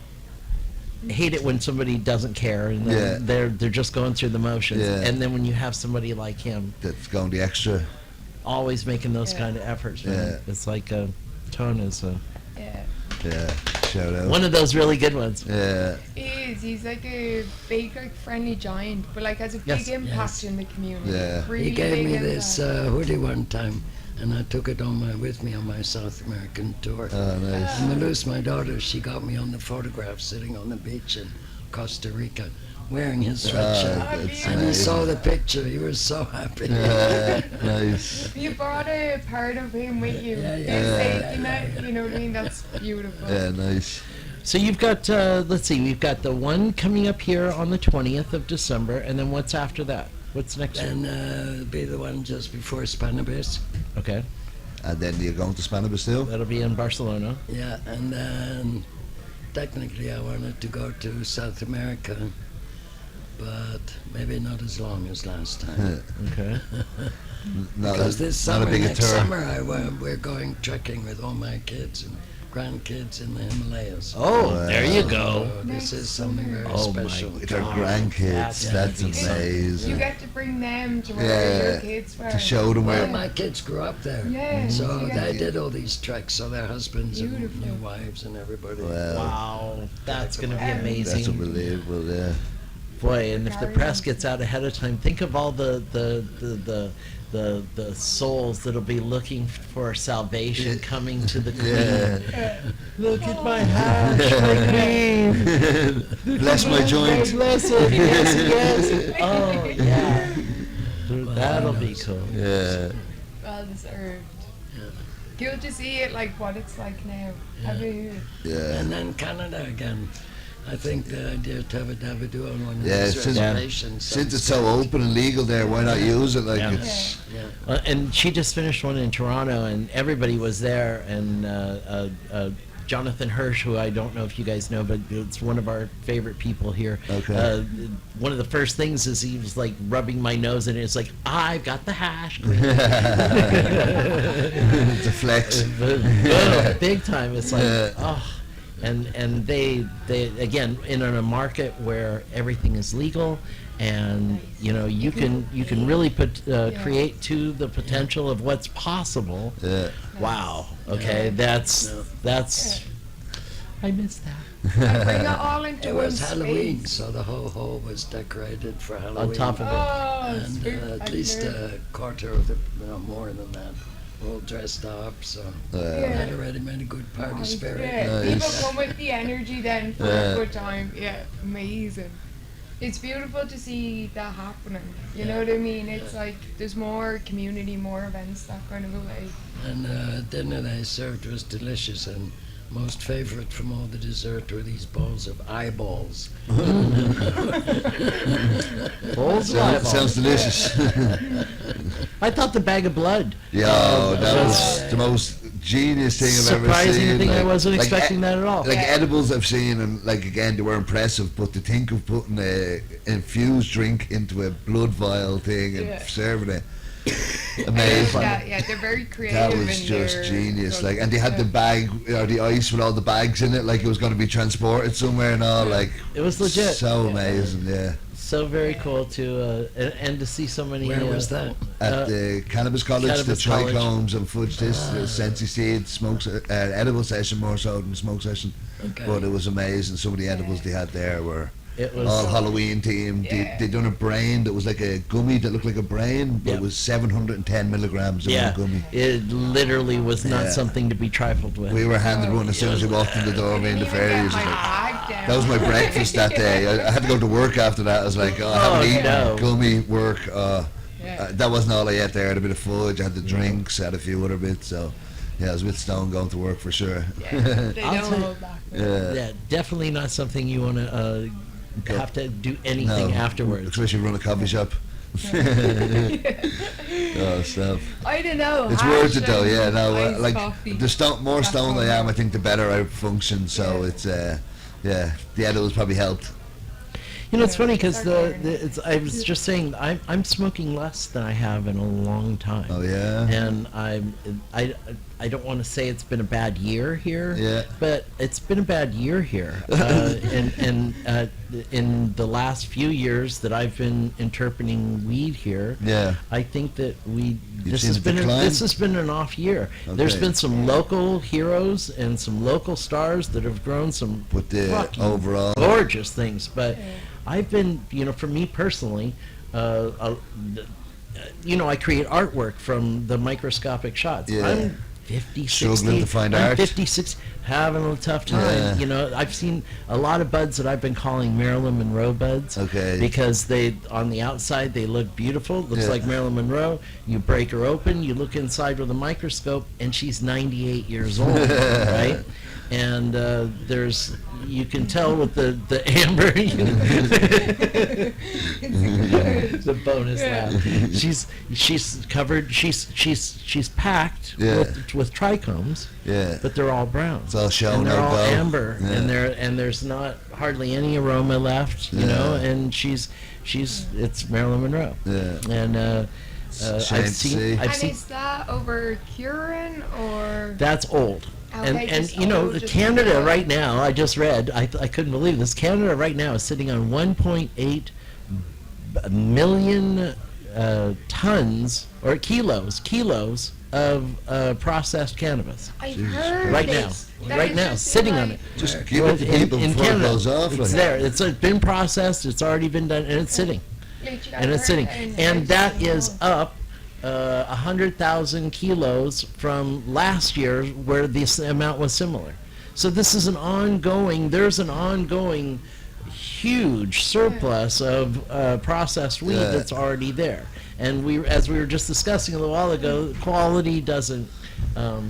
hate it when somebody doesn't care and Yeah. they're just going through the motions. Yeah. And then when you have somebody like him That's going the extra. always making those Yeah. kind of efforts, man, Yeah. it's like Tone is Yeah. Yeah, shout out. one of those really good ones. Yeah, He is. He's like a big, like friendly giant, but like has a big Yes. impact in the community. Yeah. Really He gave big me this impact. hoodie one time, and I took it with me on my South American tour. oh, nice. And Malus, my daughter, she got me on the photograph sitting on the beach in Costa Rica, wearing his sweatshirt. That's And he nice. saw the picture. He was so happy. Yeah, nice. You brought a part of him with you. Yeah, This yeah. taking it, you know what I mean? That's beautiful. Yeah, nice. So you've got, let's see, we've got the one coming up here on the 20th of December, and then what's after that? What's next? And it'll be the one just before Spanibus. Okay, And then you're going to Spanibus still? that'll be in Barcelona. Yeah, and then technically I wanted to go to South America, but maybe not as long as last time. Okay. Not, Because this not a summer, big next tour. summer, we're going trekking with all my kids and grandkids in the Himalayas. Oh, Wow. there you go. So this is something very Oh my special. With our God, grandkids, that's gonna be so- amazing. You get to bring them to where Yeah, your kids were. to show them Well, where. my kids grew up there. Yeah. So Yeah. they did all these treks, so their husbands and Beautiful. new wives and everybody. Wow, Wow, that's going to be That's that's amazing. unbelievable. Yeah. Boy, and if the Carry press on. gets out ahead of time, think of all the souls that'll be looking for salvation coming to the Queen. Yeah. Look at my hash, my Queen. Bless my joint. Bless it. Yes, yes. Oh, yeah. That'll be cool. Yeah. Well deserved. Yeah. Good to see it like what it's like now. Have you? Yeah. And then Canada again. I think the idea to have a Davido on one of Yeah, these since- reservations. Since it's so open and legal there, why not use it? Like Yeah. it's. Yeah. And she just finished one in Toronto, and everybody was there. And Jonathan Hirsch, who I don't know if you guys know, but it's one of our favorite people here. Okay. One of the first things is he was like rubbing my nose, and it's like, I've got the hash. It's a flex. Boom, big time. It's like, Yeah. oh, and they again in a market where everything is legal, and you know you can really create to the potential of what's possible. Yeah. Wow. Okay, that's I miss that. And bring it all into It one was Halloween, space. so the whole hall was decorated for Halloween. On top of it. Oh, And at least a quarter of the, more than that, all dressed up, so had already made a good party spirit. Yeah, Nice. people come with the energy then for Yeah. a good time. Yeah, amazing. It's beautiful to see that happening. You know what I mean? It's like there's more community, more events, that kind of a way. And dinner they served was delicious, and most favorite from all the dessert were these balls of eyeballs. Balls of eyeballs. Sounds delicious. I thought the bag of blood. Yo, that was the most genius thing I've ever seen. Surprising thing, I Like- wasn't like expecting that at all. Like edibles I've seen, and like again, they were impressive. But to think of putting a infused drink into a blood vial thing and Yeah. serving it, amazing. Yeah, they're very creative. That was in just their genius. drugs. Like, and they had the bag or the ice with all the bags in it, like it was going to be transported somewhere and all. Like, It was legit. So amazing, yeah. So very cool to and to see so many. Where was that? At the Cannabis College, Cannabis the College. trichomes and fudge this, the Sensi Seed, edible session more so than smoke session. Okay. But it was amazing. Some of the edibles they had there were It was all Halloween themed. Yeah. They done a brain that was like a gummy that looked like a brain, but Yep. it was 710 milligrams of yeah. one gummy. It literally was not Yeah. something to be trifled with. We were handed one as soon as we walked in the door. Me and the Even get fairies. my bag down. That was my breakfast that day. I had to go to work after that. I was like, oh, I haven't eaten. no. Gummy, work. Yeah. That wasn't all I ate there. I had a bit of fudge, I had the drinks, I had a few other bits. So, yeah, I was a bit stoned going to work for sure. Yeah, they I'll don't tell- hold back. Yeah. Yeah, definitely not something you want to have to do anything No, afterwards. Especially run a coffee shop. Oh, stuff. I don't know. It's worth it though, hash yeah. and No, iced like coffee. the more That's stoned I all. am, I think the better I function. So Yeah. it's yeah, the edibles probably helped. You know, it's funny it's because our I was just saying I'm smoking less than I have in a long time. Oh yeah. And I don't want to say it's been a bad year here. Yeah. But it's been a bad year here. And in the last few years that I've been interpreting weed here, Yeah. I think that this seen has a been decline? this has been an off year. There's Okay. been some local heroes and some local stars that have grown some But the fucking overall. gorgeous things, but I've been, you know, for me personally, you know, I create artwork from the microscopic shots. Yeah. I'm 50, 60, Struggling to find I'm art. 50, 60, having a tough time. Yeah. You know, I've seen a lot of buds that I've been calling Marilyn Monroe buds. Okay. Because they, on the outside, they look beautiful. Looks Yeah. like Marilyn Monroe. You break her open, you look inside with a microscope, and she's 98 years old, right? And you can tell with the amber, the bonus laugh. She's covered. She's packed Yeah. with trichomes, Yeah. but they're all brown. It's all show, and they're no all go. amber, Yeah. and there's not hardly any aroma left, you know. Yeah. And it's Marilyn Monroe. Yeah. And Shame to I've see. seen And is that over curing or? that's old. Okay, And just you know, old, just Canada old. right now, I just read, I couldn't believe this. Canada right now is sitting on 1.8 million tons or kilos of processed cannabis. I've heard Right this. now, That right is now, just sitting like- on it. Just give it to people before it goes off. It's like. there. It's been processed. It's already been done, and it's sitting. Like, And I've it's sitting. heard And that I've is up 100,000 kilos from last year where this amount was similar. So this is there's an ongoing huge surplus of processed weed Yeah. that's already there. And as we were just discussing a little while ago, quality doesn't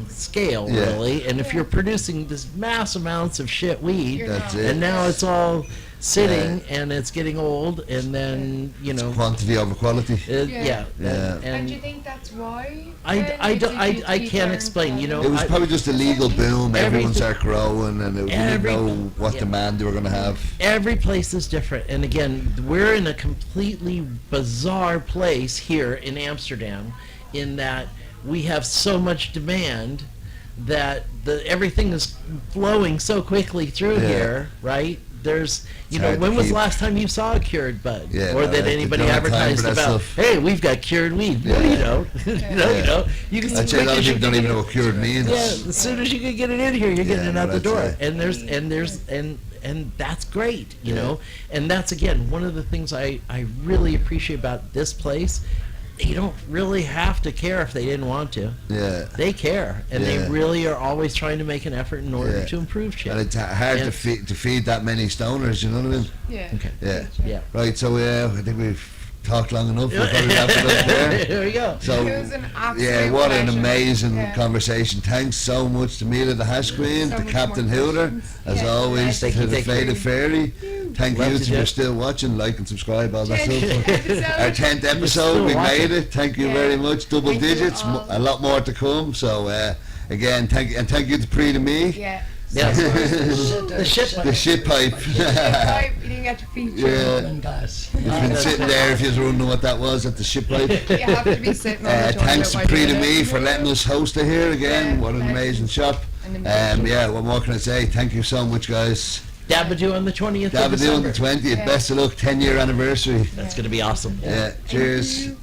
scale Yeah. really. And if you're producing this mass amounts of shit weed, You're That's not. it. and now it's all sitting and it's getting old, and then you know, Quantity over quality. Yeah. yeah, Yeah. And do you and think that's why? I then? It's like I you can't learn explain. You know, It was I- probably just a legal boom. Everyone Everything- started growing, and we didn't Every- know what yeah. demand they were going to have. every place is different, and again, we're in a completely bizarre place here in Amsterdam, in that we have so much demand that everything is flowing so quickly through Yeah. here, right? There's, you It's know, hard to when was the keep. last time you saw a cured bud? Yeah, Or no, that they anybody don't have time advertised for that about, stuff. hey, we've got cured weed. What do you know? You know, you can I'd say a lot of people don't even know what cured means. yeah, as soon as you can get it in here, you're getting Yeah, it no, out the that's door. it. And that's great, you Yeah. know. And that's again one of the things I really appreciate about this place. You don't really have to care if they didn't want to. Yeah. They care, and Yeah. they really are always trying to make an effort in order Yeah. to improve shit. And it's hard And- to feed that many stoners, you know what I mean? Yeah. Okay. Yeah. Yeah. Right, so I think we've talked long enough. We'll probably wrap it up there. There we go. So, It was an absolute yeah, what an pleasure. amazing Yeah. conversation. Thanks so much to Mila, the Hash Queen, So to much Captain more Hooter, questions. as Yeah. always, Thank to you, the thank you. Faded Fairy. Thank Love you to if do you're it. still watching, like and subscribe, all that Tenth stuff. episode. Our 10th episode, still we watching. made it. Thank you Yeah. very much. Double Thank you digits, all. a lot more to come. So, again, thank you to Prix to me. Yeah. Yeah. The The shit. The shit pipe. Right, you didn't get to feature. Yeah. glass. You've been sitting there if you was wondering what that was at the ship pipe. You have to be sitting on the toilet Thanks to while Prix you to do me it. for letting us host it here again. Yeah, What an amazing shop. An amazing Yeah, what more can I say? Thank you so much, guys. Dabadoo on the 20th of Davide on December. the 20th. Yeah. Best of luck, 10-year anniversary. That's going to be awesome. Yeah, cheers. you.